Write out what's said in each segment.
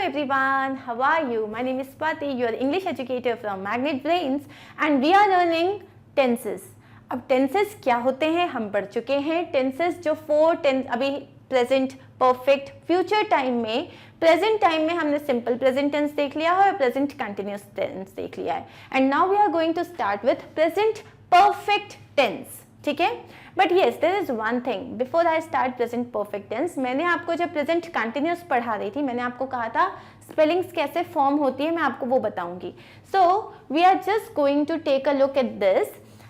everyone, how are you? My name is Swati, your English educator from Magnet Brains and we are learning tenses. अब tenses क्या होते हैं हम पढ़ चुके हैं. tenses जो 4 tense अभी present, perfect, future time में, present time में हमने simple present tense देख लिया है और present continuous tense देख लिया है. And now we are going to start with present perfect tense. ठीक है. But yes there is one thing before I start present perfect tense. मैंने आपको जब प्रेजेंट कंटिन्यूस पढ़ा रही थी मैंने आपको कहा था स्पेलिंग्स कैसे फॉर्म होती है, मैं आपको वो बताऊंगी. So we are just going to take a look at this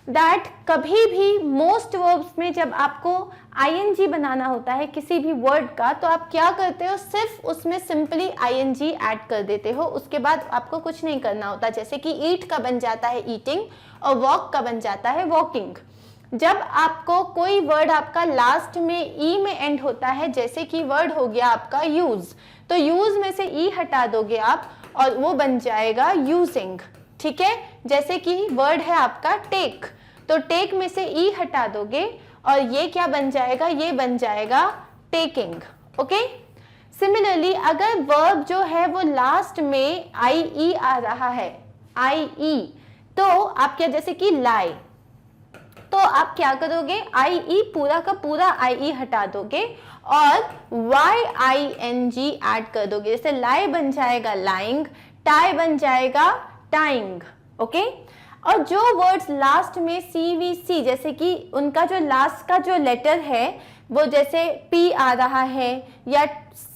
that कभी भी मोस्ट वर्ब्स में जब आपको आईएनजी बनाना होता है किसी भी वर्ड का तो आप क्या करते हो, सिर्फ उसमें सिंपली आईएनजी ऐड कर देते हो. उसके बाद आपको कुछ नहीं करना होता. जैसे कि ईट का बन जाता है ईटिंग और वॉक का बन जाता है वॉकिंग. जब आपको कोई वर्ड आपका लास्ट में ई में एंड होता है, जैसे कि वर्ड हो गया आपका यूज, तो यूज में से ई हटा दोगे आप और वो बन जाएगा यूजिंग. ठीक है. जैसे कि वर्ड है आपका टेक, तो टेक में से ई हटा दोगे और ये क्या बन जाएगा, ये बन जाएगा टेकिंग. ओके. सिमिलरली अगर वर्ब जो है वो लास्ट में आई ई आ रहा है, आई ई, तो आप क्या, जैसे कि लाई, तो आप क्या करोगे, आई ई पूरा का पूरा आई ई हटा दोगे और Y I N G add कर दोगे. जैसे लाई बन जाएगा लाइंग, टाई बन जाएगा टाइंग. ओके. और जो वर्ड्स लास्ट में सी वी सी, जैसे कि उनका जो लास्ट का जो लेटर है वो जैसे पी आ रहा है या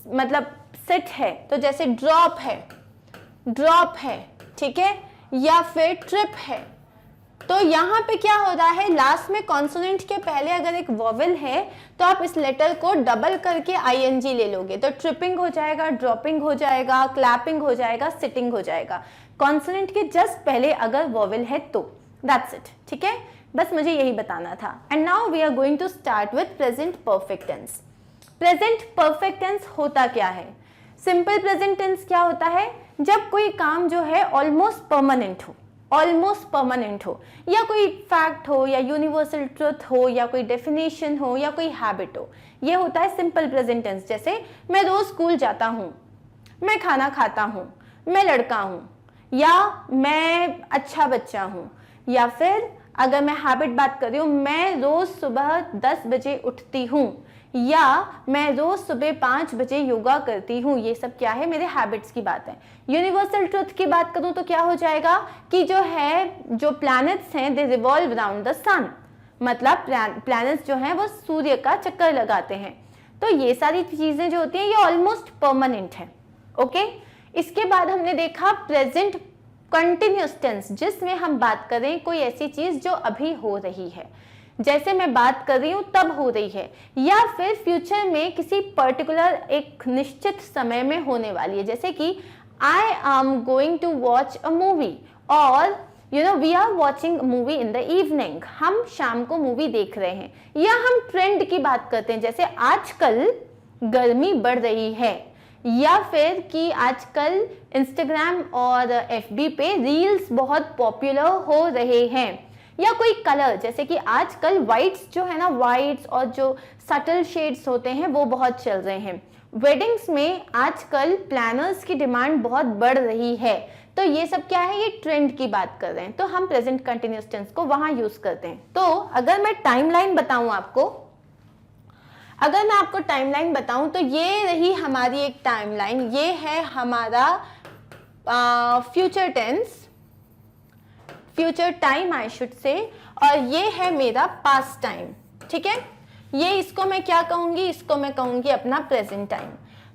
मतलब सिट है, तो जैसे ड्रॉप है, ड्रॉप है. ठीक है. या फिर ट्रिप है. तो यहाँ पे क्या हो रहा है, लास्ट में कॉन्सोनेंट के पहले अगर एक वॉवेल है तो आप इस लेटर को डबल करके आईएनजी ले लोगे, तो ट्रिपिंग हो जाएगा, ड्रॉपिंग हो जाएगा, क्लैपिंग हो जाएगा, सिटिंग हो जाएगा. कॉन्सोनेंट के जस्ट पहले अगर वॉवेल है तो दैट्स इट. ठीक है. बस मुझे यही बताना था. And now we are going to start with present perfect tense. Present perfect tense होता क्या है? सिंपल प्रेजेंट टेंस क्या होता है, जब कोई काम जो है ऑलमोस्ट परमानेंट हो, ऑलमोस्ट परमानेंट हो, या कोई फैक्ट हो या यूनिवर्सल ट्रुथ हो या कोई डेफिनेशन हो या कोई हैबिट हो, ये होता है सिंपल प्रेजेंट टेंस. जैसे मैं रोज स्कूल जाता हूँ, मैं खाना खाता हूँ, मैं लड़का हूँ, या मैं अच्छा बच्चा हूँ, या फिर अगर मैं हैबिट बात कर रही हूँ, मैं रोज सुबह 10 बजे उठती हूँ, या मैं रोज सुबह 5 बजे योगा करती हूँ. ये सब क्या है, मेरे हैबिट्स की बात है. यूनिवर्सल ट्रुथ की बात करूँ तो क्या हो जाएगा कि जो है, जो प्लैनेट्स हैं दे रिवॉल्व अराउंड द सन, मतलब प्लैनेट्स जो हैं वो सूर्य का चक्कर लगाते हैं. तो ये सारी चीजें जो होती हैं ये ऑलमोस्ट परमानेंट है. ओके. इसके बाद हमने देखा प्रेजेंट कंटिन्यूअस टेंस, जिसमें हम बात कर रहे हैं कोई ऐसी चीज जो अभी हो रही है, जैसे मैं बात कर रही हूँ तब हो रही है, या फिर फ्यूचर में किसी पर्टिकुलर एक निश्चित समय में होने वाली है. जैसे कि I am going to watch a movie, और you know we are watching movie in the evening, हम शाम को मूवी देख रहे हैं. या हम ट्रेंड की बात करते हैं, जैसे आजकल गर्मी बढ़ रही है, या फिर कि आजकल इंस्टाग्राम और एफबी पे रील्स बहुत पॉपुलर हो रहे हैं. या कोई कलर, जैसे कि आजकल वाइट्स जो है ना, वाइट्स और जो सटल शेड्स होते हैं वो बहुत चल रहे हैं. वेडिंग्स में आजकल प्लानर्स की डिमांड बहुत बढ़ रही है. तो ये सब क्या है, ये ट्रेंड की बात कर रहे हैं, तो हम प्रेजेंट कंटिन्यूअस टेंस को वहां यूज करते हैं. तो अगर मैं टाइमलाइन बताऊं आपको, अगर मैं आपको टाइमलाइन बताऊं तो ये रही हमारी एक टाइमलाइन. ये है हमारा future tense, future time I should say, और ये है मेरा पास्ट टाइम. ठीक है. ये इसको मैं क्या कहूंगी, इसको मैं कहूंगी अपना प्रेजेंट टाइम.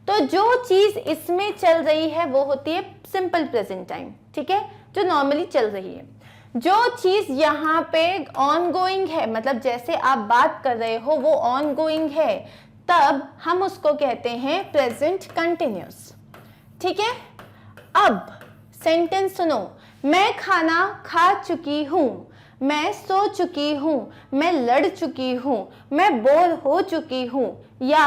तो जो चीज इसमें चल रही है वो होती है सिंपल प्रेजेंट टाइम. ठीक है. जो नॉर्मली चल रही है. जो चीज यहाँ पे ऑन गोइंग है, मतलब जैसे आप बात कर रहे हो वो ऑन गोइंग है, तब हम उसको कहते हैं प्रेजेंट कंटिन्यूअस. ठीक है. अब सेंटेंस सुनो. मैं खाना खा चुकी हूँ, मैं सो चुकी हूँ, मैं लड़ चुकी हूँ, मैं बोर हो चुकी हूँ, या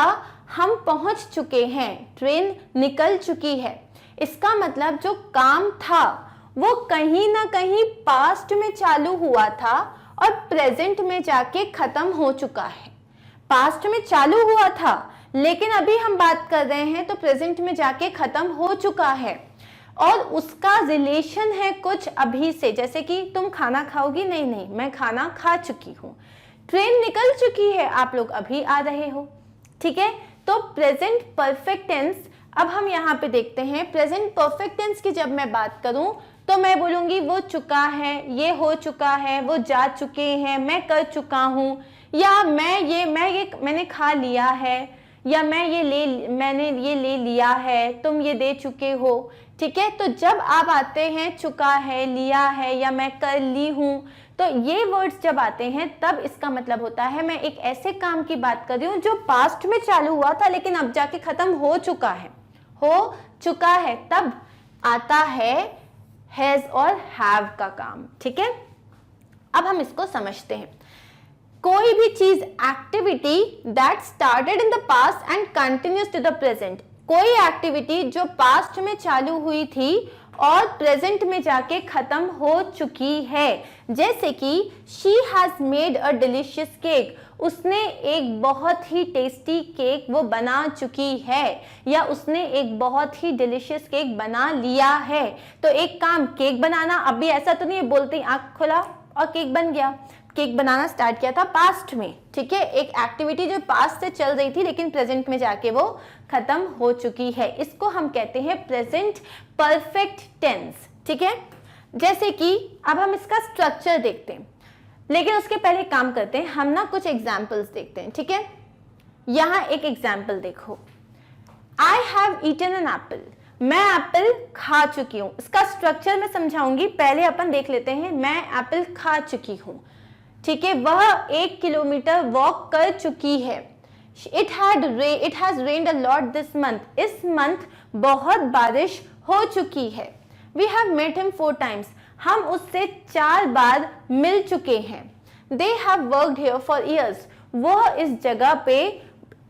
हम पहुंच चुके हैं, ट्रेन निकल चुकी है. इसका मतलब जो काम था वो कहीं ना कहीं पास्ट में चालू हुआ था और प्रेजेंट में जाके खत्म हो चुका है. पास्ट में चालू हुआ था लेकिन अभी हम बात कर रहे हैं तो प्रेजेंट में जाके खत्म हो चुका है और उसका रिलेशन है कुछ अभी से, जैसे कि तुम खाना खाओगी, नहीं नहीं मैं खाना खा चुकी हूँ, ट्रेन निकल चुकी है, आप लोग अभी आ रहे हो, ठीक है। तो प्रेजेंट परफेक्ट टेंस, अब हम यहाँ पे देखते हैं प्रेजेंट परफेक्ट टेंस की जब मैं बात करूं तो मैं बोलूंगी वो चुका है, ये हो चुका है, वो जा चुके हैं, मैं कर चुका हूं, या मैंने खा लिया है, या मैंने ये ले लिया है, तुम ये दे चुके हो, ठीक है। तो जब आप आते हैं चुका है, लिया है, या मैं कर ली हूं, तो ये वर्ड्स जब आते हैं तब इसका मतलब होता है मैं एक ऐसे काम की बात कर रही हूँ जो पास्ट में चालू हुआ था लेकिन अब जाके खत्म हो चुका है, तब आता है हैज और हैव का काम, ठीक है। अब हम इसको समझते हैं। कोई भी चीज, activity that started in the past and continues to the present, कोई एक्टिविटी जो पास्ट में चालू हुई थी और प्रेजेंट में जाके खत्म हो चुकी है, जैसे कि she has made a delicious cake, उसने एक बहुत ही टेस्टी केक वो बना चुकी है, या उसने एक बहुत ही डिलीशियस केक बना लिया है। तो एक काम केक बनाना, अभी ऐसा तो नहीं बोलते आंख खोला और केक बन गया, केक बनाना स्टार्ट किया था पास्ट में, ठीक है। एक एक्टिविटी जो पास्ट से चल रही थी लेकिन प्रेजेंट में जाके वो खत्म हो चुकी है, इसको हम कहते हैं प्रेजेंट परफेक्ट टेंस, ठीक है। जैसे कि अब हम इसका स्ट्रक्चर देखते हैं, लेकिन उसके पहले काम करते हैं, हम ना कुछ एग्जाम्पल्स देखते हैं, ठीक है। यहां एक एग्जाम्पल देखो, I have eaten an apple, मैं एप्पल खा चुकी हूं। इसका स्ट्रक्चर मैं समझाऊंगी, पहले अपन देख लेते हैं मैं एप्पल खा चुकी हूं, ठीक है। वह 1 किलोमीटर वॉक कर चुकी है। It has rained a lot this month, इस मंथ बहुत बारिश हो चुकी है। We have met him 4 times, हम उससे 4 बार मिल चुके हैं। They have worked here for years, वह इस जगह पे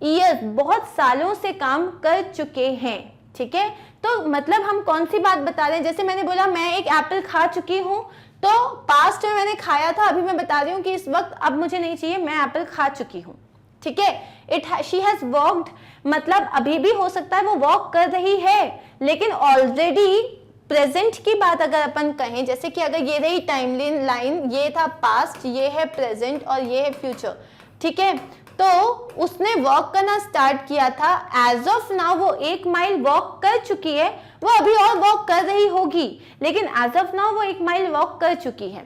years बहुत सालों से काम कर चुके हैं, ठीक है। तो मतलब हम कौन सी बात बता रहे हैं, जैसे मैंने बोला मैं एक एप्पल खा चुकी हूँ, तो पास्ट में मैंने खाया था, अभी मैं बता रही हूँ कि इस वक्त अब मुझे नहीं चाहिए, मैं एप्पल खा चुकी हूँ, ठीक है। शी हैज वॉक्ड, मतलब अभी भी हो सकता है वो वॉक कर रही है, लेकिन ऑलरेडी प्रेजेंट की बात अगर अपन कहें, जैसे कि अगर ये रही टाइमलाइन लाइन, ये था पास्ट, ये है प्रेजेंट और ये है फ्यूचर, ठीक है। तो उसने वॉक करना स्टार्ट किया था, एज ऑफ नाउ वो 1 माइल वॉक कर चुकी है, वो अभी और वॉक कर रही होगी, लेकिन एज ऑफ नाउ वो 1 माइल वॉक कर चुकी है।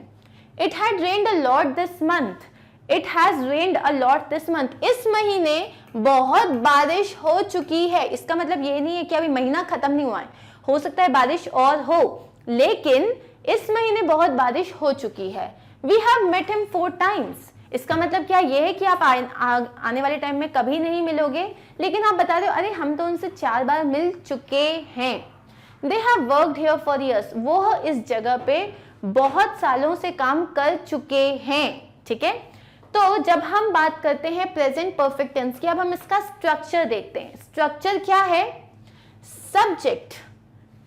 It had rained a lot this month, it has rained a lot this month, इस महीने बहुत बारिश हो चुकी है। इसका मतलब ये नहीं है कि अभी महीना खत्म नहीं हुआ है, हो सकता है बारिश और हो, लेकिन इस महीने बहुत बारिश हो चुकी है। We have met him 4 times, इसका मतलब क्या ये है कि आप आने वाले टाइम में कभी नहीं मिलोगे, लेकिन आप बता रहे हो अरे हम तो उनसे 4 बार मिल चुके हैं। दे have worked here for years, वो इस जगह पे बहुत सालों से काम कर चुके हैं, ठीक है। तो जब हम बात करते हैं प्रेजेंट परफेक्ट टेंस की, अब हम इसका स्ट्रक्चर देखते हैं। स्ट्रक्चर क्या है, सब्जेक्ट,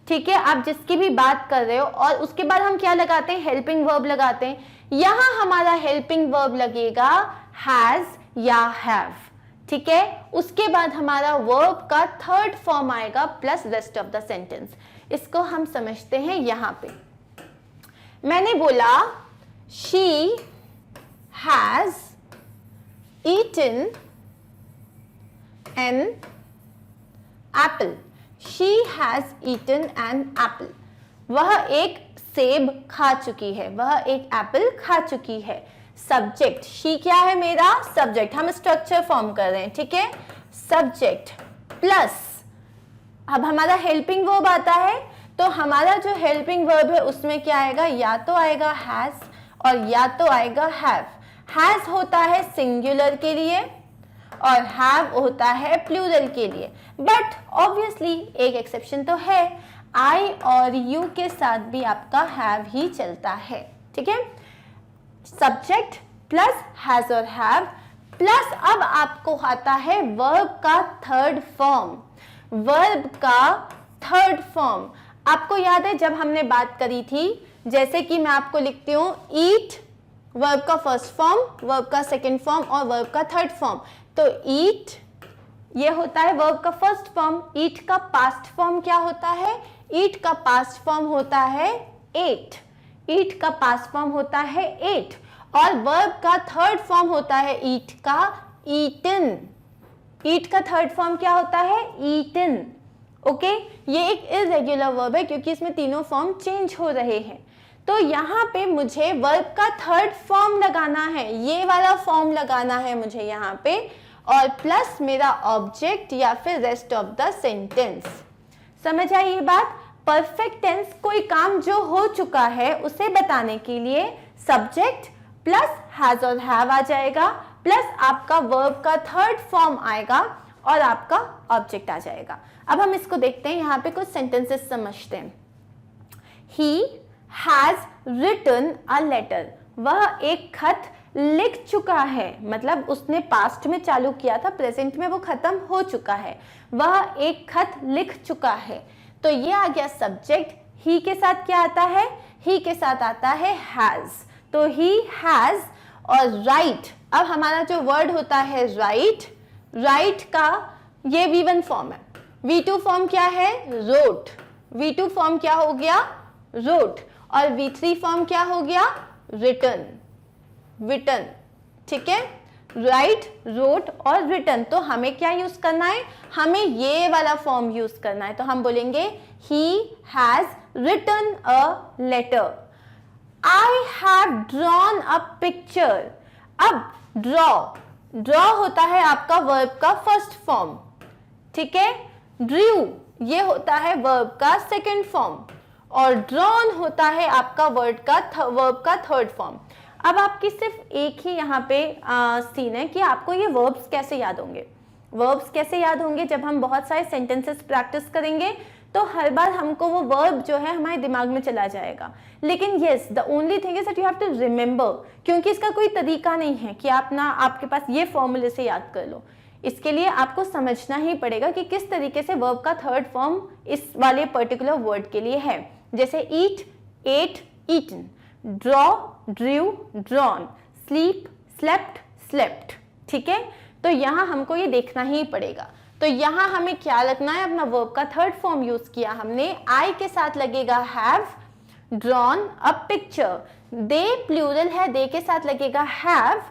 ठीक है, आप जिसकी भी बात कर रहे हो, और उसके बाद हम क्या लगाते हैं, हेल्पिंग वर्ब लगाते हैं। यहां हमारा हेल्पिंग वर्ब लगेगा हैज या हैव, ठीक है। उसके बाद हमारा वर्ब का 3rd फॉर्म आएगा plus rest of the sentence. इसको हम समझते हैं। यहां पे मैंने बोला she has eaten an apple, she has eaten an apple, वह एक सेब खा चुकी है, वह एक एप्पल खा चुकी है। सब्जेक्ट, शी क्या है मेरा सब्जेक्ट, हम स्ट्रक्चर फॉर्म कर रहे हैं, ठीक है। सब्जेक्ट प्लस अब हमारा हेल्पिंग वर्ब आता है, तो हमारा जो हेल्पिंग वर्ब है उसमें क्या आएगा, या तो आएगा हैज और या तो आएगा हैव। हैज होता है सिंगुलर के लिए और हैव होता है प्लूरल के लिए, बट ऑब्वियसली एक एक्सेप्शन तो है, आई और यू के साथ भी आपका हैव ही चलता है, ठीक है। सब्जेक्ट प्लस हैज और हैव प्लस अब आपको आता है वर्ब का 3rd फॉर्म। वर्ब का 3rd फॉर्म आपको याद है जब हमने बात करी थी, जैसे कि मैं आपको लिखती हूं ईट वर्ब का 1st फॉर्म, वर्ब का 2nd फॉर्म और वर्ब का 3rd फॉर्म। तो ईट ये होता है वर्ब का फर्स्ट फॉर्म। ईट का पास्ट फॉर्म क्या होता है? ईट का पास्ट फॉर्म होता है एट। ईट का पास्ट फॉर्म होता है एट। और वर्ब का थर्ड फॉर्म होता है ईट का ईटन। ईट का थर्ड फॉर्म क्या होता है? ईटन। ओके, ये एक इरेगुलर वर्ब है क्योंकि इसमें तीनों फॉर्म चेंज हो रहे हैं। तो यहाँ पे मुझे वर्ब का थर्ड फॉर्म लगाना है, ये वाला फॉर्म लगाना है मुझे यहाँ पे, और प्लस मेरा ऑब्जेक्ट या फिर रेस्ट ऑफ द सेंटेंस। समझ आई ये बात? परफेक्ट टेंस कोई काम जो हो चुका है उसे बताने के लिए सब्जेक्ट प्लस हैज और हैव आ जाएगा, प्लस आपका वर्ब का थर्ड फॉर्म आएगा और आपका ऑब्जेक्ट आ जाएगा। अब हम इसको देखते हैं, यहाँ पे कुछ सेंटेंसेस समझते हैं। He has written a letter. वह एक खत लिख चुका है, मतलब उसने पास्ट में चालू किया था, प्रेजेंट में वो खत्म हो चुका है। वह एक खत लिख चुका है। तो ये आ गया सब्जेक्ट। ही के साथ क्या आता है? ही के साथ आता है हैज। तो ही हैज और राइट। अब हमारा जो वर्ड होता है राइट, राइट का ये V1 फॉर्म है। V2 फॉर्म क्या है? रोट। V2 फॉर्म क्या हो गया? रोट। और V3 फॉर्म क्या हो गया? रिटन, विटन। ठीक है, राइट, रोट और रिटन। तो हमें क्या यूज करना है? हमें ये वाला फॉर्म यूज करना है। तो हम बोलेंगे he has written a letter. I have drawn a picture. अब ड्रॉ होता है आपका वर्ब का फर्स्ट फॉर्म। ठीक है, ड्रू ये होता है वर्ब का सेकंड फॉर्म, और ड्रॉन होता है आपका वर्ब का थर्ड फॉर्म। अब आपकी सिर्फ एक ही यहाँ पे सीन है कि आपको ये वर्ब्स कैसे याद होंगे। वर्ब्स कैसे याद होंगे? जब हम बहुत सारे सेंटेंसेस प्रैक्टिस करेंगे तो हर बार हमको वो वर्ब जो है हमारे दिमाग में चला जाएगा। लेकिन yes, the only thing is that you have to remember, क्योंकि इसका कोई तरीका नहीं है कि आप ना आपके पास ये फॉर्मूले से याद कर लो। इसके लिए आपको समझना ही पड़ेगा कि किस तरीके से वर्ब का थर्ड फॉर्म इस वाले पर्टिकुलर वर्ड के लिए है। जैसे eat, ate, eaten, draw, drew, drawn, sleep, slept, slept. ठीक है, तो यहाँ हमको ये देखना ही पड़ेगा। तो यहाँ हमें क्या लगना है? अपना वर्ब का थर्ड फॉर्म यूज किया हमने। आई के साथ लगेगा have drawn a picture. They plural है, दे के साथ लगेगा हैव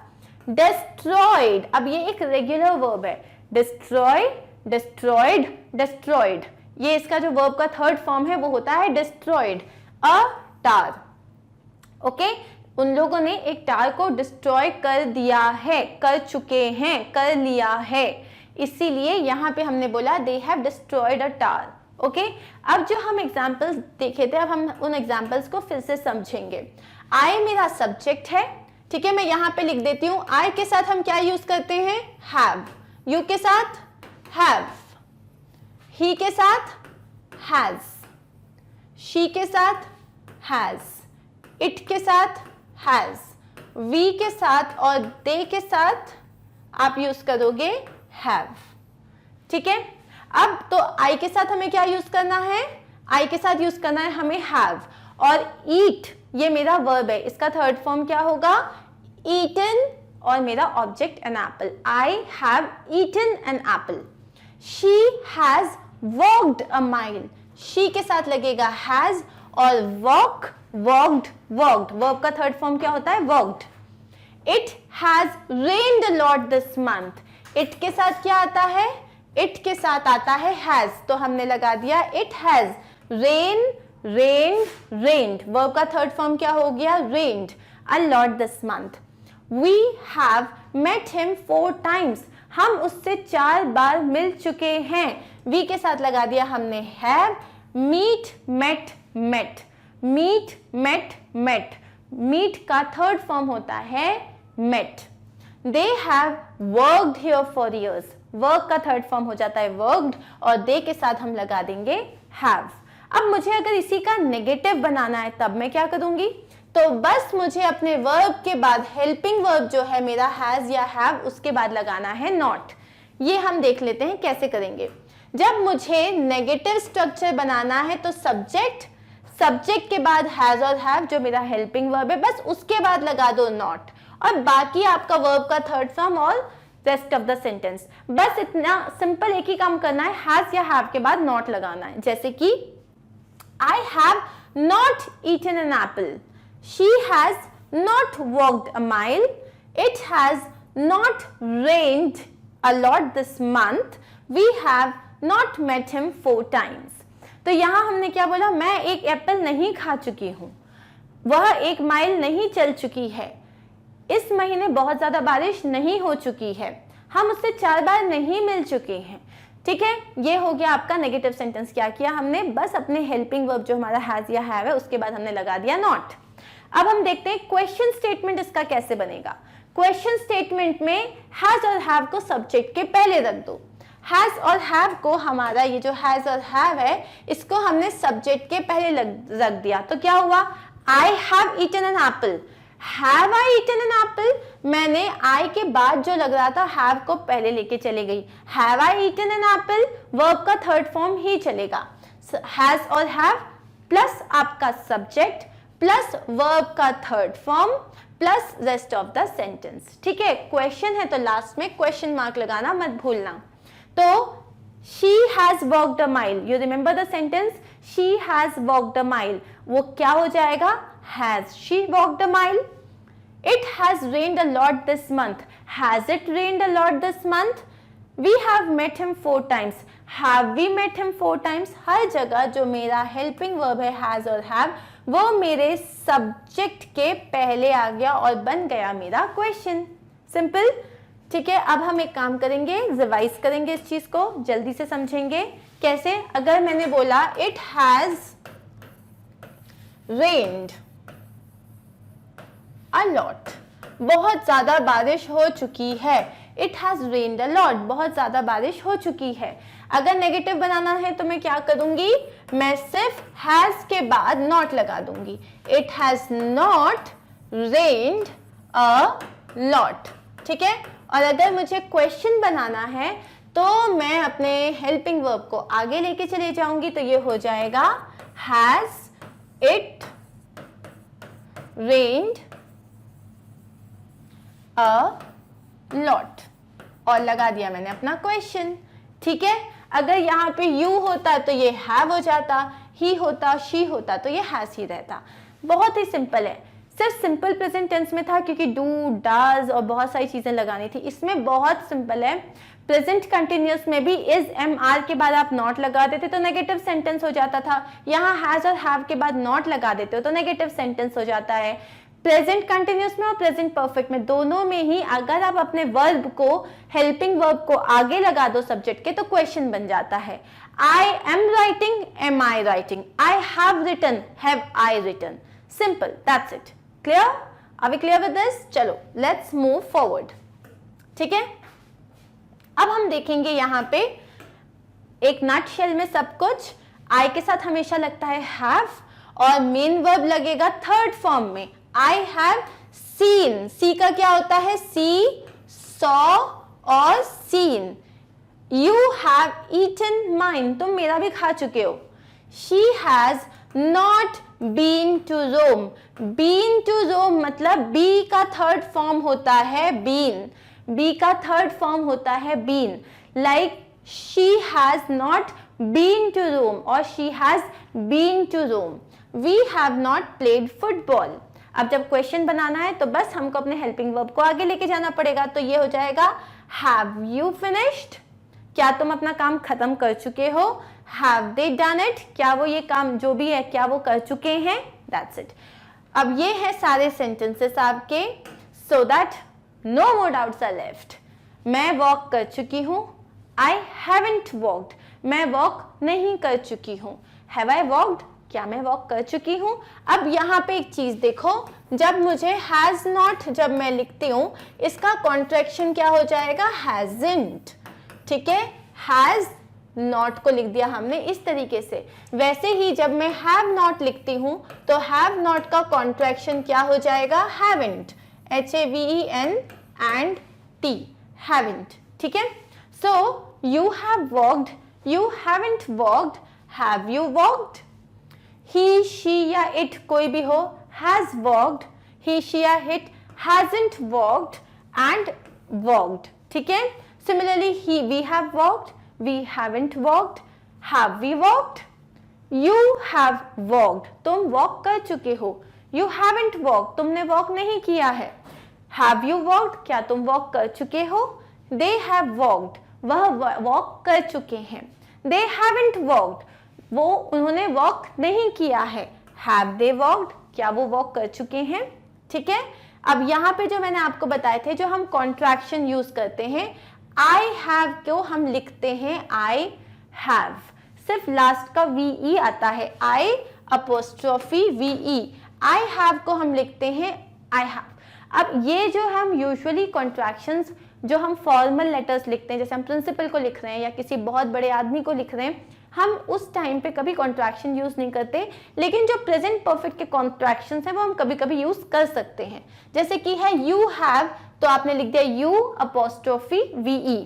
डिस्ट्रॉयड। अब ये एक रेगुलर वर्ब है। Destroy, destroyed, destroyed. ये इसका जो वर्ब का थर्ड फॉर्म है वो होता है डिस्ट्रॉयड। अ टार। ओके, उन लोगों ने एक टार को डिस्ट्रॉय कर दिया है, कर चुके हैं, कर लिया है। इसीलिए यहाँ पे हमने बोला they have destroyed a tar. Okay, अब जो हम एग्जाम्पल्स देखे थे, अब हम उन एग्जाम्पल्स को फिर से समझेंगे। आई मेरा सब्जेक्ट है। ठीक है, मैं यहाँ पे लिख देती हूँ। आई के साथ हम क्या यूज करते हैं? हैव। यू के साथ हैव। ही के साथ हैज। शी के साथ हैज। इट के साथ हैज। वी के साथ और दे के साथ आप यूज करोगे हैव। ठीक है, अब तो आई के साथ हमें क्या यूज करना है? आई के साथ यूज करना है हमें हैव। और ईट ये मेरा वर्ब है, इसका थर्ड फॉर्म क्या होगा? ईटन, और मेरा object an apple. I have eaten an apple. She has walked a mile. She के साथ लगेगा हैज, और वॉक, वॉक्ड, वॉक्ड। वर्ब का थर्ड फॉर्म क्या होता है? Walked. It has rained a lot this month. It के साथ क्या आता है? इट के साथ आता है हैज, तो हमने लगा दिया it has rain, rained, rained. Verb का थर्ड फॉर्म क्या हो गया? Rained a lot this month. We have met him 4 times। हम उससे 4 बार मिल चुके हैं। वी के साथ लगा दिया हमने have. Meet, met, met. Meet, met, met. Meet का थर्ड फॉर्म होता है met. They have worked here for years. Work का थर्ड फॉर्म हो जाता है वर्कड, और दे के साथ हम लगा देंगे हैव। अब मुझे अगर इसी का नेगेटिव बनाना है तब मैं क्या करूंगी? तो बस मुझे अपने वर्ब के बाद हेल्पिंग वर्ब जो है मेरा हैज या हैव, उसके बाद लगाना है नॉट। ये हम देख लेते हैं कैसे करेंगे। जब मुझे नेगेटिव स्ट्रक्चर बनाना है तो सब्जेक्ट, सब्जेक्ट के बाद हैज और हैव जो मेरा हेल्पिंग वर्ब है, बस उसके बाद लगा दो नॉट, और बाकी आपका वर्ब का थर्ड फॉर्म और रेस्ट ऑफ द सेंटेंस। बस इतना सिंपल एक ही काम करना है, हैज या हैव के बाद नॉट लगाना है। जैसे कि I have not eaten an apple. She has not walked a mile. It has not rained a lot this month. We have not met him 4 times. तो यहाँ हमने क्या बोला, मैं एक एप्पल नहीं खा चुकी हूँ, वह 1 माइल नहीं चल चुकी है, इस महीने बहुत ज्यादा बारिश नहीं हो चुकी है, हम उससे 4 बार नहीं मिल चुके हैं। ठीक है, ये हो गया आपका नेगेटिव सेंटेंस। क्या किया हमने, बस अपने हेल्पिंग वर्ब जो हमारा हैज या हैव है उसके बाद हमने लगा दिया नॉट। अब हम देखते हैं क्वेश्चन स्टेटमेंट इसका कैसे बनेगा। क्वेश्चन स्टेटमेंट में हैज और हैव को सब्जेक्ट के पहले रख दो। हैज और हैव को, हमारा ये जो हैज और हैव है इसको हमने सब्जेक्ट के पहले रख दिया। तो क्या हुआ, I have eaten an apple. Have I eaten an apple, मैंने आई के बाद जो लग रहा था हैव को पहले लेके चले गई। Have I eaten an apple, verb का थर्ड फॉर्म ही चलेगा। हैज और हैव प्लस आपका सब्जेक्ट प्लस वर्ब का third form plus rest of the sentence. ठीक है, क्वेश्चन है तो लास्ट में क्वेश्चन मार्क लगाना मत भूलना। तो she has walked a mile, you remember the sentence, she has walked a mile, वो क्या हो जाएगा, has she walked a mile। It has rained a lot this month, has it rained a lot this month। We have met him 4 times, have we met him 4 times। हर जगह जो मेरा helping verb है has और have, वो मेरे subject के पहले आ गया और बन गया मेरा क्वेश्चन। सिंपल। ठीक है, अब हम एक काम करेंगे, रिवाइज करेंगे इस चीज को, जल्दी से समझेंगे कैसे। अगर मैंने बोला it has rained a lot, बहुत ज्यादा बारिश हो चुकी है। It has rained a lot, बहुत ज्यादा बारिश हो चुकी है। अगर नेगेटिव बनाना है तो मैं क्या करूंगी, मैं सिर्फ हैज के बाद नॉट लगा दूंगी। It has not rained a lot. ठीक है, और अगर मुझे क्वेश्चन बनाना है तो मैं अपने हेल्पिंग वर्ब को आगे लेके चले जाऊंगी, तो ये हो जाएगा has it rained a lot, और लगा दिया मैंने अपना क्वेश्चन। ठीक है, अगर यहाँ पे यू होता तो ये हैव हो जाता, ही होता, शी होता तो ये हैज ही रहता। बहुत ही सिंपल है, सिर्फ सिंपल प्रेजेंट टेंस में था क्योंकि डू, डज और बहुत सारी चीजें लगानी थी। इसमें बहुत सिंपल है। प्रेजेंट कंटिन्यूअस में भी इज, एम, आर के बाद आप नॉट लगा देते तो नेगेटिव सेंटेंस हो जाता था। यहाँ हैज और हैव के बाद नॉट लगा देते हो तो नेगेटिव सेंटेंस हो जाता है। प्रेजेंट कंटिन्यूअस में और प्रेजेंट परफेक्ट में, दोनों में ही अगर आप अपने वर्ब को, हेल्पिंग वर्ब को आगे लगा दो सब्जेक्ट के, तो क्वेश्चन बन जाता है। I am writing, am I writing, I have written, have I written. Simple, that's it. Clear? Are we clear with this? चलो लेट्स मूव फॉरवर्ड। ठीक है, अब हम देखेंगे यहाँ पे एक नटशेल में सब कुछ। आई के साथ हमेशा लगता है हैव और मेन वर्ब लगेगा थर्ड फॉर्म में। आई हैव सीन, सी का क्या होता है, सी, सॉ और seen. You have eaten mine, तुम मेरा भी खा चुके हो। She has not been to Rome, been to Rome मतलब बी का थर्ड फॉर्म होता है बीन, बी का थर्ड फॉर्म होता है been. Like she has not been to Rome और she has been to Rome. We have not played football. अब जब क्वेश्चन बनाना है तो बस हमको अपने हेल्पिंग वर्ब को आगे लेके जाना पड़ेगा, तो ये हो जाएगा हैव यू फिनिश्ड, क्या तुम अपना काम खत्म कर चुके हो। हैव दे डन इट, क्या वो ये काम जो भी है क्या वो कर चुके हैं। That's it. अब ये है सारे सेंटेंसेस आपके, so that no more doubts are left. मैं वॉक कर चुकी हूँ, आई हैवंट वॉक्ड, मैं वॉक नहीं कर चुकी हूँ। हैव आई वॉक्ड, क्या मैं वॉक कर चुकी हूँ। अब यहाँ पे एक चीज देखो, जब मुझे हैज नॉट जब मैं लिखती हूँ इसका कॉन्ट्रैक्शन क्या हो जाएगा, हैजंट। ठीक है, हैज नॉट को लिख दिया हमने इस तरीके से। वैसे ही जब मैं हैव नॉट लिखती हूं तो हैव नॉट का कॉन्ट्रैक्शन क्या हो जाएगा, haven't, HAVEN and T, haven't. ठीक है, so you have walked, you haven't walked, have you walked. He, she या इट कोई भी हो, हैज वॉक्ड, ही, शी या it hasn't walked and walked. ठीक है। Similarly he, we have walked, we haven't walked, have we walked, you have walked, तुम walk कर चुके हो, यू हैवंट वॉक, तुमने वॉक नहीं किया है, हैव यू वॉक्ड, क्या तुम वॉक कर चुके हो, दे हैव वॉक्ड, वह वॉक कर चुके हैं, दे हैवंट वॉक्ड, वो उन्होंने वॉक नहीं किया है, हैव दे वॉक्ड, क्या वो वॉक कर चुके हैं, ठीक है। अब यहाँ पे जो मैंने आपको बताए थे, जो हम कॉन्ट्रैक्शन यूज करते हैं, आई हैव को हम लिखते हैं आई हैव, सिर्फ लास्ट का वी आता है, आई अपोस्ट्रोफी वी, आई हैव को हम लिखते हैं आई हैव। अब ये जो हम यूजुअली कॉन्ट्रैक्शंस जो हम फॉर्मल लेटर्स लिखते हैं, जैसे हम प्रिंसिपल को लिख रहे हैं या किसी बहुत बड़े आदमी को लिख रहे हैं, हम उस टाइम पे कभी कॉन्ट्रैक्शन यूज नहीं करते, लेकिन जो प्रेजेंट परफेक्ट के कॉन्ट्रैक्शंस हैं वो हम कभी कभी यूज कर सकते हैं। जैसे कि है यू हैव, तो आपने लिख दिया you apostrophe VE,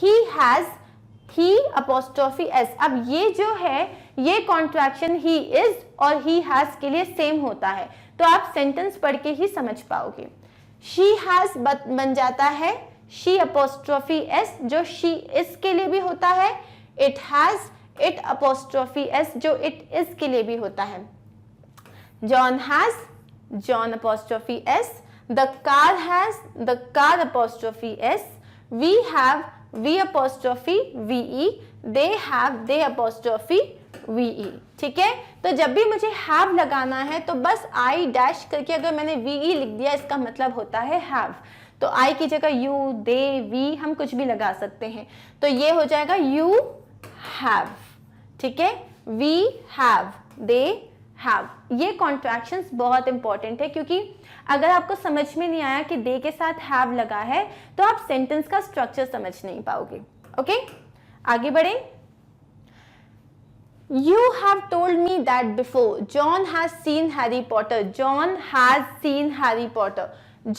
he has, he apostrophe S. अब ये जो है ये कॉन्ट्रैक्शन ही इज और ही हैज के लिए सेम होता है, तो आप सेंटेंस पढ़ के ही समझ पाओगे। शी हैज बन जाता है शी अपोस्ट्रोफी एस, जो शी इज के लिए भी होता है, it has, it apostrophe S, जो इट इज के लिए भी होता है, John has, John apostrophe S, the car has, the car apostrophe S, we have, we apostrophe V E, they have, they apostrophe V E, ठीक है। तो जब भी मुझे हैव लगाना है तो बस आई डैश करके अगर मैंने वीई लिख दिया, इसका मतलब होता है हैव, तो आई की जगह यू, दे, वी हम कुछ भी लगा सकते हैं, तो ये हो जाएगा यू हैव, ठीक है, वी हैव, दे हैव। ये कॉन्ट्रैक्शंस बहुत इंपॉर्टेंट है, क्योंकि अगर आपको समझ में नहीं आया कि दे के साथ हैव लगा है तो आप सेंटेंस का स्ट्रक्चर समझ नहीं पाओगे। ओके, आगे बढ़े। You have told me that before. John has seen Harry Potter. John has seen Harry Potter.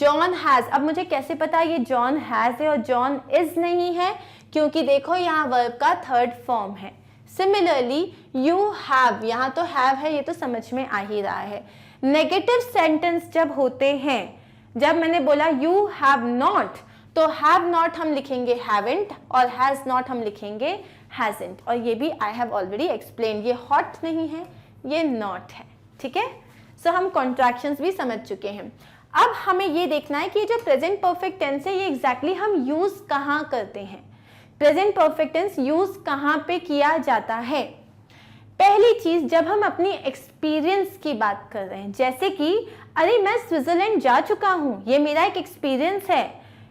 John has, अब मुझे कैसे पता ये John has है और John is नहीं है, क्योंकि देखो यहाँ वर्ब का थर्ड फॉर्म है। Similarly, you have, यहाँ तो have है, ये तो समझ में आ ही रहा है। नेगेटिव सेंटेंस जब होते हैं, जब मैंने बोला you have not, तो have not हम लिखेंगे haven't और has not हम लिखेंगे hasn't, और ये भी I have already explained, ये hot नहीं है, ये not है, ठीक है। सो हम कॉन्ट्रैक्शंस भी समझ चुके हैं। अब हमें ये देखना है कि जो प्रेजेंट परफेक्ट टेंस है ये एग्जैक्टली हम यूज कहाँ करते हैं, प्रेजेंट परफेक्ट टेंस यूज कहाँ पे किया जाता है। पहली चीज, जब हम अपनी एक्सपीरियंस की बात कर रहे हैं, जैसे कि अरे मैं स्विट्जरलैंड जा चुका हूँ, ये मेरा एक एक्सपीरियंस है,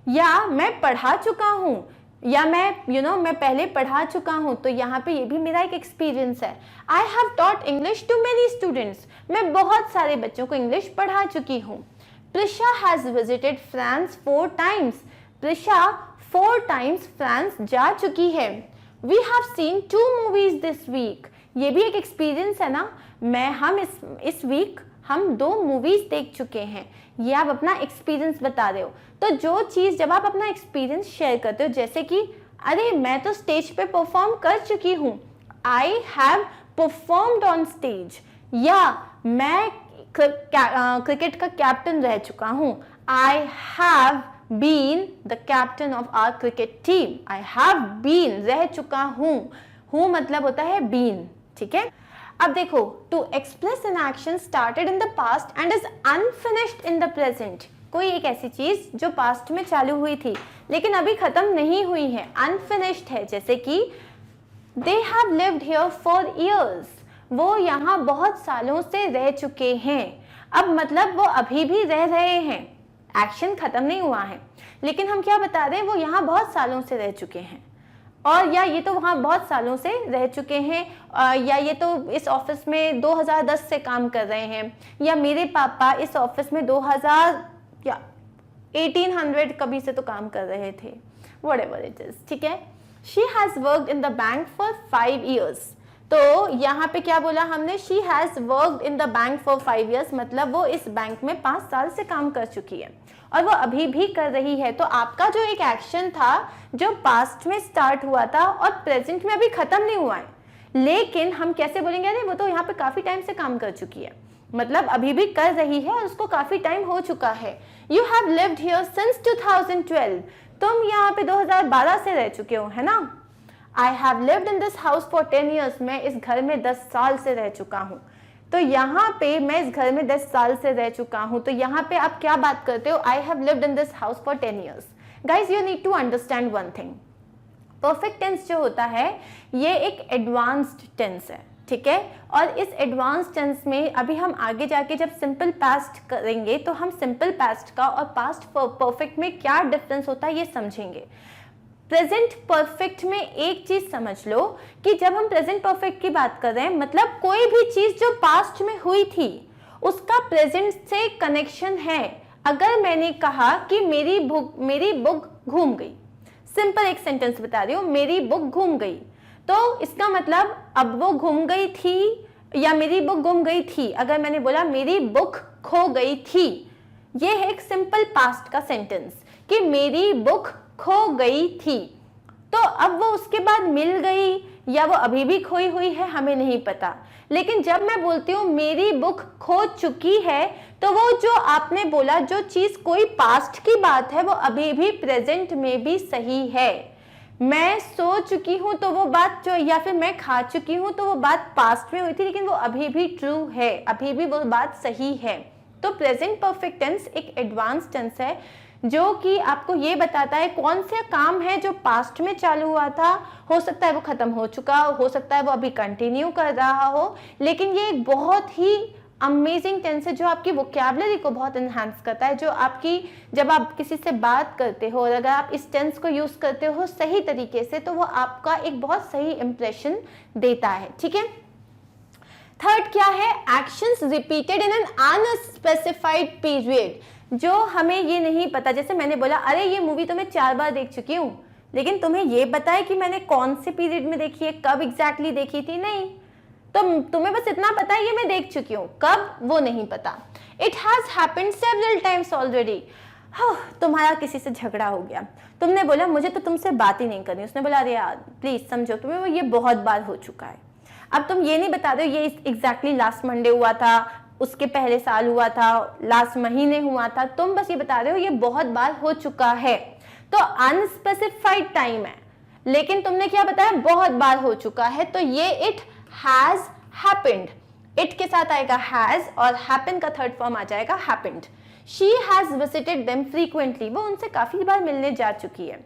या मैं पढ़ा चुका हूँ, या मैं मैं पहले पढ़ा चुका हूँ, तो यहाँ पे ये भी मेरा एक एक्सपीरियंस है। I have taught English to many students, मैं बहुत सारे बच्चों को इंग्लिश पढ़ा चुकी हूँ। Prisha has visited France 4 times, Prisha 4 times France जा चुकी है। We have seen 2 movies this week, ये भी एक एक्सपीरियंस है ना, हम इस वीक हम 2 मूवीज देख चुके हैं, ये आप अपना एक्सपीरियंस बता रहे हो। तो जो चीज़ जब आप अपना एक्सपीरियंस शेयर करते हो, जैसे कि अरे मैं तो स्टेज पे परफॉर्म कर चुकी हूँ, I have performed on stage, या मैं क्रिकेट का कैप्टन रह चुका हूँ, I have been the captain of our cricket team, I have been, रह चुका हूँ मतलब होता है बीन, ठीक है। अब देखो, to express an action started in the past and is unfinished in the present, कोई एक ऐसी चीज जो पास्ट में चालू हुई थी लेकिन अभी खत्म नहीं हुई है, अनफिनिश्ड है। जैसे कि they have lived here for years, वो यहाँ बहुत सालों से रह चुके हैं, अब मतलब वो अभी भी रह रहे हैं, एक्शन खत्म नहीं हुआ है, लेकिन हम क्या बता रहे हैं, वो यहाँ बहुत सालों से रह चुके हैं, और या ये तो वहाँ बहुत सालों से रह चुके हैं, या ये तो इस ऑफिस में 2010 से काम कर रहे हैं, या मेरे पापा इस ऑफिस में 2000 या 1800 कभी से तो काम कर रहे थे, whatever it is, ठीक है। She has worked in the bank for 5 years, तो यहाँ पे क्या बोला हमने, she has worked in the bank for 5 years, मतलब वो इस बैंक में 5 साल से काम कर चुकी है और वो अभी भी कर रही है। तो आपका जो एक एक्शन था जो पास्ट में स्टार्ट हुआ था और प्रेजेंट में अभी खत्म नहीं हुआ है, लेकिन हम कैसे बोलेंगे, अरे वो तो यहाँ पे काफी टाइम से काम कर चुकी है, मतलब अभी भी कर रही है और उसको काफी टाइम हो चुका है। You have lived here since 2012, तुम यहाँ पे 2012 से रह चुके हो, है ना। आई have lived in this house for 10 years, मैं इस घर में 10 साल से रह चुका हूँ। तो यहाँ पे मैं इस घर में 10 साल से रह चुका हूँ, तो यहाँ पे आप क्या बात करते हो, I have lived in this house for 10 years। Guys you need to understand one thing, perfect tense जो होता है ये एक एडवांस्ड टेंस है, ठीक है। और इस एडवांस टेंस में अभी हम आगे जाके जब सिंपल पास्ट करेंगे तो हम सिंपल पास्ट का और पास्ट परफेक्ट में क्या डिफरेंस होता है ये समझेंगे। प्रेजेंट परफेक्ट में एक चीज समझ लो कि जब हम प्रेजेंट परफेक्ट की बात कर रहे हैं, मतलब कोई भी चीज जो पास्ट में हुई थी उसका प्रेजेंट से कनेक्शन है। अगर मैंने कहा कि मेरी बुक घूम गई, सिंपल एक सेंटेंस बता रही हूँ, मेरी बुक घूम गई, तो इसका मतलब अब वो घूम गई थी या मेरी बुक गुम गई थी। अगर मैंने बोला मेरी बुक खो गई थी, ये है एक सिंपल पास्ट का सेंटेंस कि मेरी बुक खो गई थी। तो अब वो उसके बाद मिल गई या वो अभी भी खोई हुई है हमें नहीं पता। लेकिन जब मैं बोलती हूँ मेरी बुक खो चुकी है, तो वो जो आपने बोला जो चीज कोई पास्ट की बात है वो अभी भी प्रेजेंट में भी सही है। मैं सो चुकी हूँ तो वो बात जो, या फिर मैं खा चुकी हूँ तो वो बात पास्ट में हुई थी लेकिन वो अभी भी ट्रू है, अभी भी वो बात सही है। तो प्रेजेंट परफेक्ट टेंस एक एडवांस टेंस है जो कि आपको ये बताता है कौन सा काम है जो पास्ट में चालू हुआ था, हो सकता है वो खत्म हो चुका हो सकता है वो अभी कंटिन्यू कर रहा हो, लेकिन ये एक बहुत ही अमेजिंग टेंस है जो आपकी वोकैबुलरी को बहुत एनहांस करता है, जो आपकी जब आप किसी से बात करते हो और अगर आप इस टेंस को यूज करते हो सही तरीके से तो वो आपका एक बहुत सही इंप्रेशन देता है, ठीक है। थर्ड क्या है, actions repeated in an unspecified period, जो हमें ये नहीं पता। जैसे मैंने बोला अरे ये मूवी तो मैं 4 बार देख चुकी हूँ, लेकिन तुम्हें ये पता है कि मैंने कौन से पीरियड में देखी है, कब एग्जैक्टली देखी थी, नहीं। तो तुम्हें बस इतना पता है ये मैं देख चुकी हूँ, कब वो नहीं पता। It has happened several times already, तुम्हारा किसी से झगड़ा हो गया, तुमने बोला मुझे तो तुमसे बात ही नहीं करनी, उसने बोला अरे यार प्लीज समझो, तुम्हें ये बहुत बार हो चुका है। अब तुम ये नहीं बता दो ये एग्जैक्टली लास्ट मंडे हुआ था, उसके पहले साल हुआ था, लास्ट महीने हुआ था, तुम बस ये बता रहे हो ये बहुत बार हो चुका है। तो अनस्पेसिफाइड टाइम है लेकिन तुमने क्या बताया, बहुत बार हो चुका है, तो ये इट हैज हैपेंड, इट के साथ आएगा हैज और हैपन का थर्ड फॉर्म आ जाएगा happened. She has visited them frequently, वो उनसे काफी बार मिलने जा चुकी है,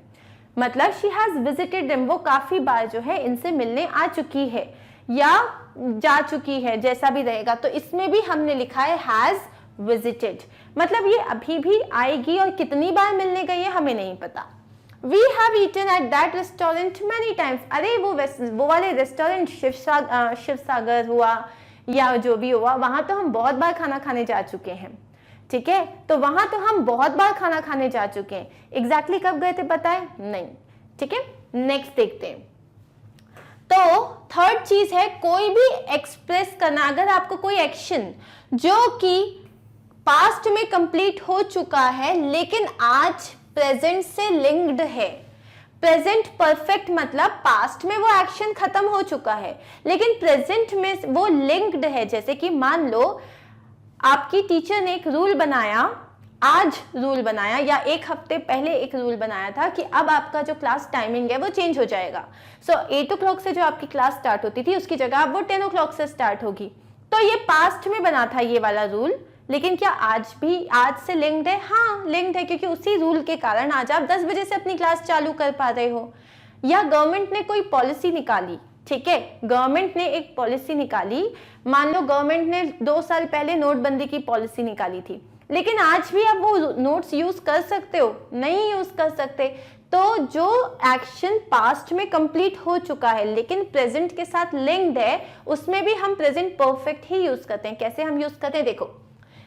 मतलब शी हैज विजिटेड देम, वो काफी बार जो है इनसे मिलने आ चुकी है या जा चुकी है, जैसा भी रहेगा। तो इसमें भी हमने लिखा है हैज विजिटेड, मतलब ये अभी भी आएगी और कितनी बार मिलने गई है हमें नहीं पता। We have eaten at that restaurant many times, अरे वो वाले रेस्टोरेंट शिवसागर हुआ या जो भी हुआ, वहां तो हम बहुत बार खाना खाने जा चुके हैं, ठीक है। तो वहां तो हम बहुत बार खाना खाने जा चुके हैं, एग्जैक्टली कब गए थे पता है नहीं, ठीक है। नेक्स्ट देखते हैं। तो थर्ड चीज है कोई भी एक्सप्रेस करना, अगर आपको कोई एक्शन जो कि पास्ट में कंप्लीट हो चुका है लेकिन आज प्रेजेंट से लिंक्ड है। प्रेजेंट परफेक्ट मतलब पास्ट में वो एक्शन खत्म हो चुका है लेकिन प्रेजेंट में वो लिंक्ड है। जैसे कि मान लो आपकी टीचर ने एक रूल बनाया, आज रूल बनाया या एक हफ्ते पहले एक रूल बनाया था कि अब आपका जो क्लास टाइमिंग है वो चेंज हो जाएगा। सो 8 o'clock से जो आपकी क्लास स्टार्ट होती थी उसकी जगह अब वो 10 o'clock से स्टार्ट होगी। तो ये पास्ट में बना था ये वाला रूल, लेकिन क्या आज भी आज से लिंक्ड है? हाँ लिंक्ड है, क्योंकि उसी रूल के कारण आज आप 10 बजे से अपनी क्लास चालू कर पा रहे हो। या गवर्नमेंट ने कोई पॉलिसी निकाली, ठीक है, गवर्नमेंट ने एक पॉलिसी निकाली, मान लो गवर्नमेंट ने 2 साल पहले नोटबंदी की पॉलिसी निकाली थी, लेकिन आज भी आप वो नोट्स यूज कर सकते हो? नहीं यूज कर सकते। तो जो एक्शन पास्ट में कंप्लीट हो चुका है लेकिन प्रेजेंट के साथ लिंक्ड है उसमें भी हम प्रेजेंट परफेक्ट ही यूज करते हैं। कैसे हम यूज करते हैं देखो,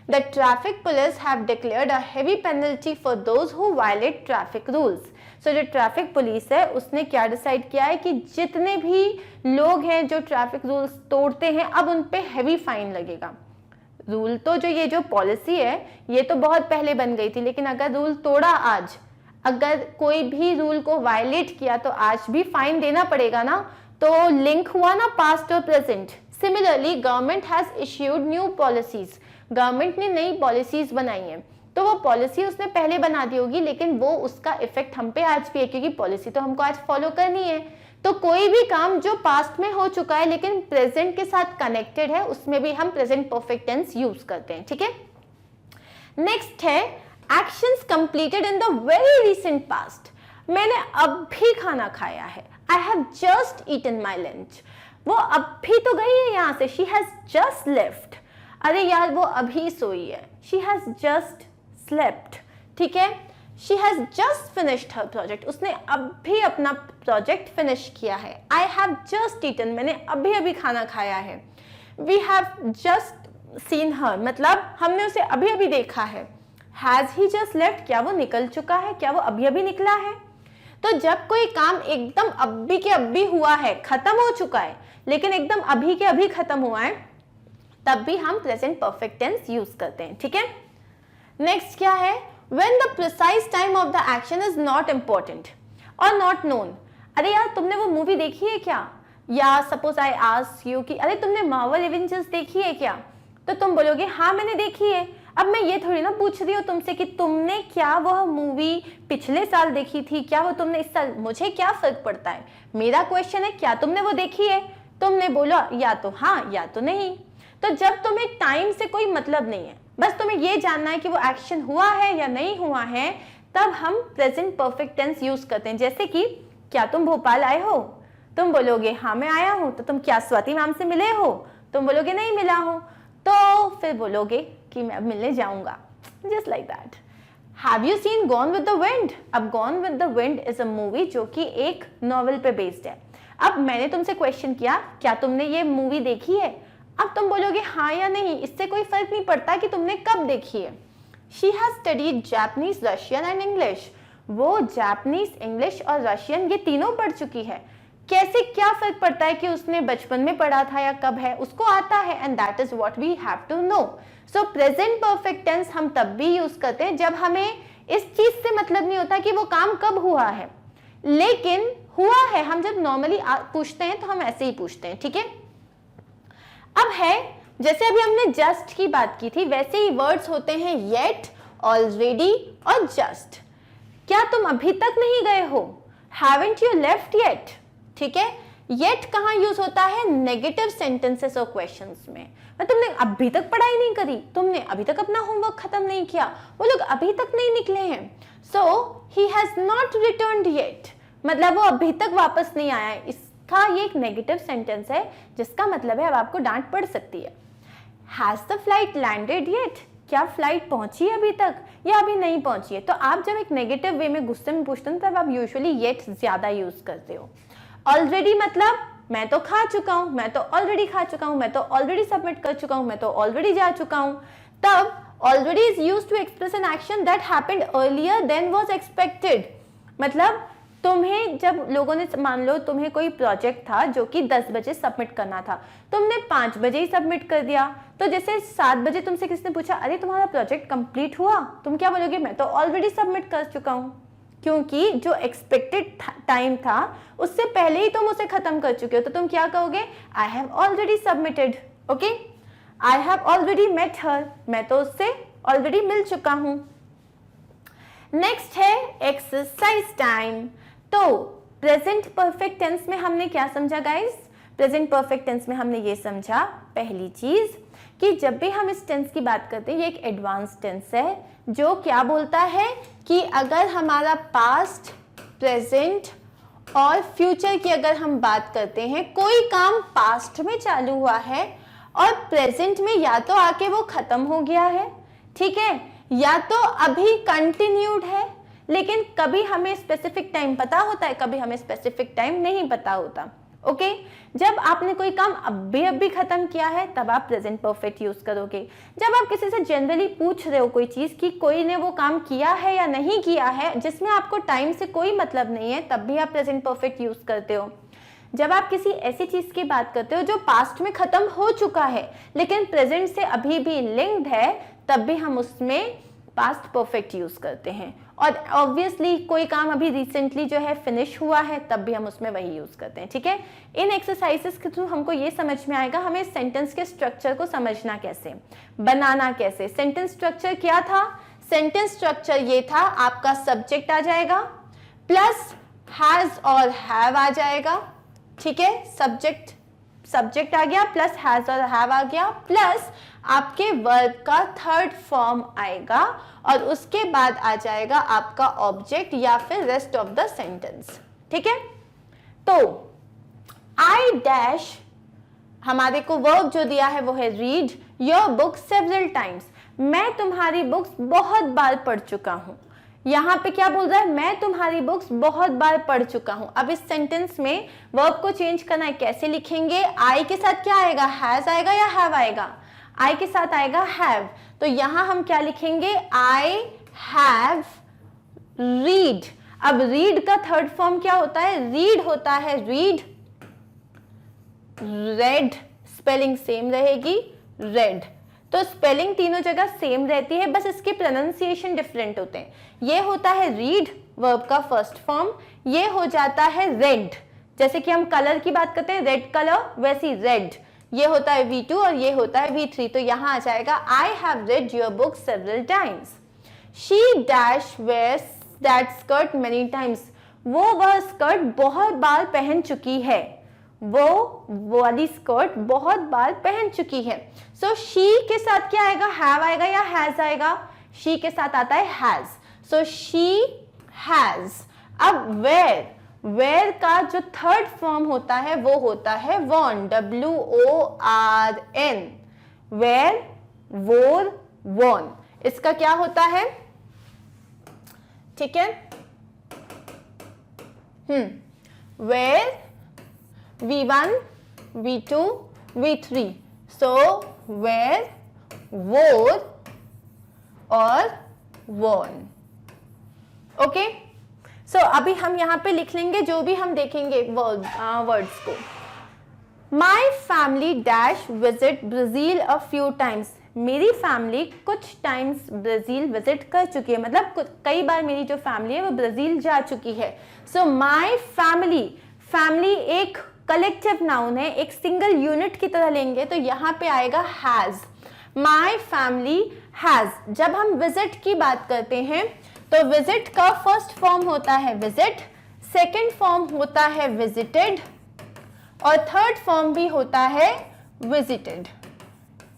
The traffic police have declared a heavy penalty for those who violate traffic rules. So जो ट्रैफिक पुलिस है उसने क्या डिसाइड किया है कि जितने भी लोग हैं जो ट्रैफिक रूल्स तोड़ते हैं अब उन पे हैवी फाइन लगेगा। रूल तो जो ये जो पॉलिसी है ये तो बहुत पहले बन गई थी, लेकिन अगर रूल तोड़ा आज, अगर कोई भी रूल को वायलेट किया तो आज भी फाइन देना पड़ेगा ना। तो लिंक हुआ ना पास्ट और present. Similarly government has issued new policies, government ने नई पॉलिसीज बनाई हैं। तो वो पॉलिसी उसने पहले बना दी होगी, लेकिन वो उसका इफेक्ट हम पे आज भी है, क्योंकि पॉलिसी तो हमको आज फॉलो करनी है। तो कोई भी काम जो पास्ट में हो चुका है लेकिन प्रेजेंट के साथ कनेक्टेड है, उसमें भी हम प्रेजेंट परफेक्ट टेंस यूज करते हैं, ठीक है। नेक्स्ट है actions completed in the very recent past. मैंने अभी खाना खाया है, I have just eaten my lunch. वो अभी तो गई है यहाँ से, शी हैज जस्ट लेफ्ट। अरे यार वो अभी सोई है, शी हैज जस्ट स्लेप्ट, ठीक है। She has just finished her project, उसने अभी अपना प्रोजेक्ट फिनिश किया है। आई हैव जस्ट ईटन, मैंने अभी अभी खाना खाया है। We have just seen her, मतलब हमने उसे अभी अभी देखा है। हैज ही जस्ट लेफ्ट, क्या वो निकल चुका है, क्या वो अभी अभी निकला है। तो जब कोई काम एकदम अभी के अभी हुआ है, खत्म हो चुका है, लेकिन एकदम अभी के अभी खत्म हुआ है, तब भी हम प्रेजेंट परफेक्ट टेंस यूज करते हैं, ठीक है। नेक्स्ट क्या है, when the precise time of the action is not important or not known। अरे यार तुमने वो मूवी देखी है क्या, या सपोज आई आस्क यू कि अरे तुमने मार्वल एवेंजर्स देखी है क्या, तो तुम बोलोगे हाँ मैंने देखी है। अब मैं ये थोड़ी ना पूछ रही हूँ तुमसे कि तुमने क्या वह मूवी पिछले साल देखी थी, क्या वो तुमने इस साल, मुझे क्या फर्क पड़ता है। मेरा क्वेश्चन है क्या तुमने वो देखी है, तुमने बोला या तो हाँ या तो नहीं। तो जब तुम्हें टाइम से कोई मतलब नहीं है, बस तुम्हें ये जानना है कि वो एक्शन हुआ है या नहीं हुआ है, तब हम प्रेजेंट परफेक्ट टेंस यूज करते हैं। जैसे कि क्या तुम भोपाल आए हो, तुम बोलोगे हाँ मैं आया हूं। तो तुम क्या स्वाति मैम से मिले हो, तुम बोलोगे नहीं मिला हूं। तो फिर बोलोगे कि मैं अब मिलने जाऊंगा, just like that. Have you seen Gone with the Wind. अब Gone with the Wind is a movie जो कि एक नॉवेल पे बेस्ड है। अब मैंने तुमसे क्वेश्चन किया क्या तुमने ये मूवी देखी है, अब तुम बोलोगे हाँ या नहीं, इससे कोई फर्क नहीं पड़ता कि तुमने कब देखी है। She has studied Japanese, Russian and English. वो जापानीज, इंग्लिश और रशियन ये तीनों पढ़ चुकी है। कैसे क्या फर्क पड़ता है कि उसने बचपन में पढ़ा था या कब है, उसको आता है, and that is what we have to know. So present perfect tense हम तब भी यूज करते हैं जब हमें इस चीज से मतलब नहीं होता कि वो काम कब हुआ है, लेकिन हुआ है। हम जब नॉर्मली पूछते हैं तो हम ऐसे ही पूछते हैं, ठीक है। अब है जैसे अभी हमने जस्ट की बात की थी, वैसे ही वर्ड्स होते हैं येट, ऑलरेडी और जस्ट। क्या तुम अभी तक नहीं गए हो, हैवंट यू लेफ्ट येट, ठीक है। येट कहाँ यूज होता है, नेगेटिव सेंटेंसेस और क्वेश्चंस में। तुमने अभी तक पढ़ाई नहीं करी, तुमने अभी तक अपना होमवर्क खत्म नहीं किया, वो लोग अभी तक नहीं निकले हैं। So he has not returned yet, मतलब वो अभी तक वापस नहीं आया है। इसका ये एक नेगेटिव सेंटेंस है जिसका मतलब है अब आपको डांट पड़ सकती है। Has the flight landed yet, क्या फ्लाइट पहुंची अभी तक या अभी नहीं पहुंची है। तो आप जब एक नेगेटिव वे में गुस्से में पूछते हो तब आप यूजुअली येट ज्यादा यूज करते हो। ऑलरेडी मतलब मैं तो खा चुका हूं, मैं तो ऑलरेडी खा चुका हूं, मैं तो ऑलरेडी सबमिट कर चुका हूं, मैं तो ऑलरेडी जा चुका हूं। तब already is used to express an action that happened earlier than was expected. मतलब तुम्हें जब लोगों ने, मान लो तुम्हें कोई प्रोजेक्ट था जो कि 10 बजे सबमिट करना था, तुमने 5 बजे ही सबमिट कर दिया। तो जैसे 7 बजे तुमसे किसने पूछा अरे तुम्हारा प्रोजेक्ट कंप्लीट हुआ, तुम क्या बोलोगे मैं तो ऑलरेडी सबमिट कर चुका हूं, क्योंकि जो एक्सपेक्टेड टाइम था उससे पहले ही तुम उसे खत्म कर चुके हो। तो तुम क्या कहोगे, I have already submitted, okay. I have already met her, मैं तो उससे ऑलरेडी मिल चुका हूं। नेक्स्ट है एक्सरसाइज टाइम। तो प्रेजेंट परफेक्ट टेंस में हमने क्या समझा गाइस, प्रेजेंट परफेक्ट टेंस में हमने ये समझा पहली चीज कि जब भी हम इस टेंस की बात करते हैं ये एक एडवांस टेंस है जो क्या बोलता है कि अगर हमारा पास्ट, प्रेजेंट और फ्यूचर की अगर हम बात करते हैं, कोई काम पास्ट में चालू हुआ है और प्रेजेंट में या तो आके वो खत्म हो गया है, ठीक है, या तो अभी कंटिन्यूड है, लेकिन कभी हमें स्पेसिफिक टाइम पता होता है, कभी हमें स्पेसिफिक टाइम नहीं पता होता, ओके। जब आपने कोई काम अभी खत्म किया है तब आप प्रेजेंट परफेक्ट यूज करोगे। जब आप किसी से जनरली पूछ रहे हो कोई चीज कि कोई ने वो काम किया है या नहीं किया है, जिसमें आपको टाइम से कोई मतलब नहीं है, तब भी आप प्रेजेंट परफेक्ट यूज करते हो। जब आप किसी ऐसी चीज की बात करते हो जो पास्ट में खत्म हो चुका है लेकिन प्रेजेंट से अभी भी लिंक्ड है, तब भी हम उसमें पास्ट परफेक्ट यूज करते हैं। और ऑब्वियसली कोई काम अभी रिसेंटली जो है फिनिश हुआ है तब भी हम उसमें वही यूज करते हैं, ठीक है। इन एक्सरसाइजेस के थ्रू हमको ये समझ में आएगा हमें सेंटेंस के स्ट्रक्चर को समझना कैसे, बनाना कैसे। सेंटेंस स्ट्रक्चर क्या था, सेंटेंस स्ट्रक्चर ये था, आपका सब्जेक्ट आ जाएगा प्लस हैज और हैव आ जाएगा, ठीक है, सब्जेक्ट आ गया प्लस हैज और हैव आ गया, प्लस आपके वर्ब का थर्ड फॉर्म आएगा और उसके बाद आ जाएगा आपका ऑब्जेक्ट या फिर रेस्ट ऑफ द सेंटेंस, ठीक है। तो आई डैश, हमारे को वर्ब जो दिया है वो है read your book several times, मैं तुम्हारी बुक्स बहुत बार पढ़ चुका हूं। यहाँ पे क्या बोल रहा है, मैं तुम्हारी बुक्स बहुत बार पढ़ चुका हूं। अब इस सेंटेंस में वर्ब को चेंज करना है, कैसे लिखेंगे, आई के साथ क्या आएगा, हैज आएगा या हैव आएगा, आई के साथ आएगा हैव, तो यहां हम क्या लिखेंगे, आई हैव रीड। अब रीड का थर्ड फॉर्म क्या होता है, रीड होता है रीड, रेड स्पेलिंग सेम रहेगी, रेड, तो स्पेलिंग तीनों जगह सेम रहती है, बस इसके प्रोनाउंसिएशन डिफरेंट होते हैं। ये होता है रीड वर्ब का फर्स्ट फॉर्म, ये हो जाता है रेड, जैसे कि हम कलर की बात करते हैं रेड कलर, वैसी रेड, ये होता है V2 और ये होता है V3, तो यहां आ जाएगा I have read your book several times. She dash wears that skirt many times, वो वह स्कर्ट बहुत बार पहन चुकी है, वो वाली स्कर्ट बहुत बार पहन चुकी है। सो शी के साथ क्या आएगा, हैव आएगा या हैज आएगा, शी के साथ आता है हैज, सो शी हैज। अब वेयर का जो थर्ड फॉर्म होता है वो होता है worn, WORN, wear, wore, worn, इसका क्या होता है, ठीक है, wear V1, V2, V3, so where, wore और worn, ओके। सो अभी हम यहाँ पे लिख लेंगे जो भी हम देखेंगे वर्ड्स को। My family dash visit Brazil a few times, मेरी फैमिली कुछ टाइम्स ब्राजील विजिट कर चुकी है, मतलब कई बार मेरी जो फैमिली है वो ब्राजील जा चुकी है। सो माई फैमिली एक कलेक्टिव नाउन है, एक सिंगल यूनिट की तरह लेंगे तो यहां पे आएगा हैज, माई फैमिली हैज। जब हम विजिट की बात करते हैं तो विजिट का फर्स्ट फॉर्म होता है विजिट, सेकंड फॉर्म होता है विजिटेड और थर्ड फॉर्म भी होता है विजिटेड,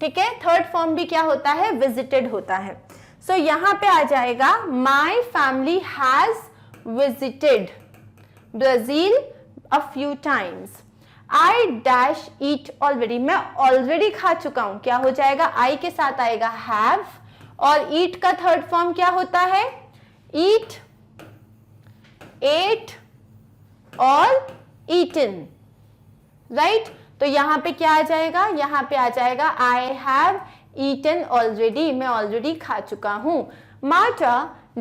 ठीक है, थर्ड फॉर्म भी क्या होता है, विजिटेड होता है। सो यहां पे आ जाएगा my family has visited Brazil a few times. I dash eat already, मैं ऑलरेडी खा चुका हूं, क्या हो जाएगा, I के साथ आएगा have और eat का थर्ड फॉर्म क्या होता है, eat, ate और eaten, राइट। तो यहां पे क्या आ जाएगा, यहां पे आ जाएगा I have eaten already, मैं ऑलरेडी खा चुका हूं। Marta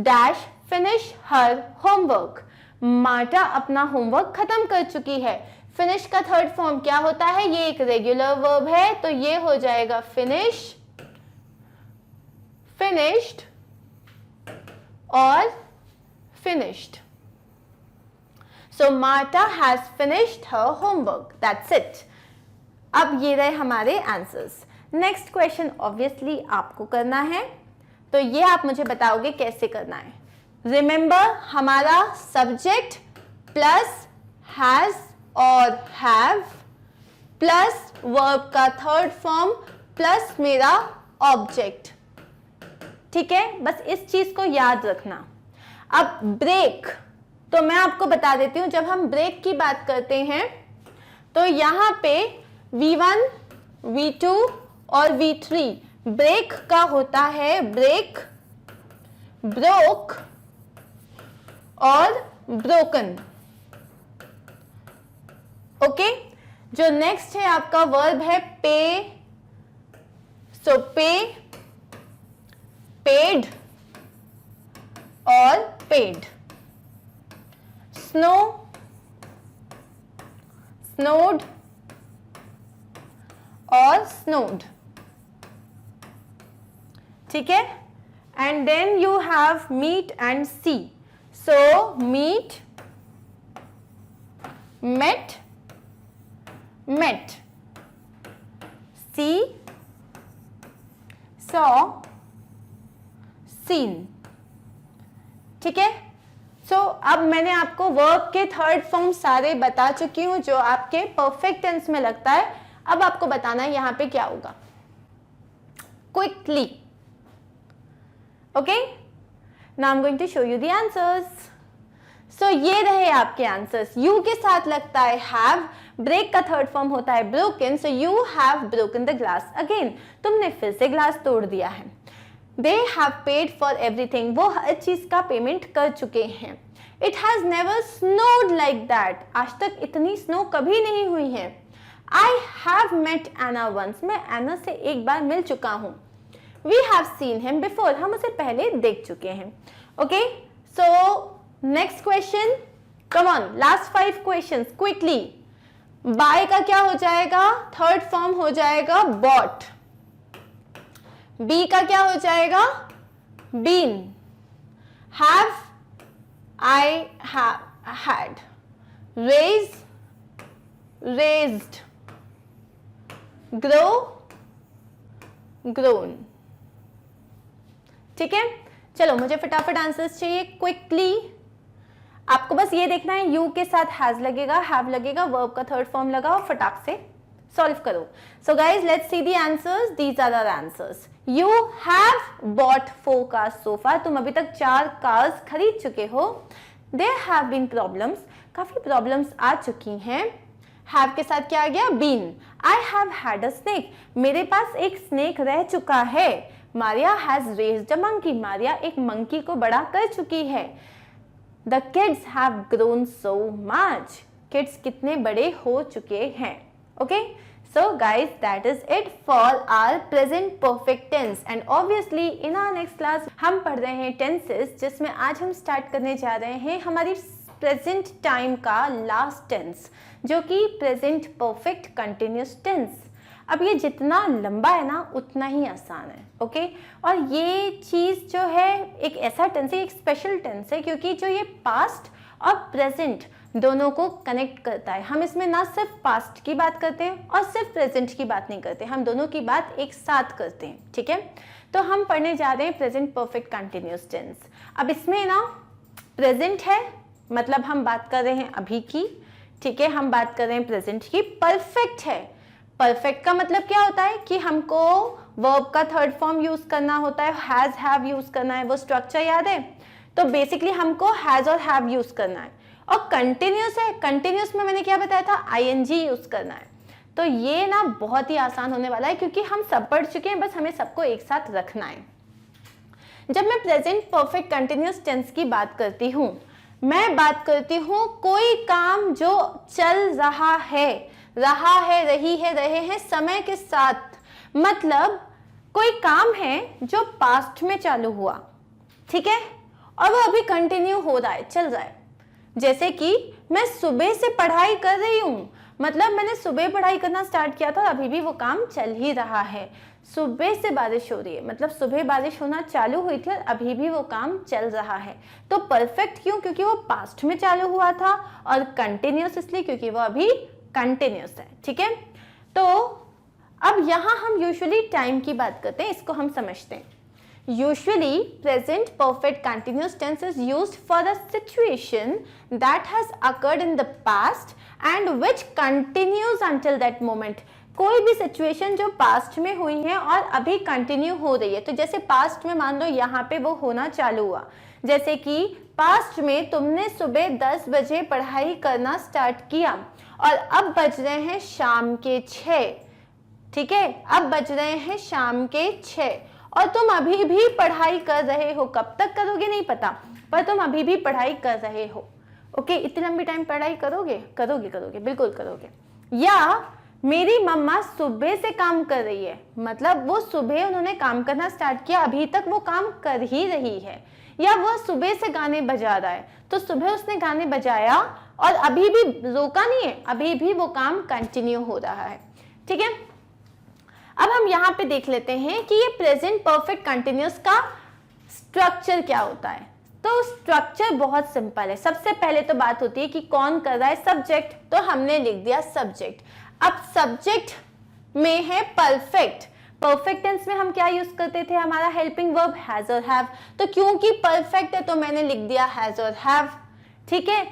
dash finish her homework, Marta अपना होमवर्क खत्म कर चुकी है। फिनिश का थर्ड फॉर्म क्या होता है, ये एक रेगुलर वर्ब है, तो ये हो जाएगा फिनिश, फिनिश्ड और finished. So Marta has finished her homework, that's it. अब ये रहे हमारे आंसर्स। नेक्स्ट क्वेश्चन ऑब्वियसली आपको करना है, तो ये आप मुझे बताओगे कैसे करना है। रिमेंबर हमारा सब्जेक्ट प्लस हैज और हैव प्लस वर्ब का थर्ड फॉर्म प्लस मेरा ऑब्जेक्ट, ठीक है, बस इस चीज को याद रखना। अब ब्रेक, तो मैं आपको बता देती हूं, जब हम ब्रेक की बात करते हैं तो यहां पे V1, V2 और V3 ब्रेक का होता है ब्रेक, ब्रोक और ब्रोकन, ओके। जो नेक्स्ट है आपका वर्ब है पे, सो पे, पेड और पेड। स्नो, स्नोड और स्नोड, ठीक है। And then you have meet and see, so meet, met, met, see, saw, seen. ठीक है, सो अब मैंने आपको वर्ब के थर्ड फॉर्म सारे बता चुकी हूं जो आपके परफेक्ट टेंस में लगता है. अब आपको बताना है यहां पे क्या होगा. Quickly. Okay, now I am going to show you the answers. So ये रहे आपके आंसर्स. यू के साथ लगता है हैव, ब्रेक का थर्ड फॉर्म होता है broken, so you have broken the glass again. तुमने फिर से ग्लास तोड़ दिया है. They have paid for everything, वो हर चीज का पेमेंट कर चुके हैं. It has never snowed like that, आज तक इतनी स्नो कभी नहीं हुई है. I have met Anna once, मैं एना से एक बार मिल चुका हूं. We have seen him before, हम उसे पहले देख चुके हैं. Okay, so next question, come on, last 5 questions quickly. Buy का क्या हो जाएगा, थर्ड फॉर्म हो जाएगा बॉट. बी का क्या हो जाएगा, been. Have, I have had. Raise, raised. Grow, grown. ठीक है, चलो मुझे फटाफट आंसर्स चाहिए क्विकली. आपको बस ये देखना है यू के साथ हैज लगेगा, हैव लगेगा, वर्ब का थर्ड फॉर्म लगाओ, फटाक से सॉल्व करो. So guys let's see the answers. These are our answers. You have bought 4 cars so far, तुम अभी तक 4 कार्स खरीद चुके हो. देयर हैव बीन प्रॉब्लम्स, काफी प्रॉब्लम्स आ चुकी हैं. हैव के साथ क्या आ गया, been. I have had a snake, मेरे पास एक स्नेक रह चुका है. Maria has raised a monkey, Maria एक मंकी को बड़ा कर चुकी है. The kids have grown so much, kids कितने बड़े हो चुके हैं. Okay, so guys that is it for our present perfect tense. And obviously in our next class हम पढ़ रहे हैं टेंसेस, जिसमें आज हम स्टार्ट करने जा रहे हैं हमारी प्रेजेंट टाइम का लास्ट टेंस, जो कि प्रेजेंट परफेक्ट कंटिन्यूस टेंस. अब ये जितना लंबा है ना उतना ही आसान है. ओके, और ये चीज़ जो है एक ऐसा टेंस है, एक स्पेशल टेंस है, क्योंकि जो ये पास्ट और प्रेजेंट दोनों को कनेक्ट करता है. हम इसमें ना सिर्फ पास्ट की बात करते हैं और सिर्फ प्रेजेंट की बात नहीं करते, हम दोनों की बात एक साथ करते हैं. ठीक है, तो हम पढ़ने जा रहे हैं प्रेजेंट परफेक्ट कंटिन्यूस टेंस. अब इसमें ना प्रेजेंट है, मतलब हम बात कर रहे हैं अभी की. ठीक है, हम बात कर रहे हैं प्रेजेंट की. परफेक्ट है, परफेक्ट का मतलब क्या होता है कि हमको वर्ब का थर्ड फॉर्म यूज करना होता है, हैज हैव यूज करना है. वो स्ट्रक्चर याद है, तो बेसिकली हमको हैज और हैव यूज करना है. और कंटिन्यूस है, कंटिन्यूस में मैंने क्या बताया था, आईएनजी यूज करना है. तो ये ना बहुत ही आसान होने वाला है, क्योंकि हम सब पढ़ चुके हैं, बस हमें सबको एक साथ रखना है. जब मैं प्रेजेंट परफेक्ट कंटिन्यूस टेंस की बात करती हूँ, मैं बात करती हूँ कोई काम जो चल रहा है, रही है, रहे हैं समय के साथ. मतलब कोई काम है जो पास्ट में चालू हुआ, ठीक है, और वो अभी कंटिन्यू हो रहा है, चल रहा है. जैसे कि मैं सुबह से पढ़ाई कर रही हूँ, मतलब मैंने सुबह पढ़ाई करना स्टार्ट किया था और अभी भी वो काम चल ही रहा है. सुबह से बारिश हो रही है, मतलब सुबह बारिश होना चालू हुई थी और अभी भी वो काम चल रहा है. तो परफेक्ट क्यों, क्योंकि वो पास्ट में चालू हुआ था, और कंटिन्यूस इसलिए क्योंकि वो अभी कंटिन्यूस है. ठीक है, तो अब यहाँ हम यूजुअली टाइम की बात करते हैं, इसको हम समझते हैं. Usually present perfect continuous tense is used for a situation that has occurred in the past and which continues until that moment. कोई भी सिचुएशन जो पास्ट में हुई है और अभी कंटिन्यू हो रही है. तो जैसे पास्ट में मान लो यहाँ पे वो होना चालू हुआ, जैसे कि पास्ट में तुमने सुबह 10 बजे पढ़ाई करना स्टार्ट किया और अब बज रहे हैं शाम के 6. ठीक है, अब बज रहे हैं शाम के 6 और तुम अभी भी पढ़ाई कर रहे हो. कब तक करोगे नहीं पता, पर तुम अभी भी पढ़ाई कर रहे हो. ओके, इतनी लंबी टाइम पढ़ाई करोगे, बिल्कुल करोगे. या मेरी मम्मा सुबह से काम कर रही है, मतलब वो सुबह उन्होंने काम करना स्टार्ट किया, अभी तक वो काम कर ही रही है. या वो सुबह से गाने बजा रहा है, तो सुबह उसने गाने बजाया और अभी भी रोका नहीं है, अभी भी वो काम कंटिन्यू हो रहा है. ठीक है, अब हम यहाँ पे देख लेते हैं कि ये प्रेजेंट परफेक्ट कंटिन्यूस का स्ट्रक्चर क्या होता है. तो स्ट्रक्चर बहुत सिंपल है. सबसे पहले तो बात होती है कि कौन कर रहा है, सब्जेक्ट. तो हमने लिख दिया सब्जेक्ट. अब सब्जेक्ट में है परफेक्ट. परफेक्ट टेंस में हम क्या यूज करते थे, हमारा हेल्पिंग वर्ब हैज और हैव। तो क्योंकि परफेक्ट है तो मैंने लिख दिया हैज और हैव, ठीक है।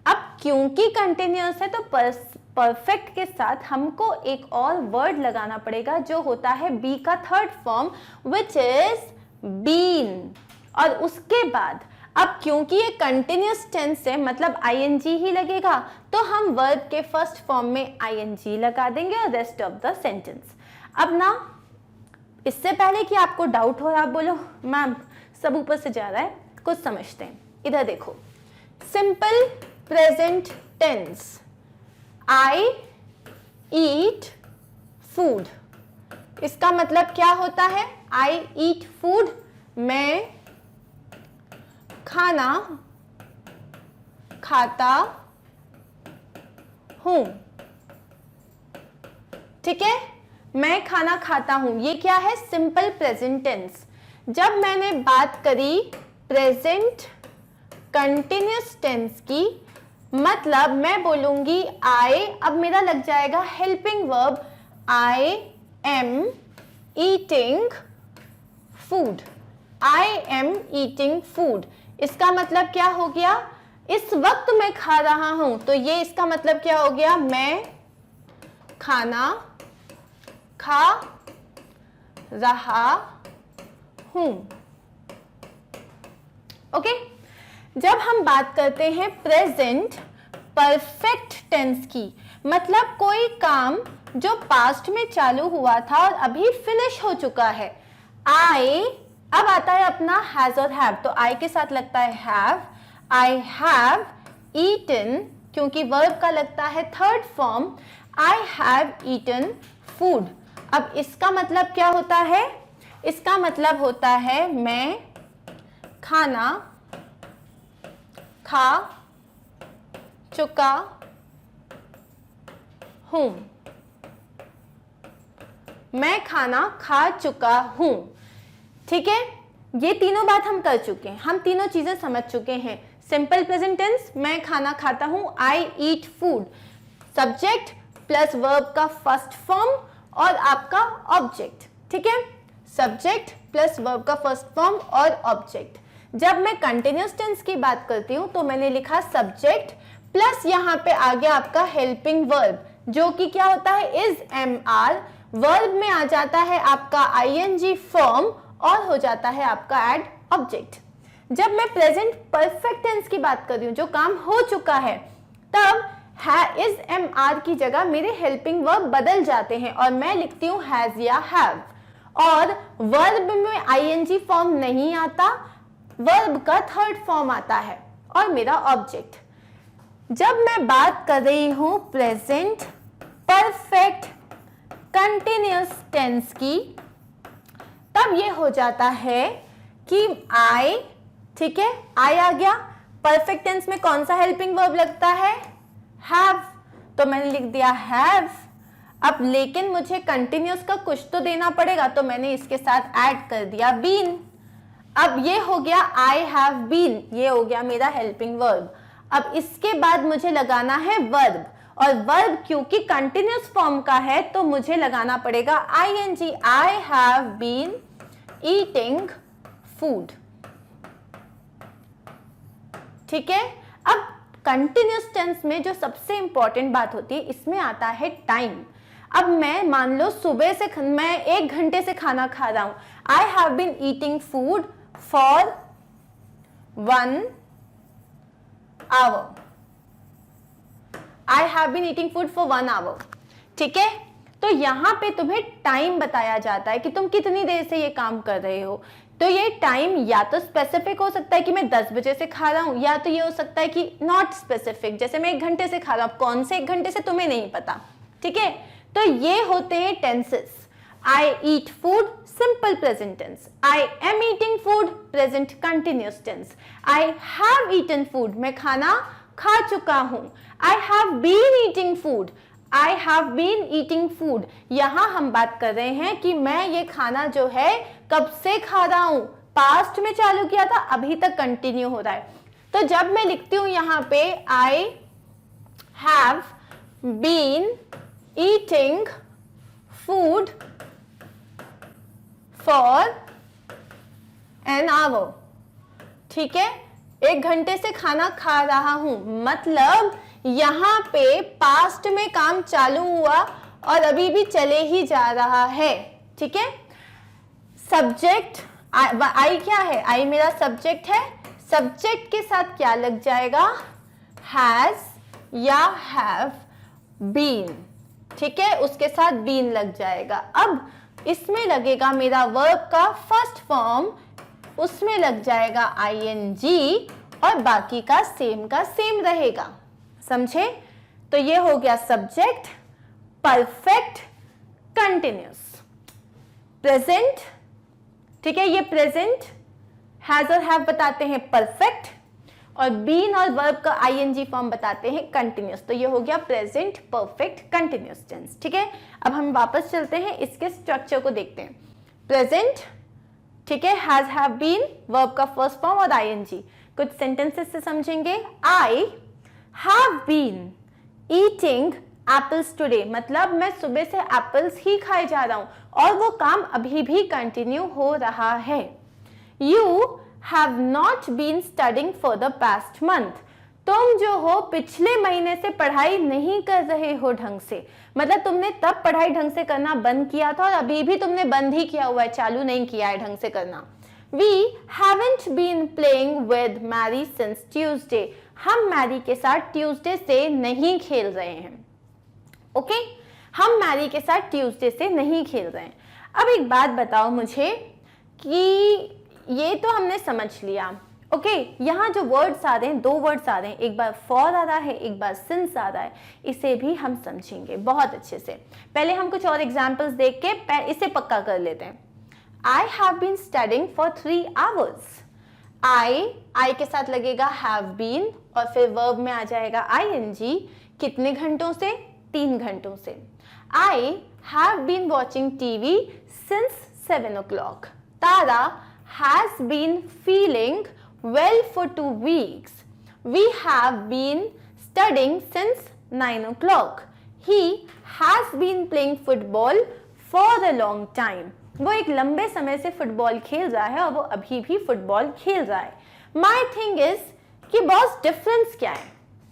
अब क्योंकि कंटिन्यूअस है तो परफेक्ट के साथ हमको एक और वर्ड लगाना पड़ेगा जो होता है बी का third form, which is been. और उसके बाद अब क्योंकि ये कंटिन्यूअस टेंस है मतलब आईएनजी ही लगेगा, तो हम वर्ब के फर्स्ट फॉर्म में आईएनजी लगा देंगे और रेस्ट ऑफ द सेंटेंस। अब ना इससे पहले कि आपको डाउट हो, आप बोलो मैम सब ऊपर से जा रहा है, कुछ समझते हैं। इधर देखो, सिंपल प्रेजेंट टेंस, आई ईट फूड, इसका मतलब क्या होता है, आई ईट फूड, मैं खाना खाता हूं, ठीक है, मैं खाना खाता हूं। ये क्या है, सिंपल प्रेजेंट टेंस। जब मैंने बात करी प्रेजेंट कंटिन्यूअस टेंस की, मतलब मैं बोलूंगी आई, अब मेरा लग जाएगा helping verb, I am eating food, I am eating food. इसका मतलब क्या हो गया, इस वक्त मैं खा रहा हूं, तो ये इसका मतलब क्या हो गया, मैं खाना खा रहा हूं। ओके, जब हम बात करते हैं प्रेजेंट परफेक्ट टेंस की, मतलब कोई काम जो पास्ट में चालू हुआ था और अभी फिनिश हो चुका है। आई, अब आता है अपना हैज और हैव, तो आई के साथ लगता है हैव, आई हैव ईटन, क्योंकि वर्ब का लगता है third form, I have eaten food. अब इसका मतलब क्या होता है, इसका मतलब होता है मैं खाना खा चुका हूं, मैं खाना खा चुका हूं, ठीक है। ये तीनों बात हम कर चुके हैं, हम तीनों चीजें समझ चुके हैं। सिंपल प्रेजेंट टेंस, मैं खाना खाता हूं, I eat food, subject plus verb का फर्स्ट फॉर्म और आपका ऑब्जेक्ट, ठीक है, सब्जेक्ट प्लस वर्ब का फर्स्ट फॉर्म और ऑब्जेक्ट। जब मैं कंटिन्यूअस टेंस की बात करती हूं तो मैंने लिखा सब्जेक्ट प्लस यहां पे आ गया आपका हेल्पिंग वर्ब, जो कि क्या होता है, इज एम आर, वर्ब में आ जाता है आपका आईएनजी फॉर्म और हो जाता है आपका एड ऑब्जेक्ट। जब मैं प्रेजेंट परफेक्ट टेंस की बात कर रही हूं, जो काम हो चुका है, तब इज एम आर की जगह मेरे हेल्पिंग वर्ब बदल जाते हैं और मैं लिखती हूं हैज या हैव, और वर्ब में आईएनजी फॉर्म नहीं आता, वर्ब का थर्ड फॉर्म आता है और मेरा ऑब्जेक्ट। जब मैं बात कर रही हूं प्रेजेंट परफेक्ट कंटिन्यूअस टेंस की, तब ये हो जाता है कि आई, ठीक है, आई आ गया, परफेक्ट टेंस में कौन सा हेल्पिंग वर्ब लगता है, हैव, तो मैंने लिख दिया हैव। अब लेकिन मुझे कंटिन्यूअस का कुछ तो देना पड़ेगा, तो मैंने इसके साथ ऐड कर दिया बीन। अब ये हो गया आई हैव बीन, ये हो गया मेरा हेल्पिंग वर्ब। अब इसके बाद मुझे लगाना है वर्ब, और वर्ब क्योंकि कंटिन्यूअस फॉर्म का है तो मुझे लगाना पड़ेगा ING, I have been eating food, ठीक है। अब कंटिन्यूअस टेंस में जो सबसे इंपॉर्टेंट बात होती है, इसमें आता है टाइम। अब मैं मान लो सुबह से मैं 1 घंटे से खाना खा रहा हूं, I have been eating food for 1 hour, I have been eating food for 1 hour, ठीक है। तो यहां पे तुम्हें टाइम बताया जाता है कि तुम कितनी देर से ये काम कर रहे हो। तो ये टाइम या तो स्पेसिफिक हो सकता है कि मैं 10 बजे से खा रहा हूं, या तो ये हो सकता है कि नॉट स्पेसिफिक, जैसे मैं 1 घंटे से खा रहा हूं, कौन से 1 घंटे से तुम्हें नहीं पता, ठीक है। तो ये होते हैं tenses, I eat food simple present tense, I am eating food present continuous tense, I have eaten food, मैं खाना खा चुका हूं, I have been eating food, I have been eating food. यहां हम बात कर रहे हैं कि मैं ये खाना जो है कब से खा रहा हूं, पास्ट में चालू किया था, अभी तक कंटिन्यू हो रहा है। तो जब मैं लिखती हूं यहां पे I have been eating food for an hour, ठीक है, 1 घंटे से खाना खा रहा हूं, मतलब यहां पे पास्ट में काम चालू हुआ और अभी भी चले ही जा रहा है, ठीक है। सब्जेक्ट आई क्या है, आई मेरा सब्जेक्ट है, सब्जेक्ट के साथ क्या लग जाएगा, हैज या हैव बीन, ठीक है, उसके साथ बीन लग जाएगा। अब इसमें लगेगा मेरा वर्ब का फर्स्ट फॉर्म, उसमें लग जाएगा ing और बाकी का सेम रहेगा, समझे। तो ये हो गया सब्जेक्ट, परफेक्ट, कंटिन्यूस, प्रेजेंट, ठीक है, ये प्रेजेंट, हैज और हैव बताते हैं परफेक्ट, और बीन और वर्ब का ing फॉर्म बताते हैं कंटिन्यूस। तो ये हो गया प्रेजेंट परफेक्ट कंटिन्यूस टेंस, ठीक है। अब हम वापस चलते हैं, इसके स्ट्रक्चर को देखते हैं। प्रेजेंट, ठीक है, हैज हैव बीन, वर्ब का फर्स्ट फॉर्म और ing। कुछ सेंटेंसेस से समझेंगे। I have been eating apples today, मतलब मैं सुबह से एप्पल्स ही खाए जा रहा हूं और वो काम अभी भी कंटिन्यू हो रहा है। You have not been studying for the past month, तुम जो हो पिछले महीने से पढ़ाई नहीं कर रहे हो ढंग से, मतलब तुमने तब पढ़ाई ढंग से करना बंद किया था और अभी भी तुमने बंद ही किया हुआ है, चालू नहीं किया है ढंग से करना। We haven't been playing with Mary since Tuesday, हम मैरी के साथ ट्यूसडे से नहीं खेल रहे हैं, ओके, हम मैरी के साथ ट्यूसडे से नहीं खेल रहे हैं। अब एक बात बताओ मुझे कि ये तो हमने समझ लिया, ओके, यहाँ जो वर्ड्स आ रहे हैं, 2 वर्ड्स आ रहे हैं, एक बार फॉर आ रहा है, एक बार सिंस आ रहा है, इसे भी हम समझेंगे बहुत अच्छे से। पहले हम कुछ और एग्जाम्पल्स देख के इसे पक्का कर लेते हैं। I have been studying for 3 hours. I के साथ लगेगा have been और फिर verb में आ जाएगा ing, कितने घंटों से, 3 घंटों से। I have been watching TV since 7 o'clock. Tara has been feeling well for 2 weeks. We have been studying since 9 o'clock. He has been playing football for a long time. वो एक लंबे समय से फुटबॉल खेल रहा है और वो अभी भी फुटबॉल खेल रहा है। माई थिंग इज कि बॉस डिफरेंस क्या है।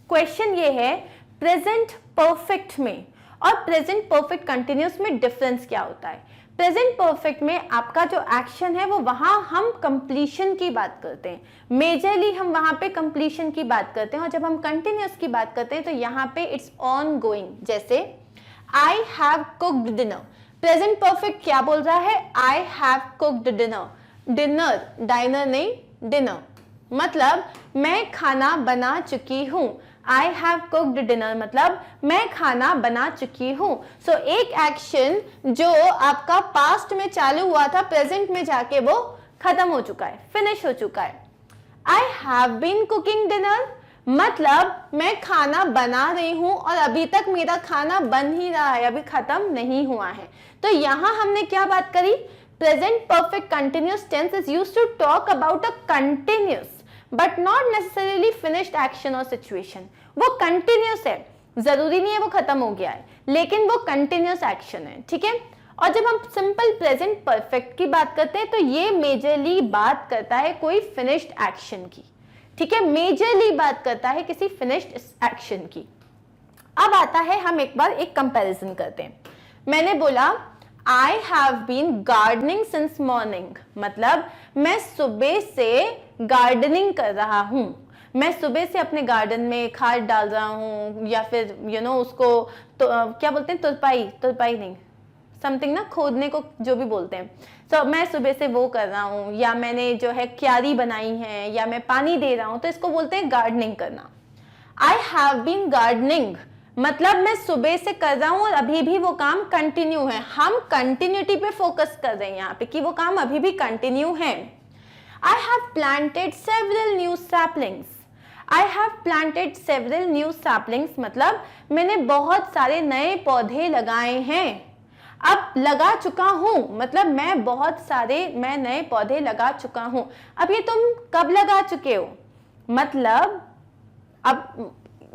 क्वेश्चन ये है प्रेजेंट परफेक्ट में और प्रेजेंट परफेक्ट कंटिन्यूस में डिफरेंस क्या होता है। प्रेजेंट परफेक्ट में आपका जो एक्शन है वो वहां हम कंप्लीशन की बात करते हैं, मेजरली हम वहां पे कंप्लीशन की बात करते हैं, और जब हम कंटिन्यूस की बात करते हैं तो यहाँ पे इट्स ऑन गोइंग। जैसे I have cooked dinner, present perfect क्या बोल रहा है, I have cooked dinner, dinner diner नहीं डिनर, मतलब मैं खाना बना चुकी हूं। आई हैव कुक्ड डिनर मतलब मैं खाना बना चुकी हूं। सो एक एक्शन जो आपका पास्ट में चालू हुआ था प्रेजेंट में जाके वो खत्म हो चुका है, फिनिश हो चुका है। I have been cooking dinner मतलब मैं खाना बना रही हूं और अभी तक मेरा खाना बन ही रहा है, अभी खत्म नहीं हुआ है। तो यहां हमने क्या बात करी, present perfect continuous tense is used to talk about a continuous but not necessarily finished action और सिचुएशन। वो कंटिन्यूस है, जरूरी नहीं है वो खत्म हो गया है, लेकिन वो कंटिन्यूस एक्शन है, ठीक है। और जब हम सिंपल प्रेजेंट परफेक्ट की बात करते हैं तो ये मेजरली बात करता है कोई फिनिश्ड एक्शन की, ठीक है, मेजरली बात करता है किसी फिनिश्ड एक्शन की। अब आता है हम एक बार एक कंपैरिजन करते हैं। मैंने बोला I have been gardening since morning, मतलब मैं सुबह से गार्डनिंग कर रहा हूं, मैं सुबह से अपने गार्डन में खाद डाल रहा हूं, या फिर उसको तो क्या बोलते हैं, तुरपाई नहीं, समथिंग ना, खोदने को जो भी बोलते हैं। तो मैं सुबह से वो कर रहा हूँ, या मैंने जो है क्यारी बनाई है, या मैं पानी दे रहा हूँ, तो इसको बोलते हैं गार्डनिंग करना। आई हैव बीन गार्डनिंग मतलब मैं सुबह से कर रहा हूँ और अभी भी वो काम कंटिन्यू है। हम कंटिन्यूटी पे फोकस कर रहे हैं यहाँ पे कि वो काम अभी भी कंटिन्यू है। I have planted several new saplings, I have planted several new saplings मतलब मैंने बहुत सारे नए पौधे लगाए हैं। अब लगा चुका हूं मतलब मैं नए पौधे लगा चुका हूं। अब ये तुम कब लगा चुके हो, मतलब अब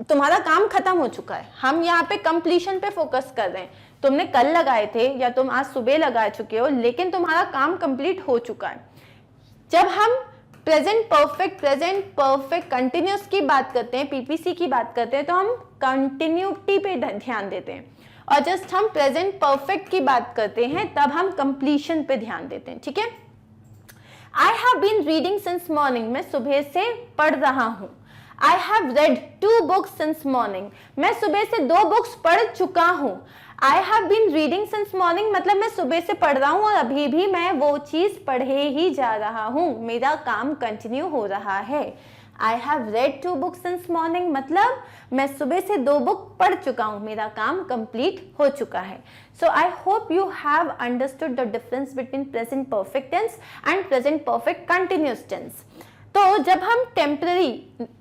तुम्हारा काम खत्म हो चुका है। हम यहाँ पे कंप्लीशन पे फोकस कर रहे हैं, तुमने कल लगाए थे या तुम आज सुबह लगा चुके हो, लेकिन तुम्हारा काम कंप्लीट हो चुका है। जब हम प्रेजेंट परफेक्ट कंटिन्यूस की बात करते हैं, पीपीसी की बात करते हैं, तो हम कंटिन्यूटी पे ध्यान देते हैं, और जस्ट हम प्रेजेंट परफेक्ट की बात करते हैं तब हम कंप्लीशन पे ध्यान देते हैं। ठीक है, I have been reading since morning, मैं सुबह से पढ़ रहा हूं। I have read 2 books since morning, मैं सुबह से 2 बुक्स पढ़ चुका हूं। I have been reading since morning मतलब मैं सुबह से पढ़ रहा हूं और अभी भी मैं वो चीज पढ़े ही जा रहा हूं, मेरा काम कंटिन्यू हो रहा है। I have read 2 books since morning मतलब मैं सुबह से 2 बुक पढ़ चुका हूं, मेरा काम कंप्लीट हो चुका है। So I hope you have understood the difference between present perfect tense and present perfect continuous tense. तो जब हम टेम्पररी,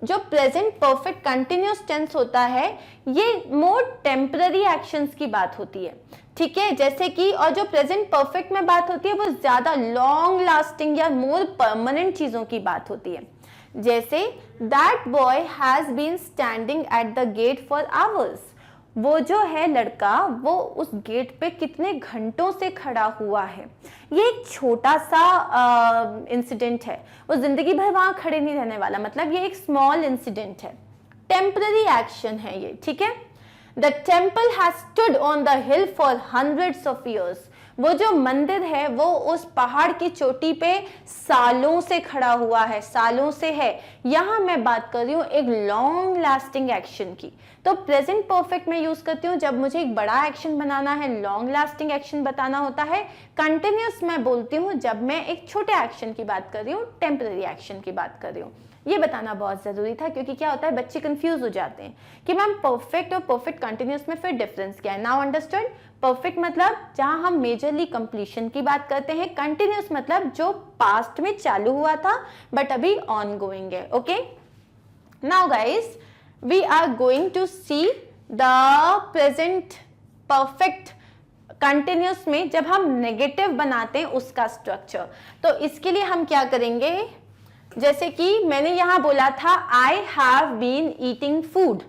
जो प्रेजेंट परफेक्ट कंटिन्यूअस टेंस होता है, ये मोर टेम्पररी एक्शंस की बात होती है। ठीक है, जैसे कि, और जो प्रेजेंट परफेक्ट में बात होती है वो ज्यादा लॉन्ग लास्टिंग या मोर परमानेंट चीजों की बात होती है। जैसे that boy has been standing at the gate for hours, वो जो है लड़का वो उस गेट पे कितने घंटों से खड़ा हुआ है। ये एक छोटा सा इंसिडेंट है, वो जिंदगी भर वहां खड़े नहीं रहने वाला, मतलब ये एक स्मॉल इंसिडेंट है, टेम्पररी एक्शन है ये। ठीक है, the temple has stood on the hill for hundreds of years, वो जो मंदिर है वो उस पहाड़ की चोटी पे सालों से खड़ा हुआ है, सालों से है। यहां मैं बात कर रही हूँ एक लॉन्ग लास्टिंग एक्शन की। तो प्रेजेंट परफेक्ट में यूज करती हूँ जब मुझे एक बड़ा एक्शन बनाना है, लॉन्ग लास्टिंग एक्शन बताना होता है। कंटिन्यूअस मैं बोलती हूँ जब मैं एक छोटे एक्शन की बात कर रही हूँ, टेम्पररी एक्शन की बात कर रही हूँ। ये बताना बहुत जरूरी था, क्योंकि क्या होता है बच्चे कंफ्यूज हो जाते हैं कि मैम परफेक्ट और परफेक्ट कंटिन्यूअस में फिर डिफरेंस क्या है। नाउ अंडरस्टूड, परफेक्ट मतलब जहां हम मेजरली कंप्लीशन की बात करते हैं, कंटिन्यूअस मतलब जो पास्ट में चालू हुआ था बट अभी ऑन गोइंग है। Okay, now guys we are going to see the present perfect continuous में जब हम नेगेटिव बनाते हैं उसका स्ट्रक्चर। तो इसके लिए हम क्या करेंगे, जैसे कि मैंने यहां बोला था I have been eating food,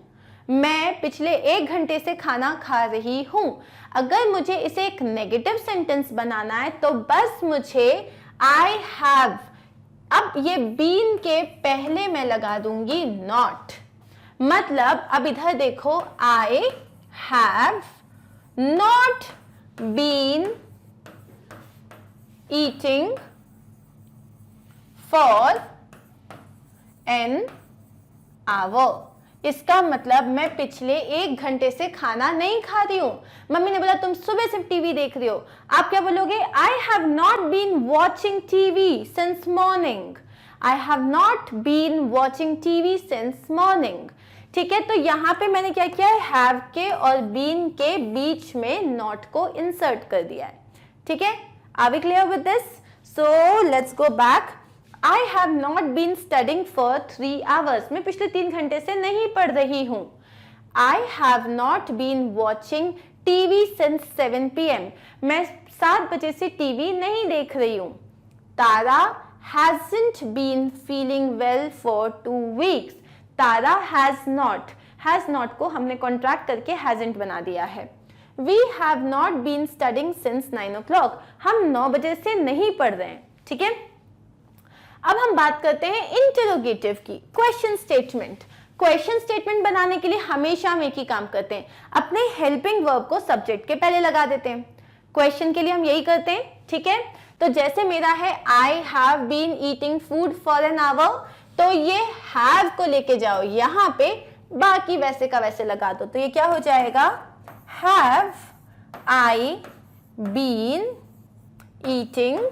मैं पिछले 1 घंटे से खाना खा रही हूं। अगर मुझे इसे एक नेगेटिव सेंटेंस बनाना है तो बस मुझे आई हैव, अब ये बीन के पहले मैं लगा दूंगी नॉट, मतलब अब इधर देखो, I have not been eating for an hour. इसका मतलब मैं पिछले 1 घंटे से खाना नहीं खा रही हूं। मम्मी ने बोला तुम सुबह से टीवी देख रही हो, आप क्या बोलोगे, I have not been watching TV since morning. I have not been watching TV since morning. ठीक है, तो यहां पे मैंने क्या किया है, हैव के और बीन के बीच में नॉट को इंसर्ट कर दिया है। ठीक है, are we clear with this? So let's go back. I have not been studying for 3 hours. मैं पिछले 3 घंटे से नहीं पढ़ रही हूँ। I have not been watching TV since 7 PM. मैं 7 बजे से टीवी नहीं देख रही हूँ। तारा hasn't been feeling well for 2 weeks. Tara has not को हमने कॉन्ट्रैक्ट करके hasn't बना दिया है। We have not been studying since 9 o'clock. हम 9 बजे से नहीं पढ़ रहे हैं। ठीक है, अब हम बात करते हैं इंटरोगेटिव की, क्वेश्चन स्टेटमेंट। क्वेश्चन स्टेटमेंट बनाने के लिए हमेशा हम एक ही काम करते हैं, अपने हेल्पिंग वर्ब को सब्जेक्ट के पहले लगा देते हैं। क्वेश्चन के लिए हम यही करते हैं। ठीक है, तो जैसे मेरा है I have been eating food for an hour, तो ये हैव को लेके जाओ यहां पे, बाकी वैसे का वैसे लगा दो। तो ये क्या हो जाएगा, have I been eating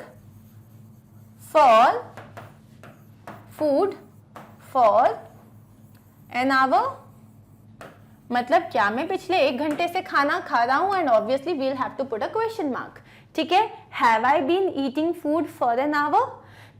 for food for an hour, मतलब क्या मैं पिछले 1 घंटे से खाना खा रहा हूं, and obviously we'll have to put a question mark. ठीक है, have I been eating food for an hour.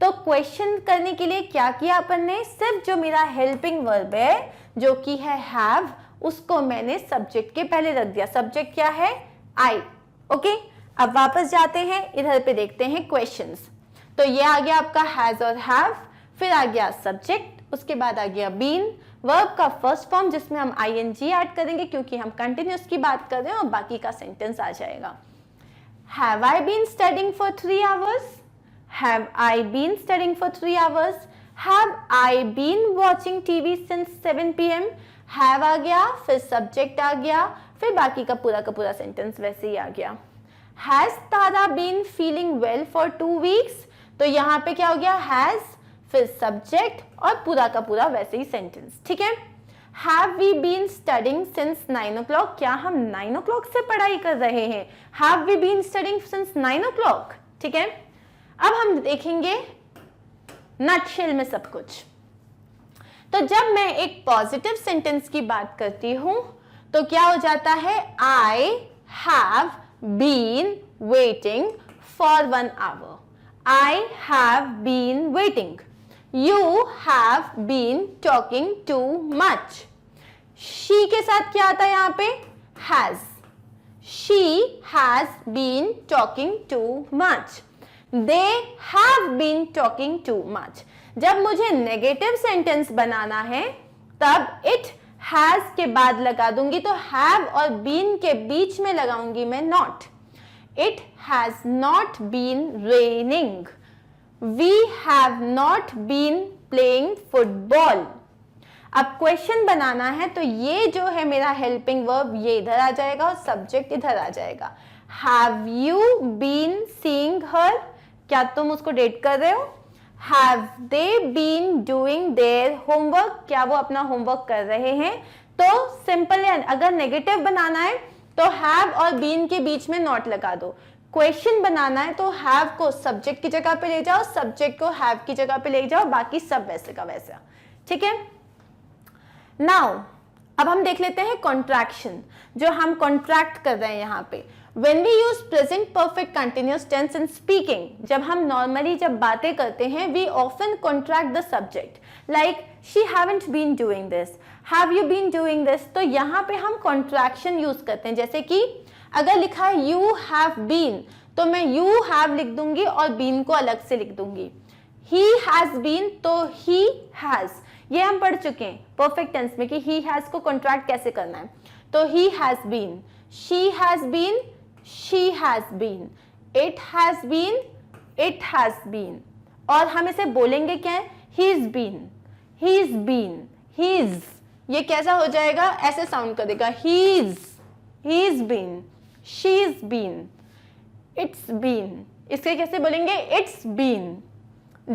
तो क्वेश्चन करने के लिए क्या किया अपन ने, सिर्फ जो मेरा हेल्पिंग वर्ब है जो कि है हैव, उसको मैंने सब्जेक्ट के पहले रख दिया। सब्जेक्ट क्या है, आई। ओके, अब वापस जाते हैं, इधर पे देखते हैं क्वेश्चंस। तो ये आ गया आपका हैज और हैव, फिर आ गया सब्जेक्ट, उसके बाद आ गया बीन, वर्ब का फर्स्ट फॉर्म जिसमें हम ing ऐड करेंगे क्योंकि हम कंटिन्यूस की बात कर रहे हैं, और बाकी का सेंटेंस आ जाएगा. Have I been studying for 3 hours? Have I been studying for 3 hours? Have I been watching TV since 7 p.m? Have आ गया, फिर सब्जेक्ट आ गया, फिर बाकी का पूरा सेंटेंस वैसे ही आ गया. Has Tara been feeling well for 2 weeks? तो यहाँ पे क्या हो गया, has, फिर सब्जेक्ट और पूरा का पूरा वैसे ही सेंटेंस. ठीक है. Have we been studying since 9 o'clock? क्या हम 9 o'clock से पढ़ाई कर रहे हैं? Have we been studying since 9 o'clock? ठीक है. अब हम देखेंगे नटशेल में सब कुछ. तो जब मैं एक पॉजिटिव सेंटेंस की बात करती हूं तो क्या हो जाता है, I have been waiting for 1 hour. I have been waiting. You have been talking too much. She के साथ क्या आता है यहाँ पे, has. She has been talking too much. They have been talking too much. जब मुझे नेगेटिव सेंटेंस बनाना है तब इट हैज के बाद लगा दूंगी, तो हैव और बीन के बीच में लगाऊंगी मैं not. It has not been raining. We have not been playing football. अब क्वेश्चन बनाना है तो ये जो है मेरा हेल्पिंग वर्ब ये इधर आ जाएगा और सब्जेक्ट इधर आ जाएगा. Have you been seeing her? क्या तुम उसको डेट कर रहे हो? Have they been doing their homework? क्या वो अपना होमवर्क कर रहे हैं? तो सिंपल है, अगर नेगेटिव बनाना है तो have और been के बीच में नॉट लगा दो. क्वेश्चन बनाना है तो have को सब्जेक्ट की जगह पे ले जाओ, सब्जेक्ट को have की जगह पे ले जाओ, बाकी सब वैसे का वैसा. ठीक है. नाउ अब हम देख लेते हैं कॉन्ट्रैक्शन, जो हम कॉन्ट्रैक्ट कर रहे हैं यहाँ पे. When we use present perfect continuous tense in speaking, जब हम normally जब बातें करते हैं, we often contract the subject. Like, she haven't been doing this. Have you been doing this? तो यहाँ पे हम contraction use करते हैं. जैसे कि अगर लिखा है you have been, तो मैं you have लिख दूंगी और been को अलग से लिख दूंगी. He has been, तो he has. ये हम पढ़ चुके हैं perfect tense में कि he has को contract कैसे करना है. तो he has been, she has been, she has been, it has been, it has been. और हम इसे बोलेंगे क्या है, he's been, he's been, he's. ये कैसा हो जाएगा, ऐसे साउंड करेगा, he's been, she's been, it's been. इसके कैसे बोलेंगे, it's been.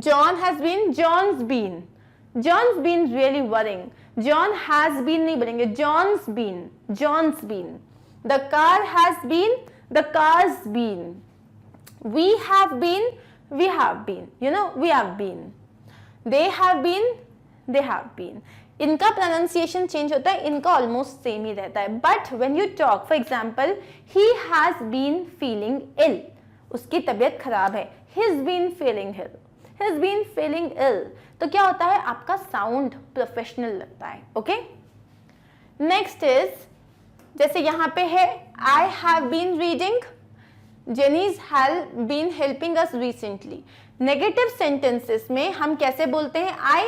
John has been, John's been. John's been really worrying. John has been नहीं बोलेंगे, John's been, John's been. The car has been, the car's been. We have been, we have been. You know, we have been. They have been, they have been. इनका pronunciation change होता है, इनका almost same ही रहता है. But when you talk, for example, he has been feeling ill. उसकी तबीयत खराब है. He's been feeling ill. He's been feeling ill. तो क्या होता है, आपका साउंड प्रोफेशनल लगता है. ओके. नेक्स्ट इज, जैसे यहाँ पे है I have been reading, Jenny's have been helping us recently. Negative sentences में हम कैसे बोलते हैं, I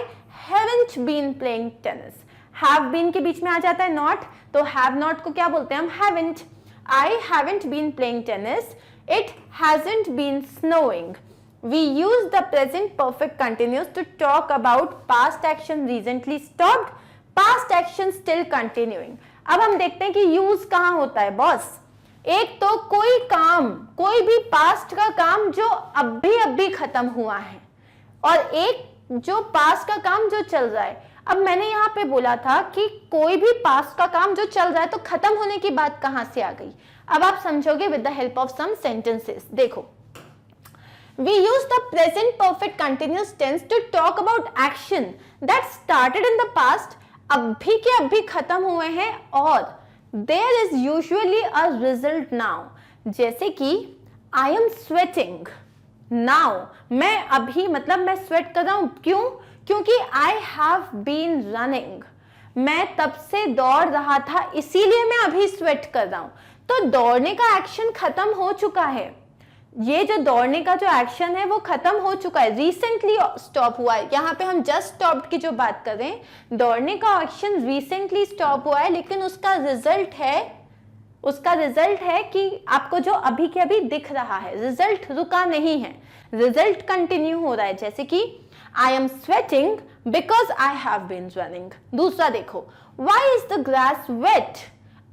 haven't been playing tennis. have been के बीच में आ जाता है not, तो have not को क्या बोलते हैं हम, haven't. I haven't been playing tennis. It hasn't been snowing. We use the present perfect continuous to talk about past action recently stopped, past action still continuing. अब हम देखते हैं कि यूज कहाँ होता है बॉस. एक तो कोई काम, कोई भी पास्ट का काम जो अभी खत्म हुआ है, और एक जो पास्ट का काम जो चल रहा है. अब मैंने यहाँ पे बोला था कि कोई भी पास्ट का काम जो चल रहा है, तो खत्म होने की बात कहाँ से आ गई. अब आप समझोगे with the help of some sentences. देखो, we use the present perfect continuous tense to talk about action that started in the past, अभी के अभी खत्म हुए हैं, और there is usually a result now. जैसे कि I am sweating now, मैं अभी मतलब मैं स्वेट कर रहा हूं. क्यों? क्योंकि I have been running, मैं तब से दौड़ रहा था, इसीलिए मैं अभी स्वेट कर रहा हूं. तो दौड़ने का एक्शन खत्म हो चुका है. ये जो दौड़ने का जो एक्शन है वो खत्म हो चुका है, रिसेंटली स्टॉप हुआ है। यहाँ पे हम जस्ट स्टॉप्ड की जो बात कर रहे हैं, दौड़ने का एक्शन रिसेंटली स्टॉप हुआ है, लेकिन उसका रिजल्ट है कि आपको जो अभी के अभी दिख रहा है, रिजल्ट रुका नहीं है, रिजल्ट कंटिन्यू हो रहा है। जैसे कि I am sweating because I have been running. दूसरा देखो, why is the grass wet,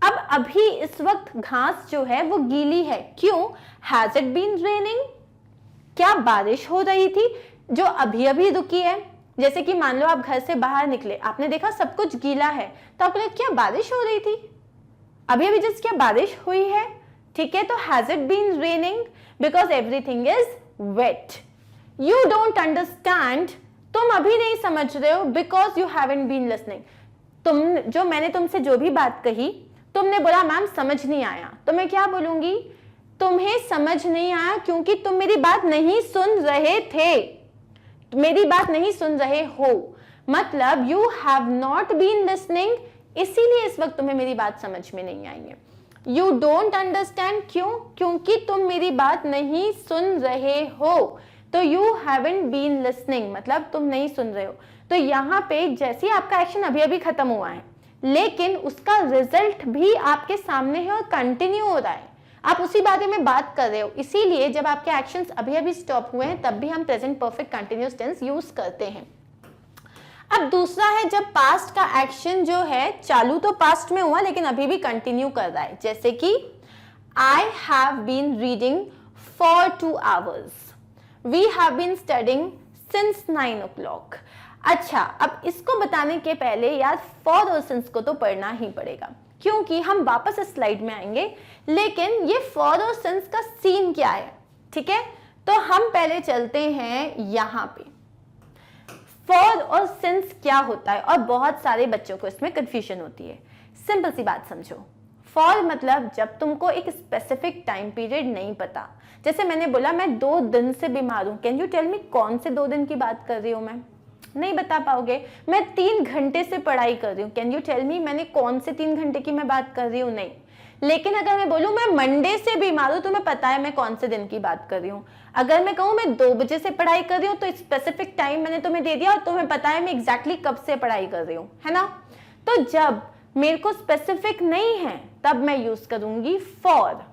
अब अभी इस वक्त घास जो है वो गीली है, क्यों? हैज इट बीन रेनिंग, क्या बारिश हो रही थी जो अभी अभी रुकी है? जैसे कि मान लो आप घर से बाहर निकले, आपने देखा सब कुछ गीला है, तो आपको लगा क्या बारिश हो रही थी? अभी अभी जस्ट क्या बारिश हुई है, ठीक है? तो has it been raining because everything is wet. You don't understand, तुम अभी नहीं समझ रहे हो, because you haven't been listening. मैंने तुमसे जो भी बात कही, तुमने बोला मैम समझ नहीं आया, तो मैं क्या बोलूंगी? तुम्हें समझ नहीं आया क्योंकि तुम मेरी बात नहीं सुन रहे थे, मेरी बात नहीं सुन रहे हो, मतलब you have not been listening, इसीलिए इस वक्त तुम्हें मेरी बात समझ में नहीं आई है। यू डोंट अंडरस्टैंड, क्यों? क्योंकि तुम मेरी बात नहीं सुन रहे हो, तो यू हैवंट बीन लिसनिंग, मतलब तुम नहीं सुन रहे हो। तो यहाँ पे जैसे आपका एक्शन अभी अभी खत्म हुआ है, लेकिन उसका रिजल्ट भी आपके सामने है और कंटिन्यू हो रहा है, आप उसी बारे में बात कर रहे हो। इसीलिए जब आपके एक्शंस अभी अभी स्टॉप हुए हैं, तब भी हम present perfect continuous tense use करते हैं। अब दूसरा है जब पास्ट का एक्शन जो है चालू तो पास्ट में हुआ लेकिन अभी भी कंटिन्यू कर रहा है, जैसे कि I have been reading for 2 hours, we have been studying since 9 o'clock। अच्छा, अब इसको बताने के पहले यार फॉर और सिंस को तो पढ़ना ही पड़ेगा, क्योंकि हम वापस इस स्लाइड में आएंगे, लेकिन ये फॉर और सिंस का सीन क्या है, ठीक है? तो हम पहले चलते हैं यहाँ पे, फॉर और सिंस क्या होता है, और बहुत सारे बच्चों को इसमें कंफ्यूजन होती है। सिंपल सी बात समझो, फॉर मतलब जब तुमको एक स्पेसिफिक टाइम पीरियड नहीं पता, जैसे मैंने बोला मैं 2 दिन से बीमार हूं, कैन यू टेल मी कौन से 2 दिन की बात कर रही हूं? मैं नहीं बता पाओगे। मैं 3 घंटे से पढ़ाई कर रही हूँ, कैन यू टेल मी मैंने कौन से 3 घंटे की मैं बात कर रही हूँ? नहीं। लेकिन अगर मैं बोलूँ मैं मंडे से बीमार हूँ, तो मैं पता है मैं कौन से दिन की बात कर रही हूँ। अगर मैं कहूँ मैं 2 बजे से पढ़ाई कर रही हूँ, तो स्पेसिफिक टाइम मैंने तुम्हें दे दिया और तुम्हें पता है मैं एग्जैक्टली कब से पढ़ाई कर रही हूँ, है ना? तो जब मेरे को स्पेसिफिक नहीं है तब मैं यूज करूंगी फॉर,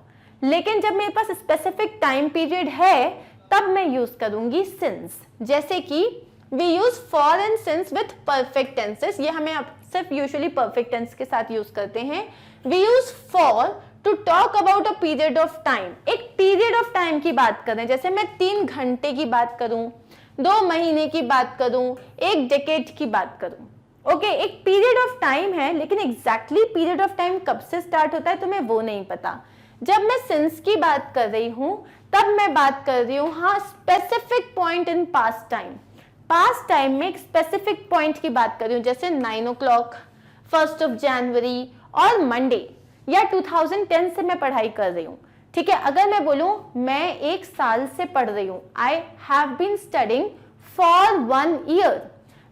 लेकिन जब मेरे पास स्पेसिफिक टाइम पीरियड है तब मैं यूज करूंगी सिंस। जैसे कि we use for and since with perfect tenses, ये हमें सिर्फ यूजुअली परफेक्ट टेंस के साथ यूज करते हैं। We use for to talk about a period of time, एक पीरियड ऑफ टाइम की बात करें, जैसे मैं 3 घंटे की बात करूं, 2 महीने की बात करूं, 1 डेकेड की बात करूं, ओके, एक पीरियड ऑफ टाइम है, लेकिन एग्जैक्टली पीरियड ऑफ टाइम कब से स्टार्ट होता है तुम्हें वो नहीं पता। जब मैं सिंस की बात कर रही हूं तब मैं बात कर रही हूं हाँ specific point in past time, past time में एक स्पेसिफिक पॉइंट की बात कर रही हूं, जैसे 9 o'clock, 1st of January और मंडे या 2010 से मैं पढ़ाई कर रही हूँ, ठीक है? अगर मैं बोलूं मैं 1 साल से पढ़ रही हूँ, I have been studying for 1 year,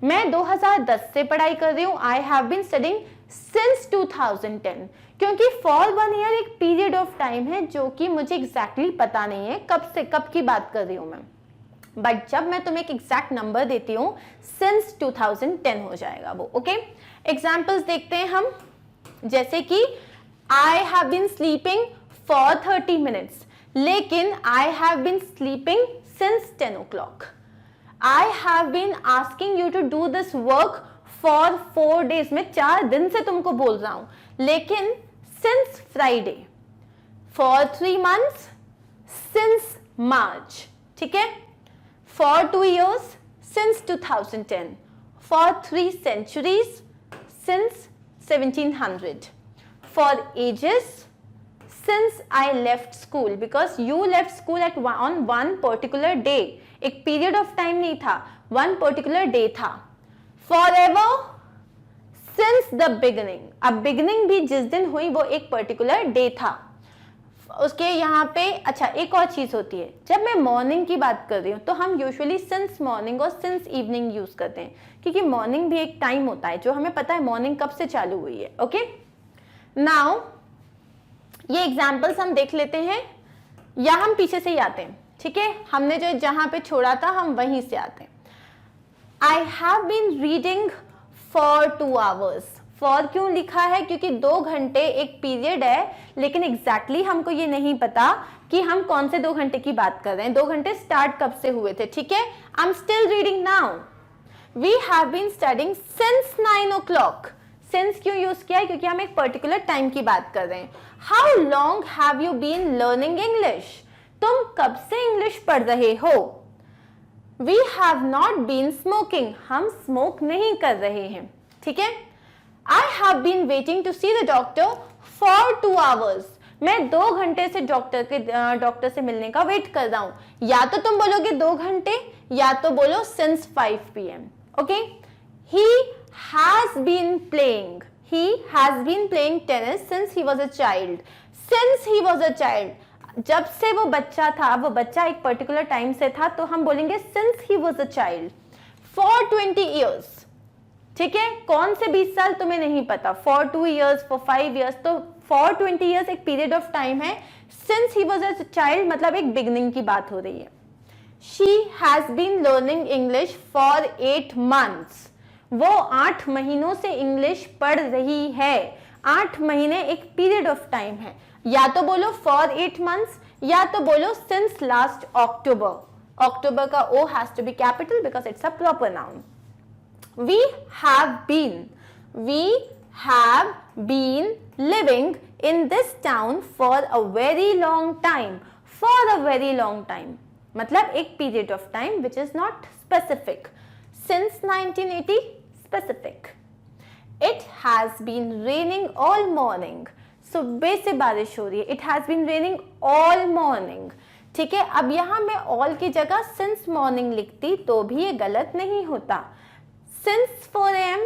मैं 2010 से पढ़ाई कर रही हूँ, I have been studying since 2010, क्योंकि फॉर 1 year एक पीरियड ऑफ टाइम है जो कि मुझे एग्जैक्टली पता नहीं है कब से कब की बात कर रही हूँ मैं, बट जब मैं तुम्हें एक एग्जैक्ट नंबर देती हूँ सिंस 2010 हो जाएगा वो, ओके? एग्जाम्पल्स देखते हैं हम, जैसे कि I have been sleeping for 30 minutes, लेकिन I have been sleeping since 10 o'clock। I have been asking you to do this work for 4 days, मैं 4 दिन से तुमको बोल रहा हूं, लेकिन since Friday, for 3 months since मार्च, ठीक है? For 2 years since 2010, for 3 centuries since 1700, for ages since I left school, because you left school on one particular day, एक period of time नहीं था, one particular day था। Forever since the beginning, अब beginning भी जिस दिन हुई वो एक particular day था। उसके यहाँ पे अच्छा एक और चीज होती है, जब मैं मॉर्निंग की बात कर रही हूँ तो हम यूजुअली सिंस मॉर्निंग और सिंस इवनिंग यूज करते हैं, क्योंकि मॉर्निंग भी एक टाइम होता है जो हमें पता है मॉर्निंग कब से चालू हुई है, ओके? नाउ ये एग्जाम्पल्स हम देख लेते हैं। या हम पीछे से ही आते हैं, ठीक है, हमने जो जहां पे छोड़ा था हम वहीं से आते हैं। I have been reading for 2 hours। For क्यों लिखा है? क्योंकि 2 घंटे एक पीरियड है, लेकिन एग्जैक्टली हमको ये नहीं पता कि हम कौन से 2 घंटे की बात कर रहे हैं। 2 घंटे स्टार्ट कब से हुए थे, ठीक है। I am still reading now. We have been studying since 9 o'clock। Since क्यों यूज किया है? क्योंकि हम एक पर्टिकुलर टाइम की बात कर रहे हैं। How long have you been learning English? तुम कब से इंग्लिश पढ़ रहे हो? We have not been smoking. हम स्मोक नहीं कर रहे हैं, ठीक है। I have been waiting to see the doctor for 2 hours। मैं 2 घंटे से डॉक्टर से मिलने का वेट कर रहा हूं। या तो तुम बोलोगे 2 घंटे, या तो बोलो since 5 PM। Okay. He has been playing tennis since he was a child. Since he was a child, जब से वो बच्चा था, वो बच्चा एक पर्टिकुलर टाइम से था, तो हम बोलेंगे since he was a child. For 20 years, ठीक है। कौन से 20 साल तुम्हें नहीं पता, फॉर 2 years, फॉर 5 years, तो फॉर 20 years एक पीरियड ऑफ टाइम है। Since he was a child मतलब एक बिगनिंग की बात हो रही है। She has been learning English for 8 months। वो 8 महीनों से इंग्लिश पढ़ रही है। 8 महीने एक पीरियड ऑफ टाइम है। या तो बोलो फॉर 8 months, या तो बोलो सिंस लास्ट अक्टूबर। अक्टूबर का O has to be capital because it's a proper noun. We have been living in this town for a very long time। For a very long time मतलब एक period of time which is not specific। Since 1980 specific। It has been raining all morning। सुबह से बारिश हो रही है। It has been raining all morning। ठीक है। अब यहां मैं all की जगह since morning लिखती तो भी ये गलत नहीं होता। Since 4 AM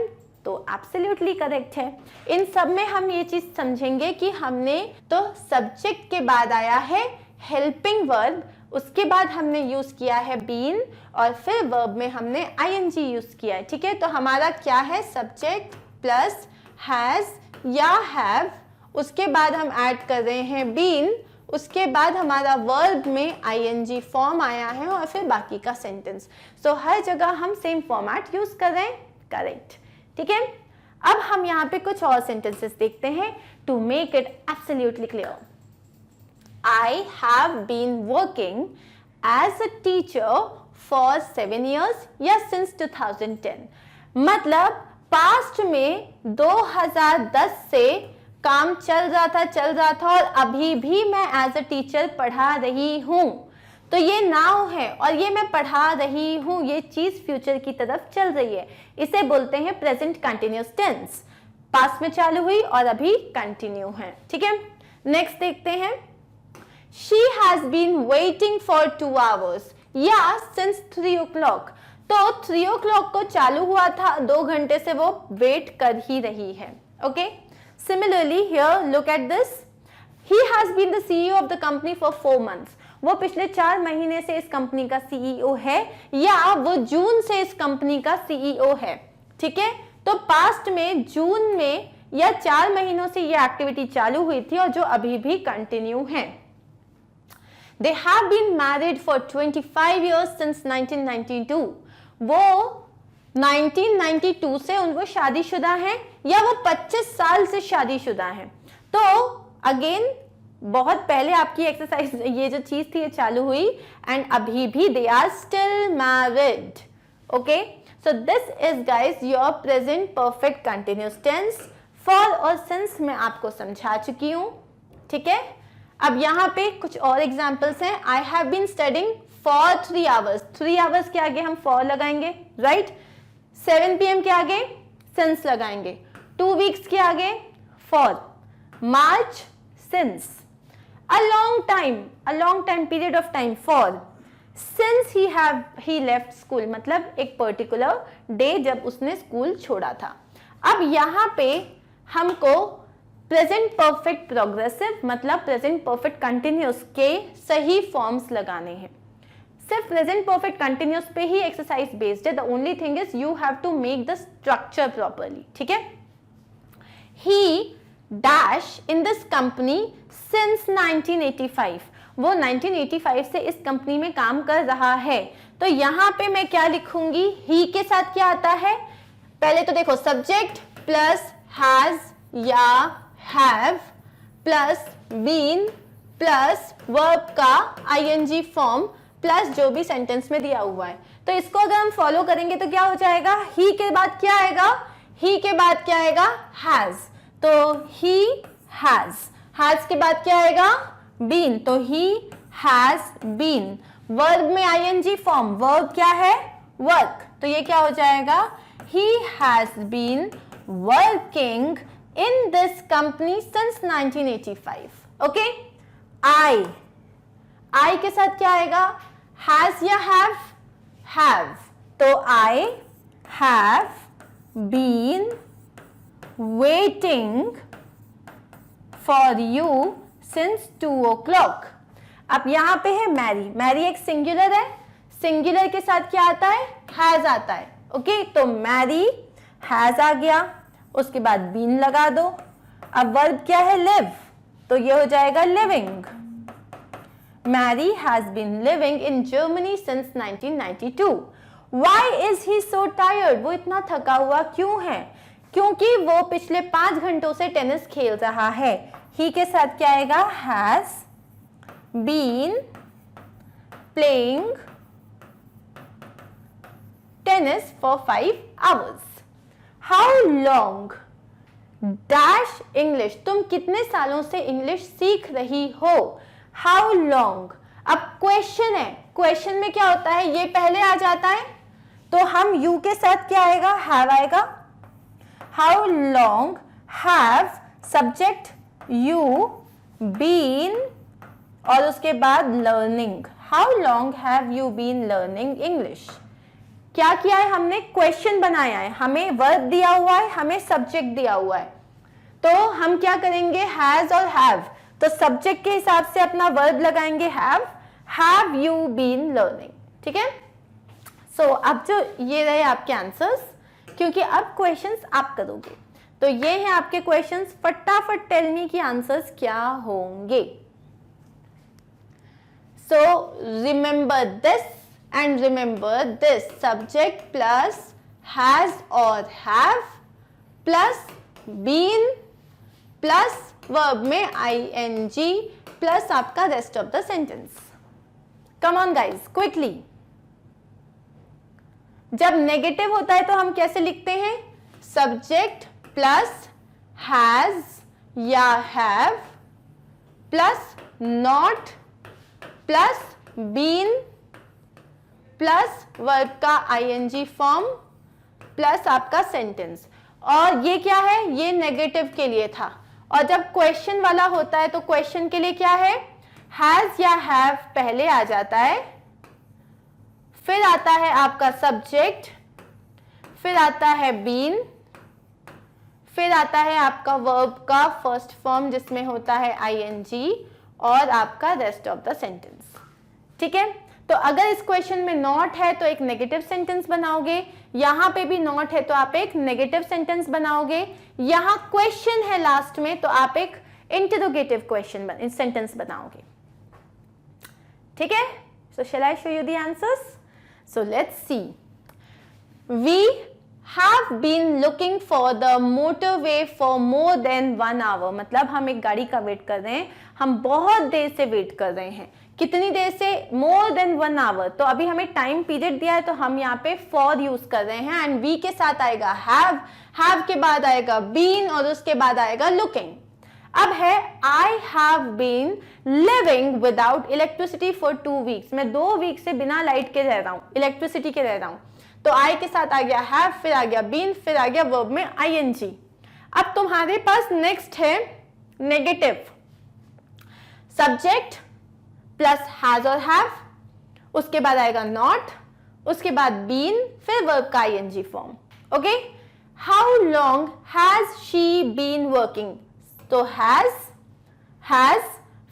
तो एब्सोल्युटली करेक्ट है। इन सब में हम ये चीज समझेंगे कि हमने तो सब्जेक्ट के बाद आया है हेल्पिंग वर्ब, उसके बाद हमने यूज किया है बीन, और फिर वर्ब में हमने ing यूज किया है, ठीक है। तो हमारा क्या है? सब्जेक्ट प्लस हैज या हैव, उसके बाद हम ऐड कर रहे हैं बीन, उसके बाद हमारा वर्ब में ing फॉर्म आया है, और फिर बाकी का सेंटेंस। सो हर जगह हम सेम फॉर्मेट यूज कर रहे हैं, करेक्ट, ठीक है। अब हम यहाँ पे कुछ और सेंटेंसेस देखते हैं to make it absolutely clear. I have been working as a teacher for 7 years या सिंस 2010। मतलब पास्ट में 2010 से काम चल रहा था और अभी भी मैं एज अ टीचर पढ़ा रही हूं। तो ये नाउ है और ये मैं पढ़ा रही हूं, ये चीज फ्यूचर की तरफ चल रही है। इसे बोलते हैं प्रेजेंट कंटिन्यूअस टेंस। पास्ट में चालू हुई और अभी कंटिन्यू है, ठीक है। नेक्स्ट देखते हैं। She has been waiting for 2 hours या सिंस 3 o'clock। तो 3 o'clock को चालू हुआ था, 2 घंटे से वो वेट कर ही रही है, okay. Similarly here look at this। He has been the CEO of the company for 4 months। वो पिछले 4 महीने से इस कंपनी का CEO है, या वो जून से इस कंपनी का CEO है, ठीक है। तो पास्ट में जून में या 4 महीनों से ये एक्टिविटी चालू हुई थी और जो अभी भी कंटिन्यू है। They have been married for 25 years since 1992। वो 1992 से उनको शादीशुदा है, या वो 25 साल से शादीशुदा है। तो अगेन बहुत पहले आपकी एक्सरसाइज, ये जो चीज थी ये चालू हुई, एंड अभी भी they are still married, okay. So this is guys your present perfect continuous tense. For और सिंस मैं आपको समझा चुकी हूं, ठीक है। अब यहाँ पे कुछ और एग्जाम्पल्स हैं। I have been studying for 3 hours। 3 hours के आगे हम फॉर लगाएंगे, राइट। 7 PM के आगे सिंस लगाएंगे। 2 weeks के आगे for. March since. A long time period of time for. Since he left school मतलब एक पर्टिकुलर डे जब उसने स्कूल छोड़ा था। अब यहाँ पे हमको प्रेजेंट परफेक्ट प्रोग्रेसिव मतलब प्रेजेंट परफेक्ट कंटिन्यूअस के सही फॉर्म्स लगाने हैं। सिर्फ प्रेजेंट परफेक्ट कंटिन्यूअस पे ही एक्सरसाइज बेस्ड है। The only thing is you have to make the structure properly, ठीक है। He dash in this company since 1985। वो 1985 से इस कंपनी में काम कर रहा है। तो यहाँ पे मैं क्या लिखूंगी, ही के साथ क्या आता है, पहले तो देखो सब्जेक्ट प्लस हैज या have plus been plus verb का आईएनजी फॉर्म प्लस जो भी सेंटेंस में दिया हुआ है। तो इसको अगर हम फॉलो करेंगे तो क्या हो जाएगा, ही के बाद क्या आएगा, ही के बाद क्या आएगा, हैज, तो ही हैज के बाद क्या आएगा, बीन, तो ही हैज बीन, वर्ब में आईएनजी फॉर्म, वर्ब क्या है, वर्क, तो ये क्या हो जाएगा, he has been working in this company since 1985। Okay, I के साथ क्या आएगा, हैज या हैव, तो I have been waiting for you since 2 o'clock। अब यहां पे है मैरी, मैरी एक सिंगुलर है, सिंगुलर के साथ क्या आता है, हैज आता है। ओके, तो मैरी हैज आ गया, उसके बाद बीन लगा दो, अब वर्ब क्या है, लिव, तो ये हो जाएगा living. Mary has been living in Germany since 1992। Why is he so tired? वो इतना थका हुआ क्यों है, क्योंकि वो पिछले 5 घंटों से टेनिस खेल रहा है। ही के साथ क्या आएगा, has been playing tennis for 5 hours। How long dash English, तुम कितने सालों से इंग्लिश सीख रही हो, हाउ लॉन्ग। अब क्वेश्चन है, क्वेश्चन में क्या होता है, ये पहले आ जाता है, तो हम यू के साथ क्या आएगा, हैव आएगा। How long have subject you been और उसके बाद learning, how long have you been learning English. क्या किया है हमने, क्वेश्चन बनाया है, हमें वर्ब दिया हुआ है, हमें सब्जेक्ट दिया हुआ है, तो हम क्या करेंगे, हैज और हैव, तो सब्जेक्ट के हिसाब से अपना वर्ब लगाएंगे हैव यू बीन लर्निंग। ठीक है, सो अब जो ये रहे आपके आंसर्स, क्योंकि अब क्वेश्चंस आप करोगे, तो ये हैं आपके क्वेश्चंस, फटाफट टेल मी की आंसर्स क्या होंगे। So remember this and remember this, subject plus has or have plus been plus verb में ing plus आपका rest of the sentence। come on guys quickly। जब नेगेटिव होता है तो हम कैसे लिखते हैं, subject plus has या have plus not plus been plus verb का आईएनजी फॉर्म प्लस आपका सेंटेंस, और ये क्या है, ये नेगेटिव के लिए था, और जब क्वेश्चन वाला होता है तो क्वेश्चन के लिए क्या है, हैज या हैव पहले आ जाता है, फिर आता है आपका सब्जेक्ट, फिर आता है बीन, फिर आता है आपका वर्ब का फर्स्ट फॉर्म जिसमें होता है आईएनजी और आपका रेस्ट ऑफ द सेंटेंस। ठीक है, तो अगर इस क्वेश्चन में नॉट है तो एक नेगेटिव सेंटेंस बनाओगे, यहां पे भी नॉट है तो आप एक नेगेटिव सेंटेंस बनाओगे, यहां क्वेश्चन है लास्ट में तो आप एक इंटरोगेटिव क्वेश्चन सेंटेंस बनाओगे। ठीक है, so shall I show you the answers. So let's see, we have been looking for the motorway for more than 1 hour, मतलब हम एक गाड़ी का वेट कर रहे हैं, हम बहुत देर से वेट कर रहे हैं, कितनी देर से, मोर देन 1 hour, तो अभी हमें टाइम पीरियड दिया है तो हम यहाँ पे फॉर यूज कर रहे हैं, एंड वी के साथ आएगा हैव के बाद आएगा बीन और उसके बाद आएगा लुकिंग। अब है I have been living without electricity for 2 weeks, मैं 2 week से बिना लाइट के रह रहा हूँ, इलेक्ट्रिसिटी के रह रहा हूँ, तो आई के साथ आ गया हैव, फिर आ गया बीन, फिर आ गया वर्ब में आईएनजी। अब तुम्हारे पास नेक्स्ट है नेगेटिव, सब्जेक्ट प्लस हैज और हैव, उसके बाद आएगा नॉट, उसके बाद बीन, फिर वर्ब का ING form. Okay, how long has she been working, तो हैज,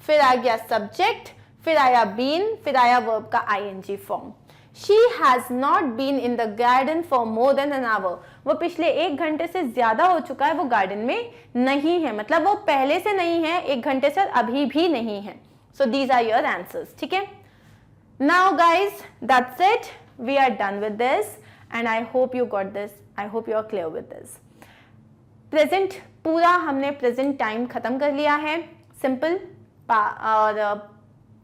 फिर आ गया सब्जेक्ट, फिर आया बीन, फिर आया वर्ब का ING form. She has not been in the garden for more than an hour, वो पिछले 1 घंटे से ज्यादा हो चुका है वो गार्डन में नहीं है, मतलब वो पहले से नहीं है, 1 घंटे से अभी भी नहीं है। So these are your answers. ठीक है? Now guys, that's it. We are done with this and I hope you got this. I hope you are clear with this. Present पूरा हमने present time खत्म कर लिया है. Simple और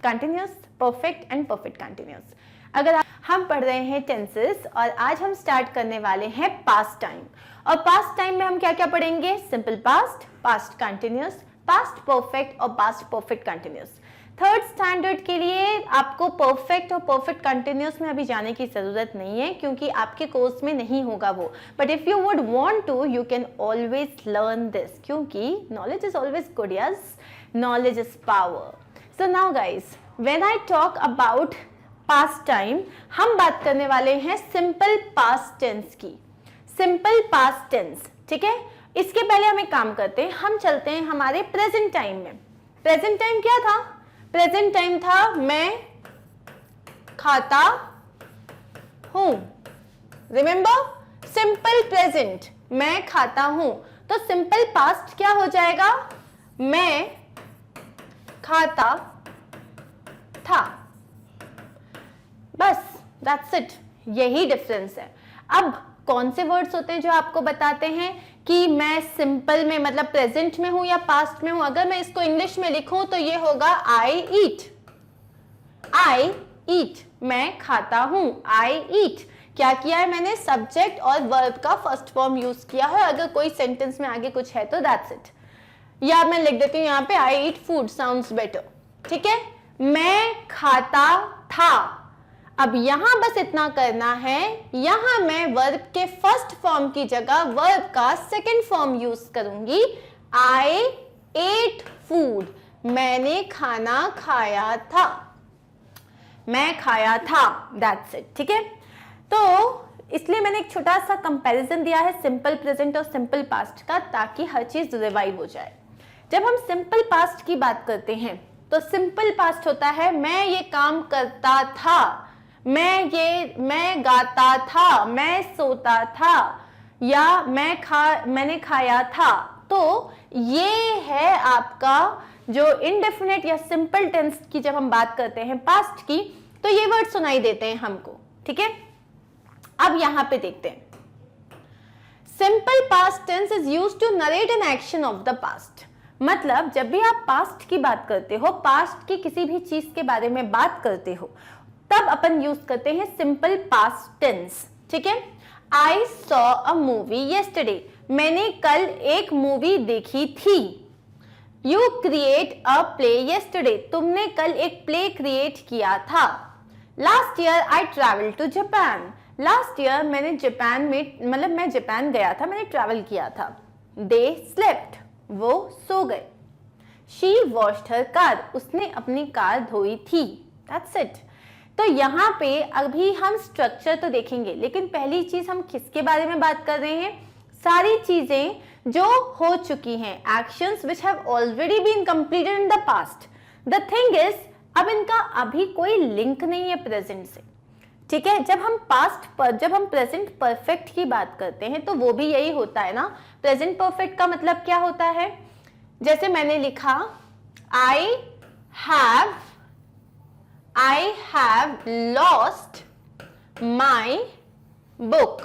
continuous, perfect and perfect continuous. अगर हम पढ़ रहे हैं टेंसेस और आज हम स्टार्ट करने वाले हैं पास्ट टाइम. और पास्ट टाइम में हम क्या क्या पढ़ेंगे? Simple past, past continuous, past perfect और past perfect continuous. Third standard के लिए आपको परफेक्ट और परफेक्ट कंटिन्यूअस में अभी जाने की जरूरत नहीं है क्योंकि आपके कोर्स में नहीं होगा वो. But if you would want to, you can always learn this क्योंकि knowledge is always good. Yes, knowledge is power. So now guys, when I talk about past time, हम बात करने वाले हैं सिंपल पास्ट टेंस की. Simple past tense, ठीक है? इसके पहले हम एक काम करते हैं, हम चलते हैं हमारे प्रेजेंट टाइम में. प्रेजेंट टाइम क्या था? प्रेजेंट टाइम था मैं खाता हूं. रिमेंबर, सिंपल प्रेजेंट, मैं खाता हूं. तो सिंपल पास्ट क्या हो जाएगा? मैं खाता था. बस, दैट्स इट. यही डिफरेंस है. अब कौन से वर्ड्स होते हैं जो आपको बताते हैं कि मैं सिंपल में मतलब प्रेजेंट में हूं या पास्ट में हूं? अगर मैं इसको इंग्लिश में लिखूं तो ये होगा आई ईट. आई ईट, मैं खाता हूं. आई ईट, क्या किया है मैंने? सब्जेक्ट और वर्ब का फर्स्ट फॉर्म यूज किया है. अगर कोई सेंटेंस में आगे कुछ है तो दैट्स इट. या मैं लिख देती हूं यहाँ पे आई ईट फूड, साउंड्स बेटर. ठीक है? मैं खाता था. अब यहां बस इतना करना है, यहां मैं वर्ब के फर्स्ट फॉर्म की जगह वर्ब का सेकंड फॉर्म यूज करूंगी. आई एट फूड, मैंने खाना खाया था. मैं खाया था, दैट्स इट. ठीक है? तो इसलिए मैंने एक छोटा सा कंपैरिजन दिया है सिंपल प्रेजेंट और सिंपल पास्ट का, ताकि हर चीज रिवाइव हो जाए. जब हम सिंपल पास्ट की बात करते हैं तो सिंपल पास्ट होता है मैं ये काम करता था, मैं गाता था, मैं सोता था, या मैंने खाया था. तो ये है आपका जो इनडेफिनेट या सिंपल टेंस की जब हम बात करते हैं पास्ट की, तो ये वर्ड सुनाई देते हैं हमको. ठीक है? अब यहां पे देखते हैं. Simple past tense is used to narrate an action of the past. मतलब जब भी आप पास्ट की बात करते हो, पास्ट की किसी भी चीज के बारे में बात करते हो, तब अपन यूज करते हैं सिंपल पास्ट टेंस. ठीक है? I saw a movie yesterday, मैंने कल एक मूवी देखी थी. You create a play yesterday, तुमने कल एक प्ले क्रिएट किया था. Last year I travel to Japan, last year मैंने जापान में मतलब मैं जापान गया था, मैंने ट्रैवल किया था. दे स्लेप्ट, वो सो गए. शी वॉश्ड हर कार, उसने अपनी कार धोई थी. That's it. तो यहाँ पे अभी हम स्ट्रक्चर तो देखेंगे, लेकिन पहली चीज हम किसके बारे में बात कर रहे हैं? सारी चीजें जो हो चुकी हैं, actions which have already been completed in the past. The thing is, अब इनका अभी कोई लिंक नहीं है प्रेजेंट से. ठीक है? जब हम प्रेजेंट परफेक्ट की बात करते हैं तो वो भी यही होता है ना. प्रेजेंट परफेक्ट का मतलब क्या होता है? जैसे मैंने लिखा I have lost my book.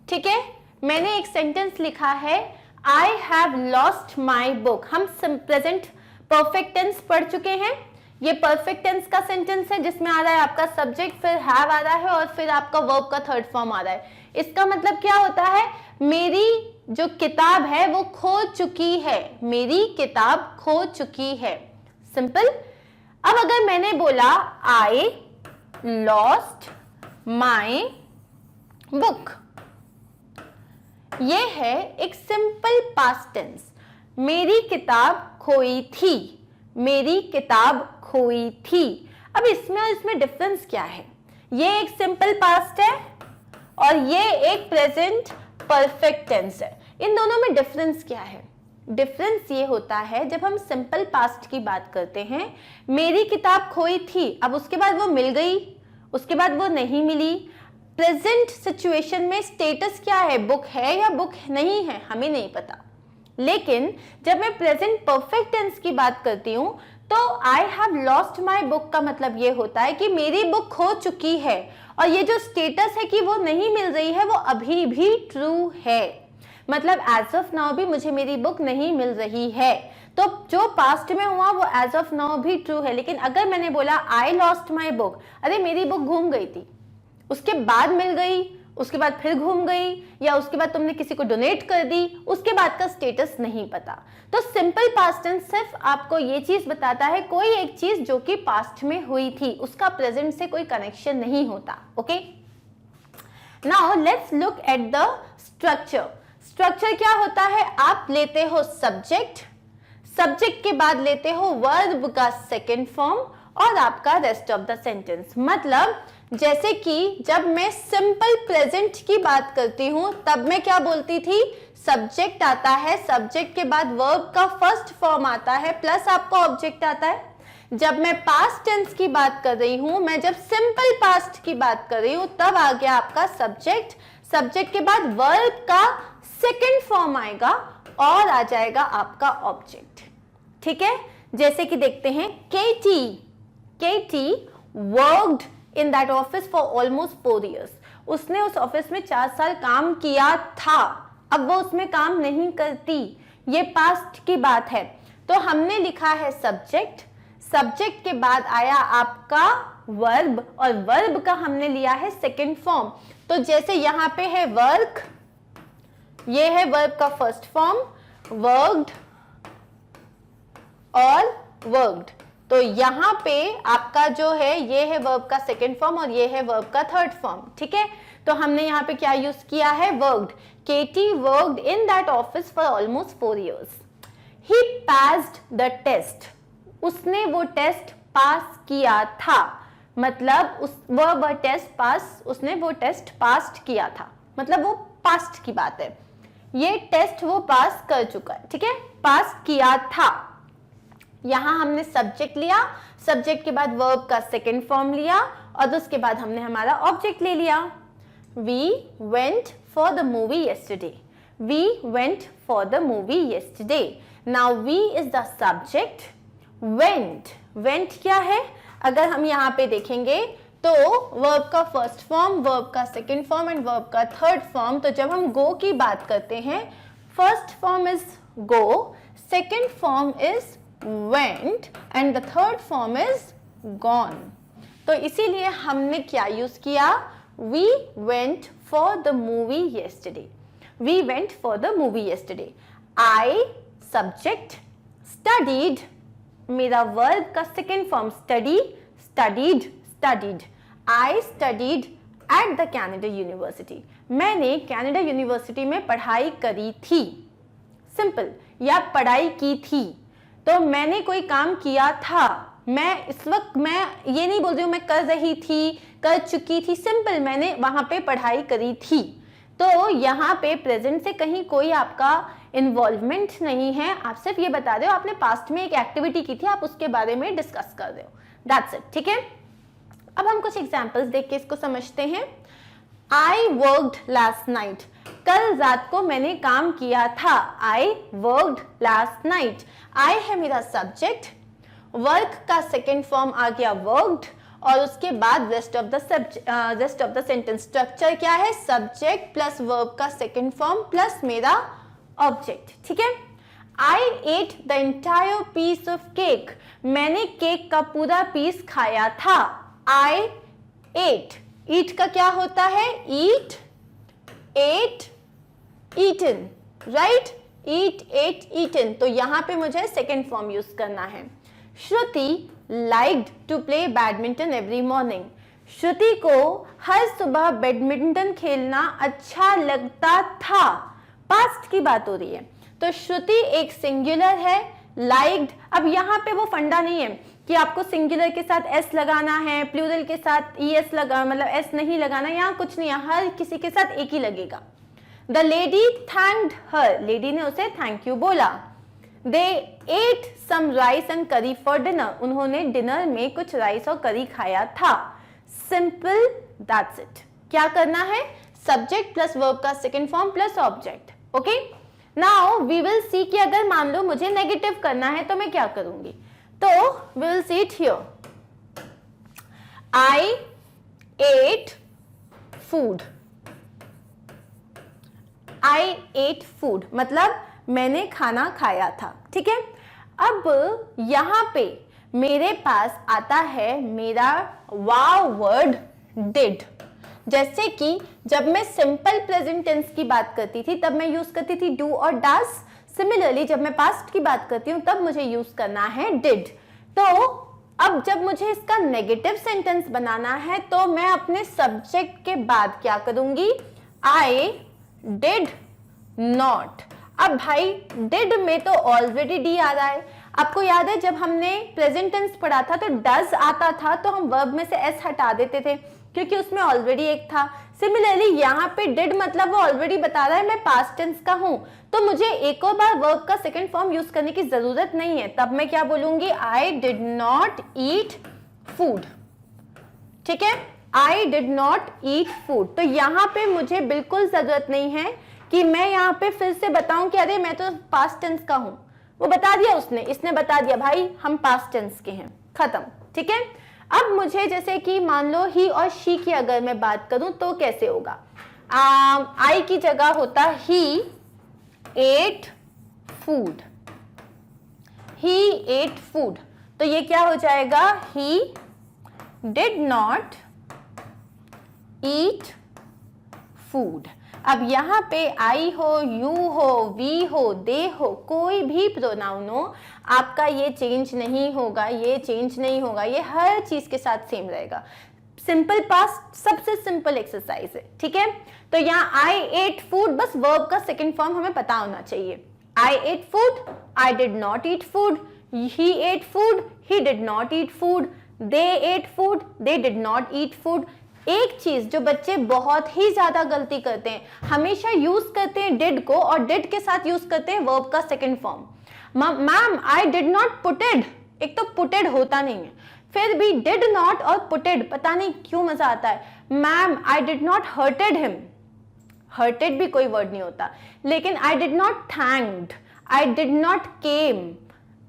ठीक है? मैंने एक सेंटेंस लिखा है I have lost my book. हम प्रेजेंट परफेक्ट टेंस पढ़ चुके हैं. ये परफेक्ट टेंस का सेंटेंस है जिसमें आ रहा है आपका सब्जेक्ट, फिर हैव आ रहा है और फिर आपका वर्ब का थर्ड फॉर्म आ रहा है. इसका मतलब क्या होता है? मेरी जो किताब है वो खो चुकी है. मेरी किताब खो चुकी है. सिंपल. अब अगर मैंने बोला आई लॉस्ट माई बुक, ये है एक सिंपल पास्ट टेंस. मेरी किताब खोई थी, मेरी किताब खोई थी. अब इसमें और इसमें डिफरेंस क्या है? ये एक सिंपल पास्ट है और ये एक प्रेजेंट परफेक्ट टेंस है. इन दोनों में डिफरेंस क्या है? डिफरेंस ये होता है, जब हम सिंपल पास्ट की बात करते हैं, मेरी किताब खोई थी, अब उसके बाद वो मिल गई, उसके बाद वो नहीं मिली. प्रेजेंट सिचुएशन में स्टेटस क्या है? बुक है या बुक नहीं है, हमें नहीं पता. लेकिन जब मैं प्रेजेंट परफेक्ट टेंस की बात करती हूं तो I have lost my book का मतलब ये होता है कि मेरी बुक खो चुकी है, और ये जो स्टेटस है कि वो नहीं मिल रही है, वो अभी भी ट्रू है। मतलब एज ऑफ नाउ भी मुझे मेरी बुक नहीं मिल रही है, तो जो पास्ट में हुआ वो एज ऑफ नाउ भी ट्रू है। लेकिन अगर मैंने बोला आई लॉस्ट माई बुक, अरे मेरी बुक घूम गई थी, उसके बाद मिल गई, उसके बाद फिर घूम गई, या उसके बाद तुमने किसी को डोनेट कर दी, उसके बाद का स्टेटस नहीं पता। तो सिंपल पास्ट टेंस सिर्फ आपको ये चीज बताता है, कोई एक चीज जो कि पास्ट में हुई थी उसका प्रेजेंट से कोई कनेक्शन नहीं होता। Okay, now let's look at the structure. Structure क्या होता है? आप लेते हो सब्जेक्ट, सब्जेक्ट के बाद लेते हो वर्ब का सेकेंड फॉर्म और आपका रेस्ट ऑफ द सेंटेंस। मतलब जैसे कि जब मैं सिंपल प्रेजेंट की बात करती हूं तब मैं क्या बोलती थी? सब्जेक्ट आता है, सब्जेक्ट के बाद वर्ब का फर्स्ट फॉर्म आता है प्लस आपका ऑब्जेक्ट आता है। जब मैं पास्ट टेंस की बात कर रही हूं, मैं जब सिंपल पास्ट की बात कर रही हूं, तब आ गया आपका सब्जेक्ट, सब्जेक्ट के बाद वर्ब का सेकेंड फॉर्म आएगा और आ जाएगा आपका ऑब्जेक्ट। ठीक है, जैसे कि देखते हैं Katie worked in that office for almost 4 years। उसने उस ऑफिस में 4 साल काम किया था, अब वो उसमें काम नहीं करती, ये पास्ट की बात है। तो हमने लिखा है सब्जेक्ट, सब्जेक्ट के बाद आया आपका वर्ब और वर्ब का हमने लिया है सेकेंड फॉर्म। तो जैसे यहां पे है वर्क, ये है वर्ब का फर्स्ट फॉर्म, वर्क्ड और वर्क्ड। तो यहां पे आपका जो है ये है वर्ब का सेकेंड फॉर्म और ये है वर्ब का थर्ड फॉर्म। ठीक है, तो हमने यहाँ पे क्या यूज किया है? Worked. Katie worked in that office for almost 4 years। He passed the test, उसने वो टेस्ट पास किया था। मतलब उस वर्ब टेस्ट पास, उसने वो टेस्ट पास किया था, मतलब वो पास्ट की बात है। ये टेस्ट वो पास कर चुका है। ठीक है, पास किया था। यहां हमने सब्जेक्ट लिया, सब्जेक्ट के बाद वर्ब का सेकेंड फॉर्म लिया और उसके बाद हमने हमारा ऑब्जेक्ट ले लिया। We went for the movie yesterday। We went for the movie yesterday। Now we is the subject, went, went क्या है? अगर हम यहाँ पे देखेंगे तो वर्ब का फर्स्ट फॉर्म, वर्ब का सेकेंड फॉर्म एंड वर्ब का थर्ड फॉर्म। तो जब हम गो की बात करते हैं, first form is go, second form is went and the third form is gone। तो इसीलिए हमने क्या यूज किया? We went for the movie yesterday। We went for the movie yesterday। I subject, studied, मेरा वर्ब का second form study, studied, studied। I studied at the Canada University। मैंने Canada university में पढ़ाई करी थी, सिंपल, या पढ़ाई की थी। तो मैंने कोई काम किया था, मैं इस वक्त, मैं ये नहीं बोल रही हूँ मैं कर रही थी, कर चुकी थी, सिंपल मैंने वहां पे पढ़ाई करी थी। तो यहाँ पे प्रेजेंट से कहीं कोई आपका इन्वॉल्वमेंट नहीं है, आप सिर्फ ये बता रहे हो आपने पास्ट में एक एक्टिविटी की थी, आप उसके बारे में डिस्कस कर रहे हो, दैट्स इट। ठीक है, अब हम कुछ एग्जाम्पल्स देख के इसको समझते हैं। आई वर्कड लास्ट नाइट, कल रात को मैंने काम किया था। I worked last night. I है मेरा सब्जेक्ट, वर्क का सेकेंड फॉर्म आ गया वर्कड और उसके बाद rest of the sentence. Structure क्या है? सब्जेक्ट प्लस वर्ब का सेकेंड फॉर्म प्लस मेरा ऑब्जेक्ट। ठीक है, I ate the entire piece of cake, मैंने केक का पूरा पीस खाया था। आई एट, ईट का क्या होता है? Eat, ate, eaten, right? Eat, ate, eaten. तो यहां पे मुझे सेकेंड फॉर्म यूज करना है। Shruti liked to play badminton every morning, Shruti को हर सुबह बैडमिंटन खेलना अच्छा लगता था, पास्ट की बात हो रही है। तो श्रुति एक सिंगुलर है, लाइक्ड, अब यहाँ पे वो फंडा नहीं है कि आपको सिंगुलर के साथ एस लगाना है, प्लूरल के साथ ईएस लगा, मतलब एस नहीं लगाना, यहाँ कुछ नहीं है, हर किसी के साथ एक ही लगेगा। The lady thanked her, lady ने उसे थैंक यू बोला। They ate some rice and curry for dinner, उन्होंने डिनर में कुछ राइस और करी खाया था। Simple, that's it. क्या करना है? सब्जेक्ट प्लस वर्ब का second form plus object. Okay, now we will see कि अगर मान लो मुझे नेगेटिव करना है तो मैं क्या करूंगी। तो we will see it here. I ate food. I ate food मतलब मैंने खाना खाया था, ठीक है। अब यहां पे मेरे पास आता है मेरा वाव वर्ड डिड। जैसे कि जब मैं सिंपल प्रेजेंट टेंस की बात करती थी तब मैं यूज करती थी डू और डज। सिमिलरली जब मैं पास्ट की बात करती हूं तब मुझे यूज करना है डिड। तो अब जब मुझे इसका नेगेटिव सेंटेंस बनाना है तो मैं अपने सब्जेक्ट के बाद क्या करूंगी, आई डिड नॉट। अब भाई डिड में तो ऑलरेडी डी आ रहा है। आपको याद है जब हमने प्रेजेंट टेंस पढ़ा था तो डज आता था तो हम वर्ब में से एस हटा देते थे क्योंकि उसमें ऑलरेडी एक था। सिमिलरली यहाँ पे डिड मतलब वो ऑलरेडी बता रहा है मैं पास्ट टेंस का हूं, तो मुझे एक और बार वर्ब का सेकंड फॉर्म यूज करने की जरूरत नहीं है। तब मैं क्या बोलूंगी, आई डिड नॉट ईट फूड, ठीक है, आई डिड नॉट ईट फूड। तो यहाँ पे मुझे बिल्कुल जरूरत नहीं है कि मैं यहाँ पे फिर से बताऊं कि अरे मैं तो पास्ट टेंस का हूं। वो बता दिया उसने, इसने बता दिया भाई हम पास्ट टेंस के हैं, खत्म, ठीक है। अब मुझे जैसे कि मान लो ही और शी की अगर मैं बात करूं तो कैसे होगा, आई की जगह होता ही ate food, he ate food. तो ये क्या हो जाएगा, ही डिड नॉट ईट फूड। अब यहाँ पे आई हो, यू हो, वी हो, दे हो, कोई भी प्रोनाउन हो, आपका ये चेंज नहीं होगा, ये चेंज नहीं होगा, ये हर चीज के साथ सेम रहेगा। सिंपल पास्ट सबसे सिंपल एक्सरसाइज है, ठीक है। तो यहाँ आई एट फूड, बस वर्ब का सेकंड फॉर्म हमें पता होना चाहिए। I ate food, I did not eat food, he ate food, he did not eat food, they ate food, they did not eat food. एक चीज जो बच्चे बहुत ही ज्यादा गलती करते हैं, हमेशा यूज करते हैं डिड को और डिड के साथ यूज करते हैं वर्ब का second form. Ma'am I did not putted, एक तो पुटेड होता नहीं है, फिर भी डिड नॉट और पुटेड, पता नहीं क्यों मजा आता है। Ma'am I did not hurted him, hurted भी कोई वर्ड नहीं होता। लेकिन आई did not thanked, I did not came,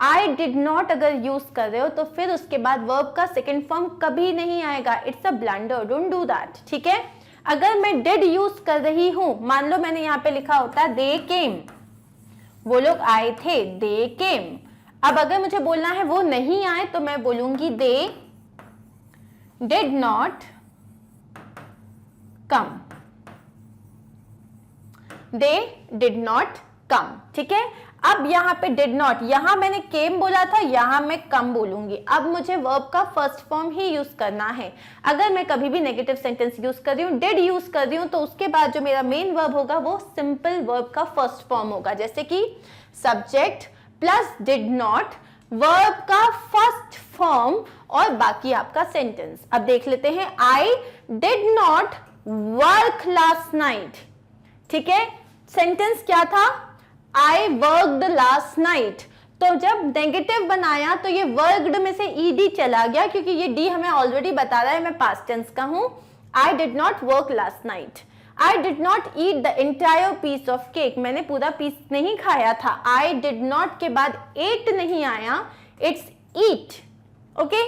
I did not अगर यूज कर रहे हो तो फिर उसके बाद वर्ब का सेकेंड फॉर्म कभी नहीं आएगा। It's a blunder, don't do that, ठीक है। अगर मैं डिड यूज कर रही हूं, मान लो मैंने यहाँ पे लिखा होता है दे केम, वो लोग आए थे, दे केम। अब अगर मुझे बोलना है वो नहीं आए तो मैं बोलूंगी दे did not come, they did not come, ठीक है। अब यहाँ पे डिड नॉट, यहां मैंने केम बोला था, यहां मैं कम बोलूंगी। अब मुझे वर्ब का फर्स्ट फॉर्म ही यूज करना है। अगर मैं कभी भी नेगेटिव सेंटेंस यूज कर रही हूँ, डिड यूज कर रही हूँ, तो उसके बाद जो मेरा मेन वर्ब होगा वो सिंपल वर्ब का फर्स्ट फॉर्म होगा, जैसे कि subject plus did not, verb का फर्स्ट फॉर्म और बाकी आपका सेंटेंस। अब देख लेते हैं, आई did not work last night, ठीक है। सेंटेंस क्या था, I worked last night। तो जब नेगेटिव बनाया तो ये वर्कड में से ईडी चला गया क्योंकि ये डी हमें ऑलरेडी बता रहा है मैं पास्ट टेंस का हूं। I did not work last night, I did not eat the entire piece of cake, मैंने पूरा पीस नहीं खाया था। I did not के बाद ate नहीं आया, it's eat, okay.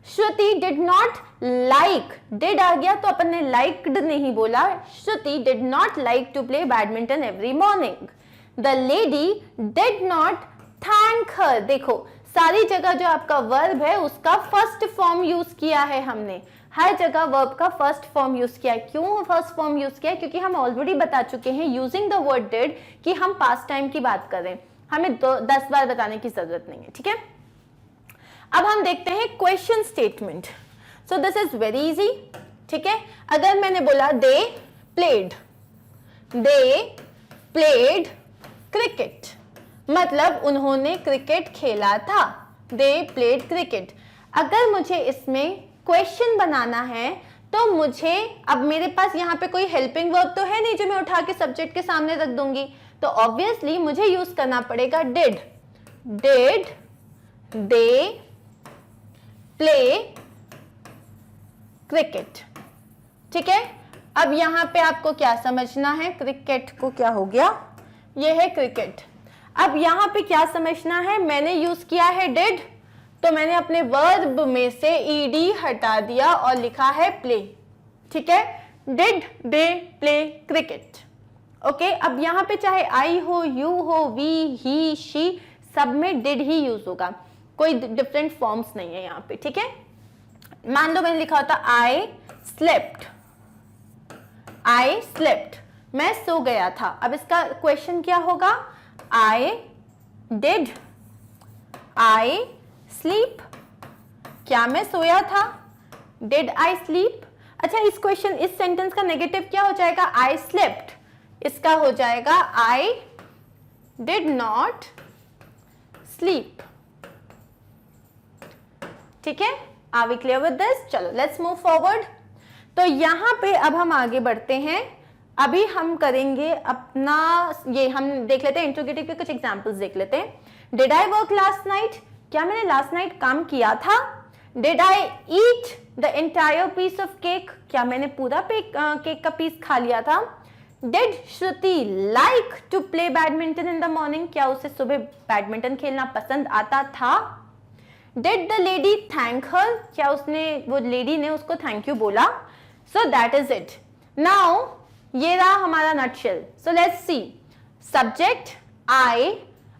Shruti did not like, did आ गया तो अपन ने लाइक्ड नहीं बोला। Shruti did not like to play badminton every morning. The lady did not thank her। देखो सारी जगह जो आपका वर्ब है उसका फर्स्ट फॉर्म यूज किया है हमने, हर जगह वर्ब का फर्स्ट फॉर्म यूज किया है। क्यों फर्स्ट फॉर्म यूज किया है, क्योंकि हम ऑलरेडी बता चुके हैं यूजिंग द वर्ड डिड कि हम पास्ट टाइम की बात कर रहे हैं, हमें 10 बार बताने की जरूरत नहीं है, ठीक है। अब हम देखते हैं question statement. So this is very easy, ठीक है। अगर मैंने बोला they played, they played cricket, मतलब उन्होंने क्रिकेट खेला था, दे प्लेड क्रिकेट। अगर मुझे इसमें क्वेश्चन बनाना है तो मुझे, अब मेरे पास यहाँ पे कोई हेल्पिंग वर्ब तो है नहीं जो मैं उठा के सब्जेक्ट के सामने रख दूंगी, तो ऑब्वियसली मुझे यूज करना पड़ेगा did. Did they play cricket, ठीक है। अब यहाँ पे आपको क्या समझना है, क्रिकेट को क्या हो गया, ये है क्रिकेट। अब यहाँ पे क्या समझना है, मैंने यूज किया है डिड, तो मैंने अपने वर्ब में से ed हटा दिया और लिखा है प्ले, ठीक है। Did they play cricket, okay. अब यहाँ पे चाहे आई हो, यू हो, वी, ही, शी, सब में डिड ही यूज होगा, कोई डिफरेंट फॉर्म्स नहीं है यहाँ पे, ठीक है। मान लो मैंने लिखा होता आई स्लेप्ट, आई स्लेप्ट, मैं सो गया था। अब इसका क्वेश्चन क्या होगा, आई डिड आई स्लीप, क्या मैं सोया था, डिड आई स्लीप। अच्छा, इस क्वेश्चन, इस सेंटेंस का नेगेटिव क्या हो जाएगा, आई स्लेप्ट, इसका हो जाएगा आई डिड नॉट स्लीप, ठीक है। Are we clear with this? चलो लेट्स मूव फॉरवर्ड। तो यहां पे अब हम आगे बढ़ते हैं। अभी हम करेंगे अपना, ये हम देख लेते हैं इंट्रोगेटिव के कुछ एग्जांपल्स देख लेते हैं। Did I work last night, क्या मैंने लास्ट नाइट काम किया था। Did I eat the entire piece of cake, क्या मैंने पूरा केक का पीस खा लिया था। Did Shruti like to play badminton in the morning, क्या उसे सुबह बैडमिंटन खेलना पसंद आता था। Did the lady thank her, क्या उसने, वो लेडी ने उसको थैंक यू बोला। So that is it. Now ये रहा हमारा nutshell. So let's see, subject I,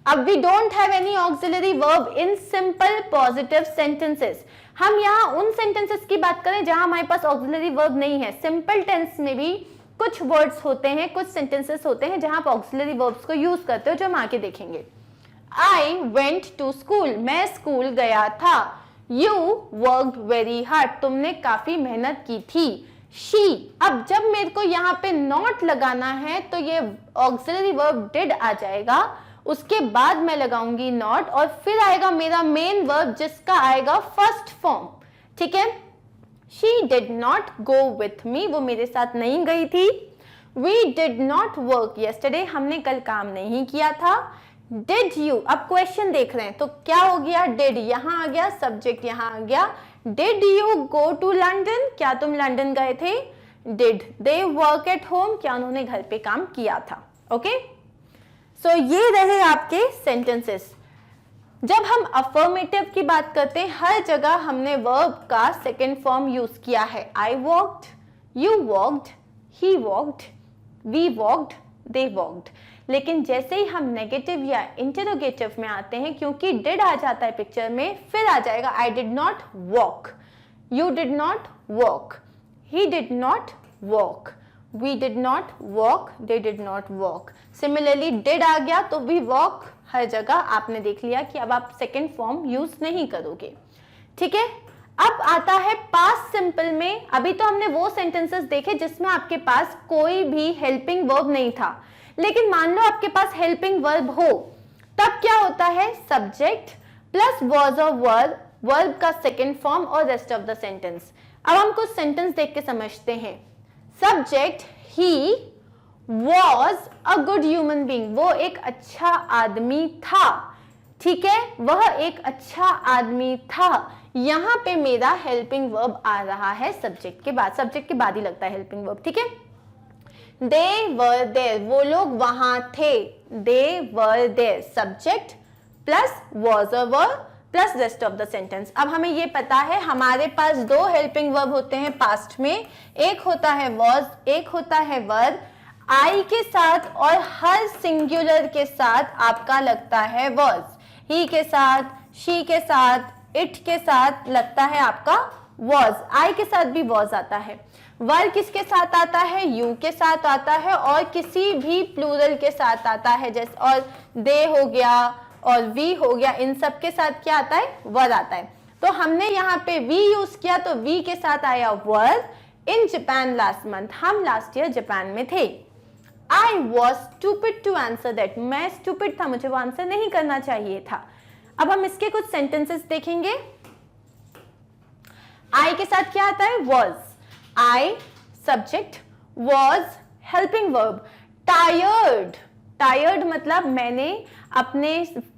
अब we don't have any auxiliary verb in simple positive sentences. हम यहाँ उन सेंटेंसेस की बात करें जहां हमारे पास ऑक्सिलरी वर्ब नहीं है। सिंपल टेंस में भी कुछ वर्ड्स होते हैं, कुछ सेंटेंसेस होते हैं जहां आप ऑक्सिलरी वर्ब्स को यूज करते हो, जो हम आके देखेंगे। I went to school, मैं स्कूल गया था। You worked very hard, तुमने काफी मेहनत की थी। She, अब जब मेरे को यहाँ पे not लगाना है तो ये auxiliary verb did आ जाएगा, उसके बाद मैं लगाऊंगी not और फिर आएगा मेरा मेन verb जिसका आएगा फर्स्ट फॉर्म, ठीक है। She did not go with me, वो मेरे साथ नहीं गई थी। We did not work yesterday, हमने कल काम नहीं किया था। Did you, अब क्वेश्चन देख रहे हैं तो क्या हो गया, did यहाँ आ गया, सब्जेक्ट यहाँ आ गया। Did you go to London, क्या तुम लंदन गए थे। Did they work at home, क्या उन्होंने घर पे काम किया था। ओके, सो ये रहे आपके सेंटेंसेस। जब हम अफर्मेटिव की बात करते हैं, हर जगह हमने वर्ब का सेकेंड फॉर्म यूज किया है। I walked, you walked, he walked, we walked, they walked। लेकिन जैसे ही हम नेगेटिव या इंटरोगेटिव में आते हैं, क्योंकि डिड आ जाता है पिक्चर में, फिर आ जाएगा I did not walk, you did not walk, he did not walk, we did not walk, they did not walk. Similarly did आ गया तो वी वॉक, हर जगह आपने देख लिया कि अब आप सेकेंड फॉर्म यूज नहीं करोगे, ठीक है। अब आता है पास्ट सिंपल में। अभी तो हमने वो सेंटेंसेस देखे जिसमें आपके पास कोई भी हेल्पिंग वर्ब नहीं था, लेकिन मान लो आपके पास हेल्पिंग वर्ब हो, तब क्या होता है, सब्जेक्ट प्लस वॉज और वर्ब का सेकेंड फॉर्म और रेस्ट ऑफ द सेंटेंस। अब हम कुछ सेंटेंस देख के समझते हैं। Subject, he was a good human being, वो एक अच्छा आदमी था, ठीक है, वह एक अच्छा आदमी था। यहां पे मेरा हेल्पिंग वर्ब आ रहा है सब्जेक्ट के बाद, सब्जेक्ट के बाद ही लगता है हेल्पिंग वर्ब, ठीक है। They were there, वो लोग वहां थे। They were there, subject plus was or were plus rest of the sentence. अब हमें ये पता है हमारे पास दो हेल्पिंग वर्ब होते हैं पास्ट में, एक होता है was, एक होता है were। I के साथ और हर सिंगुलर के साथ आपका लगता है was, he के साथ, she के साथ, it के साथ लगता है आपका was, I के साथ भी was आता है। वर किसके साथ आता है, यू के साथ आता है और किसी भी प्लूरल के साथ आता है, जैसे और दे हो गया और वी हो गया, इन सब के साथ क्या आता है, वर आता है। तो हमने यहाँ पे वी यूज किया तो वी के साथ आया were. In Japan last month, हम लास्ट ईयर जापान में थे। I was stupid to answer that, मैं स्टूपिड था, मुझे वो आंसर नहीं करना चाहिए था। अब हम इसके कुछ सेंटेंसेस देखेंगे। आई के साथ क्या आता है, was, I subject, was helping verb। tired, tired मतलब मैंने अपने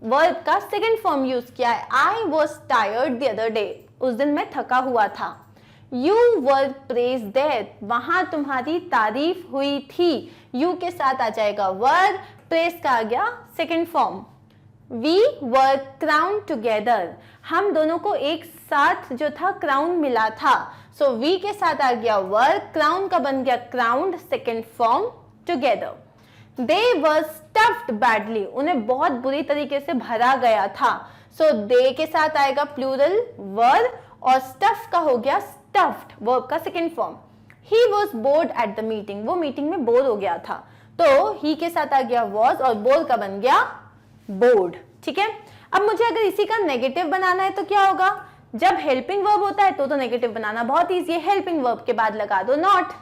वर्ब का सेकेंड फॉर्म यूज किया है। I was tired the other day, उस दिन मैं थका हुआ था। You were praised there, वहां तुम्हारी तारीफ हुई थी। You के साथ आ जाएगा were, praise का आ गया second form. We were crown together, हम दोनों को एक साथ जो था क्राउन मिला था। सो वी के साथ आ गया वर, क्राउन का बन गया crowned, second form together. They were stuffed badly, उन्हें बहुत बुरी तरीके से भरा गया था। सो दे के साथ आएगा प्लूरल वर, और स्टफ का हो गया स्टफ्ड, वर्ब का second form. He was bored at the meeting, वो मीटिंग में बोर हो गया था। तो ही के साथ आ गया वॉज, और बोर का बन गया बोर्ड। ठीक है, अब मुझे अगर इसी का नेगेटिव बनाना है तो क्या होगा, जब हेल्पिंग वर्ब होता है तो नेगेटिव बनाना बहुत ईजी है, हेल्पिंग वर्ब के बाद लगा दो not.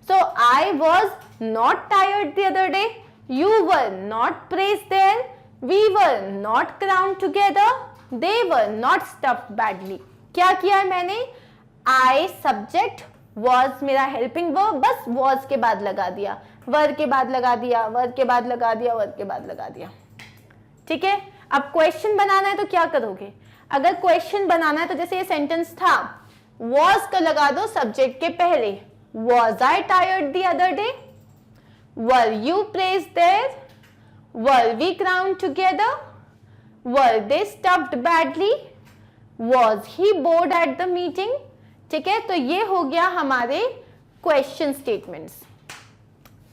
So I was not tired the other day, you were not praised there, we were not crowned together, they were not stuffed badly. क्या किया है मैंने, आई सब्जेक्ट, वॉज मेरा हेल्पिंग वर्ब, बस वॉज के बाद लगा दिया, वर के बाद लगा दिया, वर के बाद लगा दिया, वर के बाद लगा दिया। ठीक है, अब क्वेश्चन बनाना है तो क्या करोगे, अगर क्वेश्चन बनाना है तो जैसे ये सेंटेंस था, वॉज का लगा दो सब्जेक्ट के पहले, was I tired the other day, were you praised there, were we crowned together, were they stuffed badly, was he bored at the meeting. ठीक है, तो ये हो गया हमारे क्वेश्चन स्टेटमेंट्स।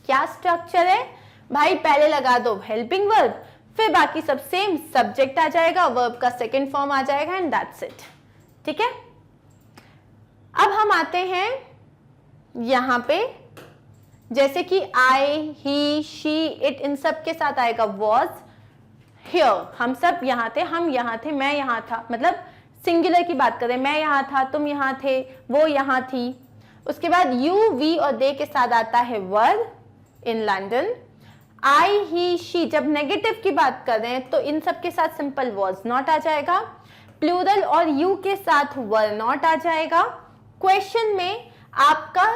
क्या स्ट्रक्चर है भाई, पहले लगा दो हेल्पिंग वर्ब, फिर बाकी सब सेम, सब्जेक्ट आ जाएगा, वर्ब का सेकेंड फॉर्म आ जाएगा, एंड दैट्स इट। ठीक है, अब हम आते हैं यहां पे, जैसे कि आई, ही, शी, इट, इन सब के साथ आएगा वॉज, हियर, हम सब यहां थे, हम यहां थे, मैं यहां था, मतलब सिंगुलर की बात करें, मैं यहां था, तुम यहां थे, वो यहां थी। उसके बाद यू, वी और दे के साथ आता है were, in London. I, he, she, जब नेगेटिव की बात करें तो इन सब के साथ सिंपल वॉज नॉट आ जाएगा, प्लूरल और यू के साथ वर नॉट आ जाएगा। क्वेश्चन में आपका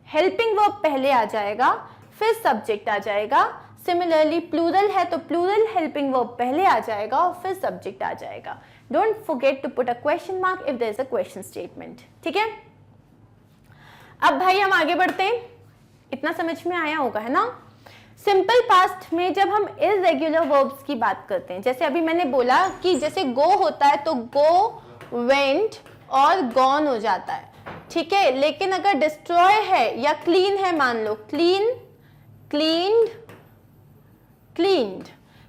हेल्पिंग वर्ब पहले आ जाएगा, फिर सब्जेक्ट आ जाएगा। सिमिलरली प्लूरल है तो प्लूरल हेल्पिंग वर्ब पहले आ जाएगा और फिर सब्जेक्ट आ जाएगा। Don't forget to put a question mark if there is a question statement. ठीक है, अब भाई हम आगे बढ़ते हैं, इतना समझ में आया होगा, है ना। सिंपल पास्ट में जब हम इररेगुलर वर्ब्स की बात करते हैं, जैसे अभी मैंने बोला कि जैसे गो होता है तो गो, वेंट और गॉन हो जाता है। ठीक है, लेकिन अगर डिस्ट्रॉय है या क्लीन है, मान लो क्लीन, क्लीन्ड, क्लीन्ड,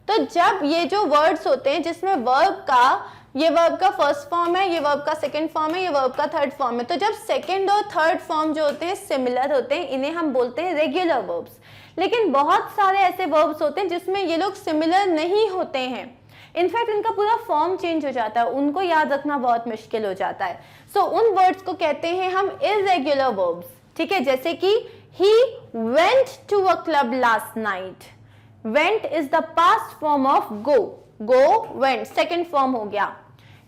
तो जब ये जो वर्ड्स होते हैं जिसमें वर्ब का, ये वर्ब का फर्स्ट फॉर्म है, ये वर्ब का सेकंड फॉर्म है, ये वर्ब का थर्ड फॉर्म है, तो जब सेकंड और थर्ड फॉर्म जो होते हैं सिमिलर होते हैं, इन्हें हम बोलते हैं रेगुलर वर्ब्स। लेकिन बहुत सारे ऐसे वर्ब्स होते हैं जिसमें ये लोग सिमिलर नहीं होते हैं, इनफैक्ट इनका पूरा फॉर्म चेंज हो जाता है, उनको याद रखना बहुत मुश्किल हो जाता है। सो उन वर्ड्स को कहते हैं हम इररेगुलर वर्ब्स। ठीक है, जैसे कि he went to a club last night, went is the past form of go, go went second form हो गया।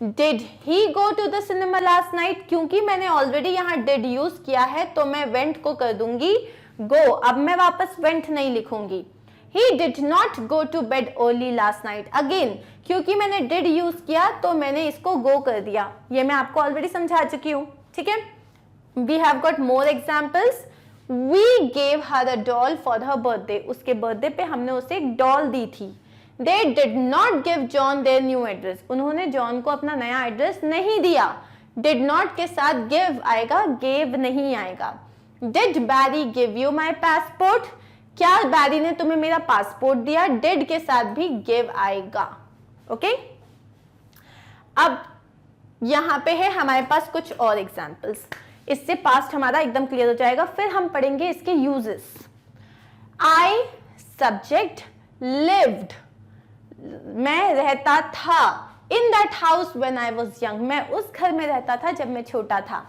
Did he go to the cinema last night, क्योंकि मैंने ऑलरेडी यहाँ डिड यूज किया है तो मैं वेंट को कर दूंगी गो, अब मैं वापस वेंट नहीं लिखूंगी। He did not go to bed early last night, again क्योंकि मैंने डिड यूज किया तो मैंने इसको गो कर दिया, ये मैं आपको ऑलरेडी समझा चुकी हूँ। ठीक है, we have got more examples. We gave her a doll for her birthday, उसके बर्थडे पे हमने उसे एक डॉल दी थी। They did not give John their new address, उन्होंने जॉन को अपना नया एड्रेस नहीं दिया। Did not के साथ give आएगा, gave नहीं आएगा। Did Barry give you my passport, क्या बैरी ने तुम्हें मेरा पासपोर्ट दिया, did के साथ भी give आएगा। ओके, अब यहां पे है हमारे पास कुछ और एग्जाम्पल्स, इससे पास्ट हमारा एकदम क्लियर हो जाएगा। फिर हम पढ़ेंगे इसके यूजेस। आई सब्जेक्ट, लिव्ड, मैं रहता था, in that house when I was young, मैं उस घर में रहता था जब मैं छोटा था।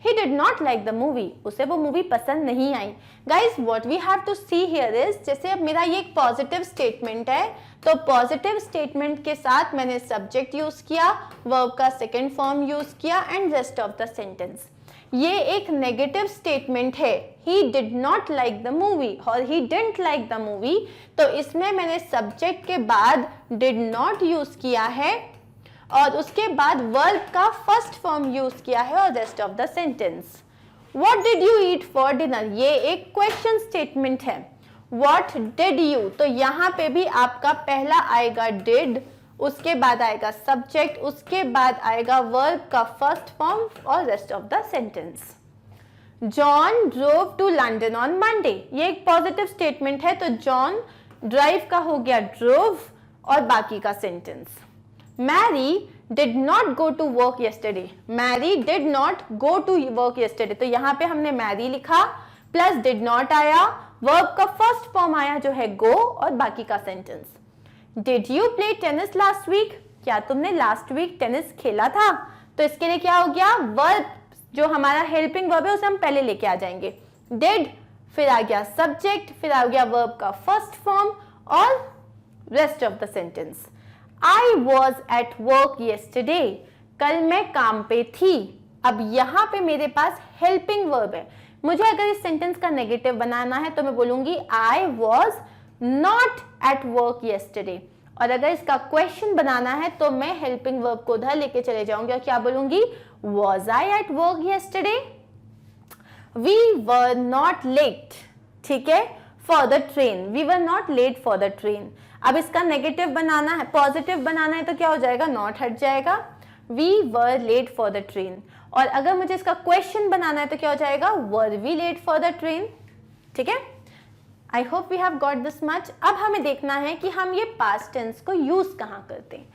He did not like the movie, उसे वो मूवी पसंद नहीं आई। Guys, what we have to see here is, जैसे अब मेरा ये एक पॉजिटिव स्टेटमेंट है तो पॉजिटिव स्टेटमेंट के साथ मैंने सब्जेक्ट यूज किया, वर्ब का सेकेंड फॉर्म यूज किया and rest of the sentence. ये एक नेगेटिव स्टेटमेंट है, he did not like the movie और he didn't like the movie, तो इसमें मैंने सब्जेक्ट के बाद did not यूज किया है और उसके बाद वर्ब का फर्स्ट फॉर्म यूज किया है और rest of the sentence. What did you eat for dinner, ये एक क्वेश्चन स्टेटमेंट है। What did you, तो यहाँ पे भी आपका पहला आएगा did उसके बाद आएगा सब्जेक्ट, उसके बाद आएगा वर्ब का फर्स्ट फॉर्म और rest of the sentence. John drove to London on Monday, ये एक पॉजिटिव स्टेटमेंट है, तो जॉन ड्राइव का हो गया ड्रोव और बाकी का sentence. Mary did not go to work yesterday, Mary did not go to work yesterday, तो यहाँ पे हमने मैरी लिखा प्लस डिड नॉट आया, वर्ब का फर्स्ट फॉर्म आया जो है गो और बाकी का sentence. Did you play tennis last week, क्या तुमने लास्ट वीक टेनिस खेला था, तो इसके लिए क्या हो गया, वर्ब जो हमारा हेल्पिंग वर्ब है उसे हम पहले लेके आ जाएंगे। डिड, फिर आ गया सब्जेक्ट, फिर आ गया वर्ब का फर्स्ट फॉर्म और rest of the sentence. I was at work yesterday, कल मैं काम पे थी। अब यहाँ पे मेरे पास हेल्पिंग वर्ब है, मुझे अगर इस सेंटेंस का नेगेटिव बनाना है तो मैं बोलूंगी आई was not at work yesterday, और अगर इसका क्वेश्चन बनाना है तो मैं हेल्पिंग वर्ब को उधर लेके चले जाऊंगी और क्या बोलूंगी, was I at work yesterday? We were not late, ठीक है, for the train, we were not late for the train। अब इसका नेगेटिव बनाना है, पॉजिटिव बनाना है तो क्या हो जाएगा, नॉट हट जाएगा, we were late for the train। और अगर मुझे इसका क्वेश्चन बनाना है तो क्या हो जाएगा, were we late for the train, ठीक है। I hope we have got this much. अब हमें देखना है कि हम ये पास्ट टेंस को यूज कहाँ करते हैं।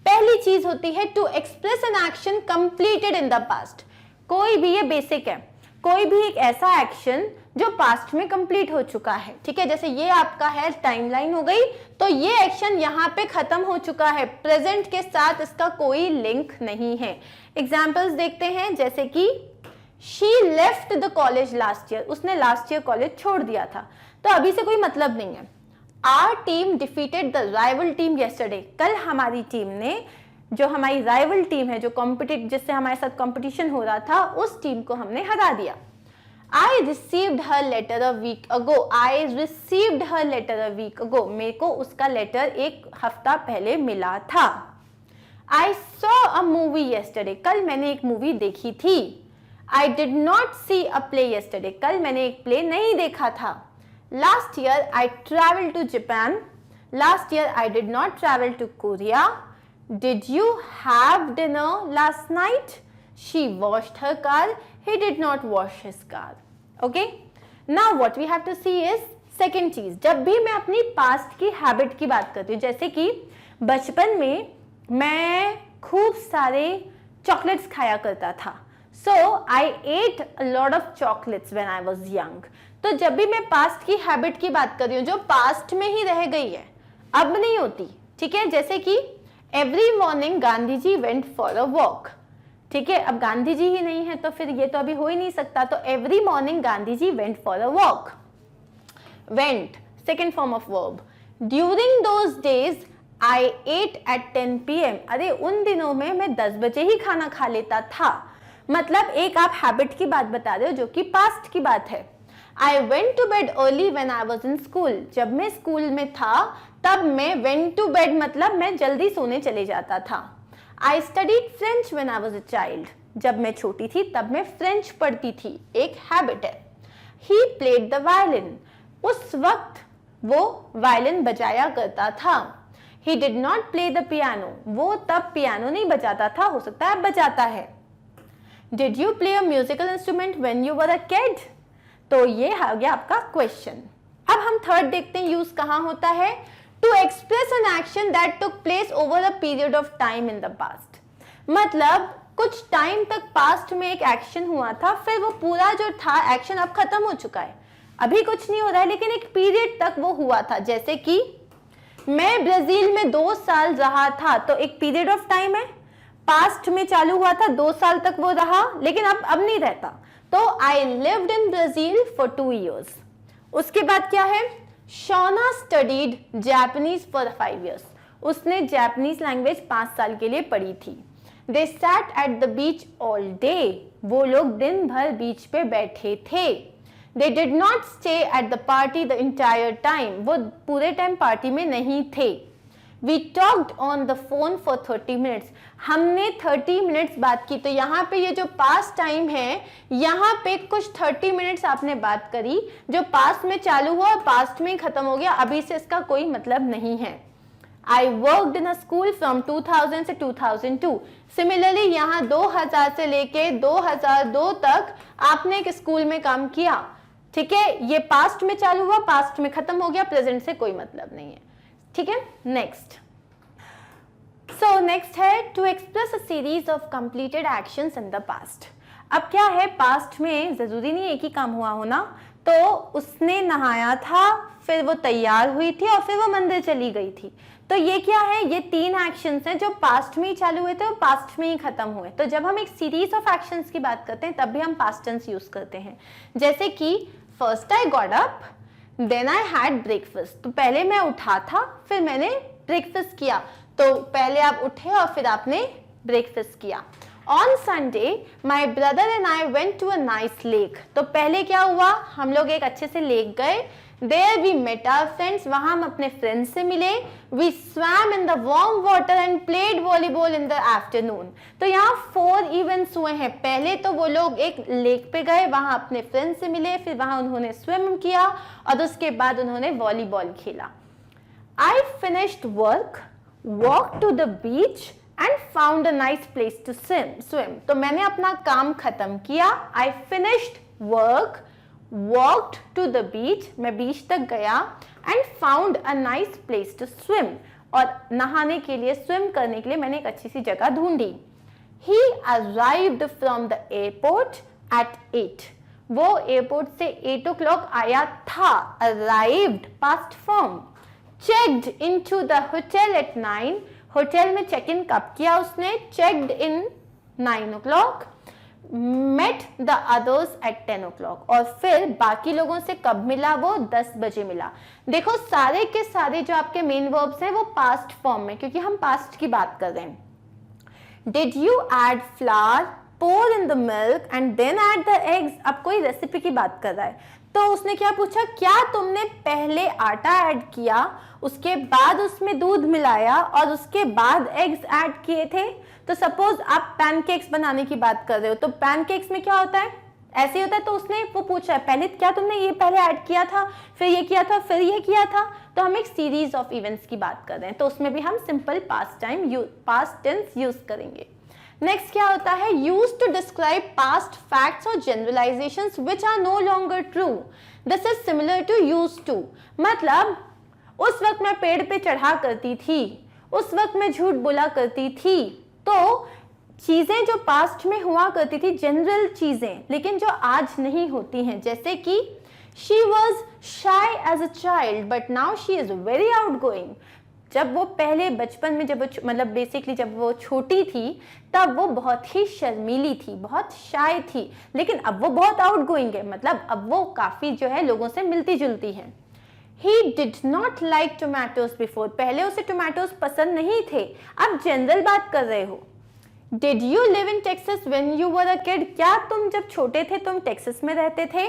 पहली चीज होती है to express an action completed in the past. कोई भी, ये बेसिक है, कोई भी एक ऐसा एक्शन जो पास्ट में कंप्लीट हो चुका है, ठीक है, जैसे ये आपका है टाइमलाइन हो गई, तो ये एक्शन यहाँ पे खत्म हो चुका है, प्रेजेंट के साथ इसका कोई लिंक नहीं है। एग्जाम्पल्स देखते हैं, जैसे कि she left the college last year, उसने लास्ट ईयर कॉलेज छोड़ दिया था, तो अभी से कोई मतलब नहीं है। Our team defeated the rival team yesterday, कल हमारी टीम ने, जो हमारी राइवल टीम है, जो जिससे हमारे साथ कंपटीशन हो रहा था, उस टीम को हमने हरा दिया। I received her letter a week ago, I received her letter a week ago, मेरे को उसका लेटर एक हफ्ता पहले मिला था। I saw a movie yesterday, कल मैंने एक मूवी देखी थी। I did not see a play yesterday, कल मैंने एक प्ले नहीं देखा था। Last year I traveled to Japan, last year I did not travel to Korea। Did you have dinner last night? She washed her car, he did not wash his car। Okay, now what we have to see is second चीज, जब भी मैं अपनी past की habit की बात करती हूँ, जैसे कि बचपन में मैं खूब सारे चॉकलेट्स खाया करता था, so I ate a lot of chocolates when I was young। तो जब भी मैं पास्ट की हैबिट की बात कर रही हूँ जो पास्ट में ही रह गई है, अब नहीं होती, ठीक है, जैसे कि every morning Gandhi ji went for a walk, ठीक है, अब गांधी जी ही नहीं है तो फिर ये तो अभी हो ही नहीं सकता, तो every morning Gandhi ji went for a walk. Went second form of verb. During those days I ate at 10 PM, अरे उन दिनों में मैं 10 बजे ही खाना खा लेता था, मतलब एक आप हैबिट की बात बता रहे हो जो कि पास्ट की बात है। I went to bed early when I was in school, जब मैं स्कूल में था तब मैं went to bed मतलब मैं जल्दी सोने चले जाता था। I studied French when I was a child, जब मैं छोटी थी तब मैं फ्रेंच पढ़ती थी, एक हैबिट है। He played the violin, उस वक्त वो वायलिन बजाया करता था। He did not play the piano, वो तब पियानो नहीं बजाता था, हो सकता है अब बजाता है। Did you play a musical instrument when you were a kid? तो ये आ गया आपका क्वेश्चन। अब हम थर्ड देखते हैं यूज कहाँ होता है, to express an action that took place over a period of time in the past. मतलब कुछ टाइम तक पास्ट में एक एक्शन हुआ था, फिर वो पूरा जो था एक्शन अब खत्म हो चुका है, अभी कुछ नहीं हो रहा है, लेकिन एक पीरियड तक वो हुआ था। जैसे कि मैं ब्राजील में 2 साल रहा था, तो एक पीरियड ऑफ टाइम है, पास्ट में चालू हुआ था, 2 साल तक वो रहा, लेकिन अब नहीं रहता, तो I lived in Brazil for 2 years। उसके बाद क्या है, Shona studied Japanese for 5 years, उसने जापानीज लैंग्वेज 5 साल के लिए पढ़ी थी। They sat at the beach all day, वो लोग दिन भर बीच पे बैठे थे। They did not stay at the party the entire time, वो पूरे टाइम पार्टी में नहीं थे। We talked on the phone for 30 minutes, हमने 30 मिनट्स बात की। तो यहाँ पे ये जो पास्ट टाइम है, यहाँ पे कुछ 30 मिनट्स आपने बात करी जो पास्ट में चालू हुआ और पास्ट में ही खत्म हो गया, अभी से इसका कोई मतलब नहीं है। I worked in a school from 2000 से 2002. Similarly यहाँ 2000 से लेके 2002 तक आपने एक स्कूल में काम किया, ठीक है, ये पास्ट में चालू हुआ, पास्ट में खत्म हो गया, प्रेजेंट से कोई मतलब नहीं है, ठीक है। नेक्स्ट, सो नेक्स्ट है to express a series of completed actions in the past. अब क्या है, पास्ट में जरूरी नहीं एक ही काम हुआ होना, तो उसने नहाया था, फिर वो तैयार हुई थी और फिर वो मंदिर चली गई थी, तो ये क्या है, ये 3 एक्शंस हैं जो पास्ट में ही चालू हुए थे और पास्ट में ही खत्म हुए। तो जब हम एक सीरीज ऑफ एक्शंस की बात करते हैं तब भी हम पास्ट टेंस यूज करते हैं, जैसे कि first I got up then I had breakfast, तो पहले मैं उठा था फिर मैंने ब्रेकफास्ट किया, तो पहले आप उठे और फिर आपने ब्रेकफास्ट किया। On Sunday my brother and I went to a nice lake, तो पहले क्या हुआ, हम लोग एक अच्छे से लेक गए, there we met our friends, वहां हम अपने फ्रेंड्स से मिले, we swam in the warm water and played volleyball in the afternoon. तो यहाँ 4 इवेंट्स हुए हैं, पहले तो वो लोग एक लेक पे गए, वहां अपने फ्रेंड्स से मिले, फिर वहां उन्होंने स्विम किया और उसके बाद उन्होंने वॉलीबॉल खेला। I finished work, walk to the beach and found a nice place to swim, तो मैंने अपना काम खत्म किया, I finished work, walked to the beach, मैं बीच तक गया, and found a nice place to swim, और नहाने के लिए, स्विम करने के लिए मैंने एक अच्छी सी जगह ढूंढी। ही arrived from the airport at 8, वो एयरपोर्ट से 8 o'clock आया था, arrived past form. Checked into the hotel eight 9, hotel में चेक इन कब किया उसने, checked in 9 o'clock, met the others at 10 o'clock, और फिर बाकी लोगों से कब मिला, वो 10 बजे मिला। देखो सारे के सारे जो आपके मेन वर्ब्स हैं वो पास्ट फॉर्म में, क्योंकि हम पास्ट की बात कर रहे हैं। Did you add flour, pour in the milk and then add the eggs, अब कोई रेसिपी की बात कर रहा है, तो उसने क्या पूछा, क्या तुमने पहले आटा ऐड किया, उसके बाद उसमें दूध मिलाया और उसके बाद एग्स ऐड किए थे। तो सपोज आप पैनकेक्स बनाने की बात कर रहे हो, तो पैनकेक्स में क्या होता है, ऐसे ही होता है, तो उसने वो पूछा है पहले क्या तुमने ये पहले ऐड किया था, फिर ये किया था, फिर ये किया था, तो हम एक सीरीज ऑफ इवेंट्स की बात कर रहे हैं, तो उसमें भी हम सिंपल पास्ट टेंस यूज करेंगे। नेक्स्ट क्या होता है, use to describe past facts और generalisations which are no longer true, this is similar to use to, मतलब उस वक्त मैं पेड़ पे चढ़ा करती थी, उस वक्त मैं झूठ बोला करती थी, तो चीजें जो पास्ट में हुआ करती थी, जनरल चीजें, लेकिन जो आज नहीं होती हैं, जैसे कि she was shy as a child but now she is very outgoing, जब वो पहले बचपन में, जब वो मतलब बेसिकली जब वो छोटी थी तब वो बहुत ही शर्मीली थी, बहुत शाय थी, लेकिन अब वो बहुत आउटगोइंग है, मतलब अब वो काफी जो है लोगों से मिलती जुलती है। He did not like tomatoes before, पहले उसे टोमेटोज पसंद नहीं थे, अब जनरल बात कर रहे हो। Did you live in Texas when you were a kid, क्या तुम जब छोटे थे तुम टेक्सास में रहते थे।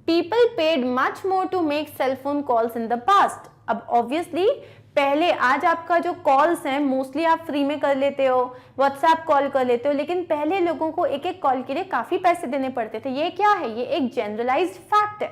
People paid much more to make cell phone calls in the past, अब obviously पहले, आज आपका जो कॉल्स हैं मोस्टली आप फ्री में कर लेते हो, व्हाट्सएप कॉल कर लेते हो, लेकिन पहले लोगों को एक एक कॉल के लिए काफी पैसे देने पड़ते थे। ये क्या है, ये एक जनरलाइज्ड फैक्ट है,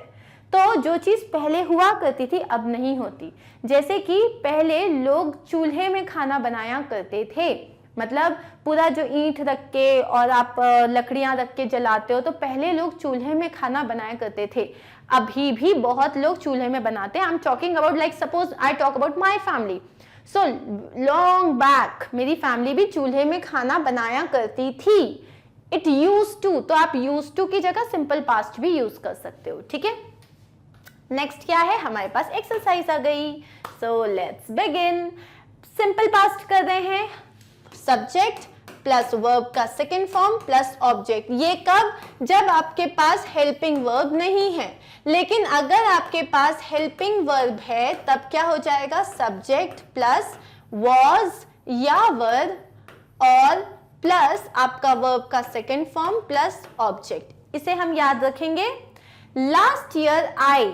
तो जो चीज पहले हुआ करती थी अब नहीं होती, जैसे कि पहले लोग चूल्हे में खाना बनाया करते थे, मतलब पूरा जो ईंट रख के और आप लकड़ियां रख के जलाते हो, तो पहले लोग चूल्हे में खाना बनाया करते थे, अभी भी बहुत लोग चूल्हे में बनाते हैं। I am talking about, like suppose I talk about my family, so long back मेरी फैमिली भी चूल्हे में खाना बनाया करती थी। इट यूज टू, तो आप यूज टू की जगह सिंपल पास्ट भी यूज कर सकते हो, ठीक है। नेक्स्ट क्या है, हमारे पास एक्सरसाइज आ गई, so let's begin. Simple past कर रहे हैं, सब्जेक्ट प्लस वर्ब का सेकेंड फॉर्म प्लस ऑब्जेक्ट, ये कब, जब आपके पास हेल्पिंग वर्ब नहीं है, लेकिन अगर आपके पास हेल्पिंग वर्ब है तब क्या हो जाएगा, सब्जेक्ट प्लस वॉज या वर और प्लस आपका वर्ब का सेकेंड फॉर्म प्लस ऑब्जेक्ट। इसे हम याद रखेंगे। Last year I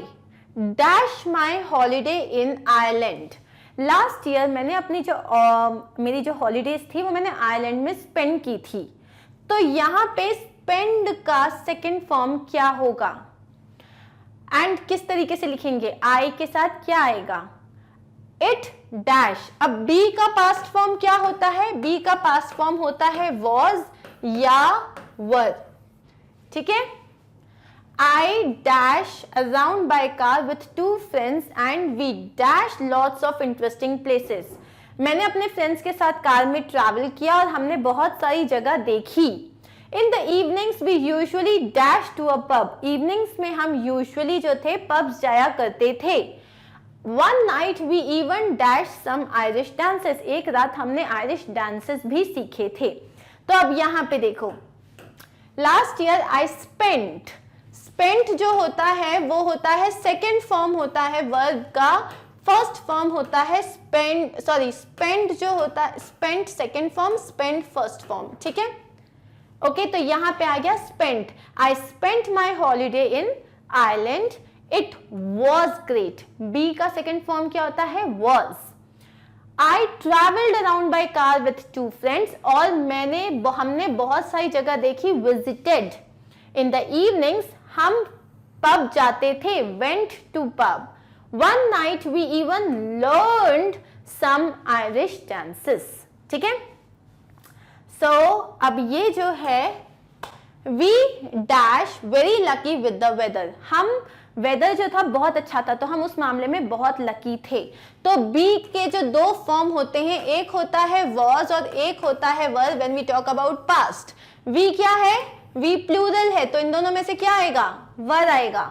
dash my holiday in Ireland, last year मैंने अपनी जो मेरी जो हॉलीडेज थी वो मैंने आयरलैंड में स्पेंड की थी, तो यहाँ पे स्पेंड का सेकेंड फॉर्म क्या होगा एंड किस तरीके से लिखेंगे, आई के साथ क्या आएगा, इट डैश। अब बी का पास्ट फॉर्म क्या होता है? बी का पास्ट फॉर्म होता है वॉज या वर, ठीक है। I dash around by car with 2 friends and we dash lots of interesting places. मैंने अपने फ्रेंड्स के साथ कार में ट्रैवल किया और हमने बहुत सारी जगह देखी। In the evenings we usually dash to a pub. Evenings में हम usually जो थे pubs जाया करते थे। One night we even dash some Irish dances. एक रात हमने Irish dances भी सीखे थे। तो अब यहाँ पे देखो, Last year I spent जो होता है वो होता है सेकेंड फॉर्म होता है वर्ब का, फर्स्ट फॉर्म होता है स्पेंड जो होता है spent second form, spend first form, ठीक है। ओके, तो यहां पे आ गया spent. I spent my holiday in Ireland, it was great. Be का सेकेंड फॉर्म क्या होता है? Was. I travelled around by car with 2 friends, और हमने बहुत सारी जगह देखी, विजिटेड। इन द इवनिंग्स हम पब जाते थे, went to pub. One night we even learned some Irish dances, ठीक है। सो अब ये जो है we dash very lucky with the weather, हम वेदर जो था बहुत अच्छा था तो हम उस मामले में बहुत लकी थे। तो बी के जो 2 फॉर्म होते हैं, एक होता है वॉज और एक होता है were when we talk about past. We क्या है? वी प्लूरल है, तो इन दोनों में से क्या आएगा? वर आएगा।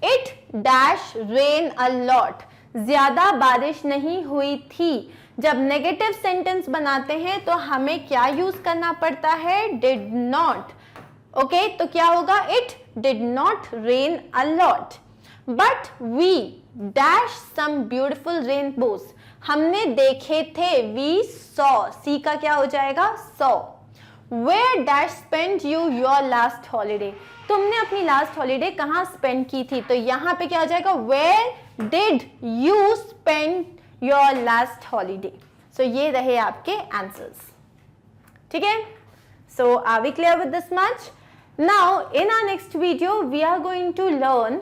It dash rain a lot, ज्यादा बारिश नहीं हुई थी। जब नेगेटिव सेंटेंस बनाते हैं तो हमें क्या यूज करना पड़ता है? Did not. ओके, तो क्या होगा? It did not rain a lot, but we dash some beautiful rainbows, हमने देखे थे। वी सॉ, सी का क्या हो जाएगा? Saw. Where dash spent you your last holiday, तुमने अपनी लास्ट हॉलीडे कहाँ स्पेंड की थी? तो यहाँ पे क्या हो जाएगा? Where did you spend your last holiday? So ये रहे आपके आंसर्स, ठीक है। So are we clear with this much? Now in our next video we are going to learn,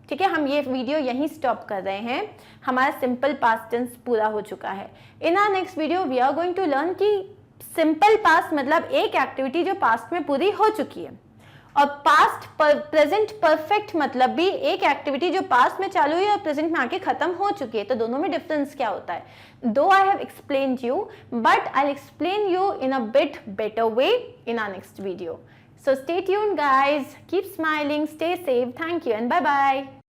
ठीक है, हम ये वीडियो यहीं स्टॉप कर रहे हैं, हमारा सिंपल पास्ट टेंस पूरा हो चुका है। In our next video we are going to learn कि सिंपल पास्ट मतलब एक एक्टिविटी जो पास्ट में पूरी हो चुकी है, और पास्ट प्रेजेंट परफेक्ट मतलब भी एक एक्टिविटी जो पास्ट में चालू हुई और प्रेजेंट में आके खत्म हो चुकी है। तो दोनों में डिफरेंस क्या होता है? Though I have explained you, but I explain you in a bit better way in our next video. So stay tuned guys, keep smiling, stay safe, thank you and bye bye.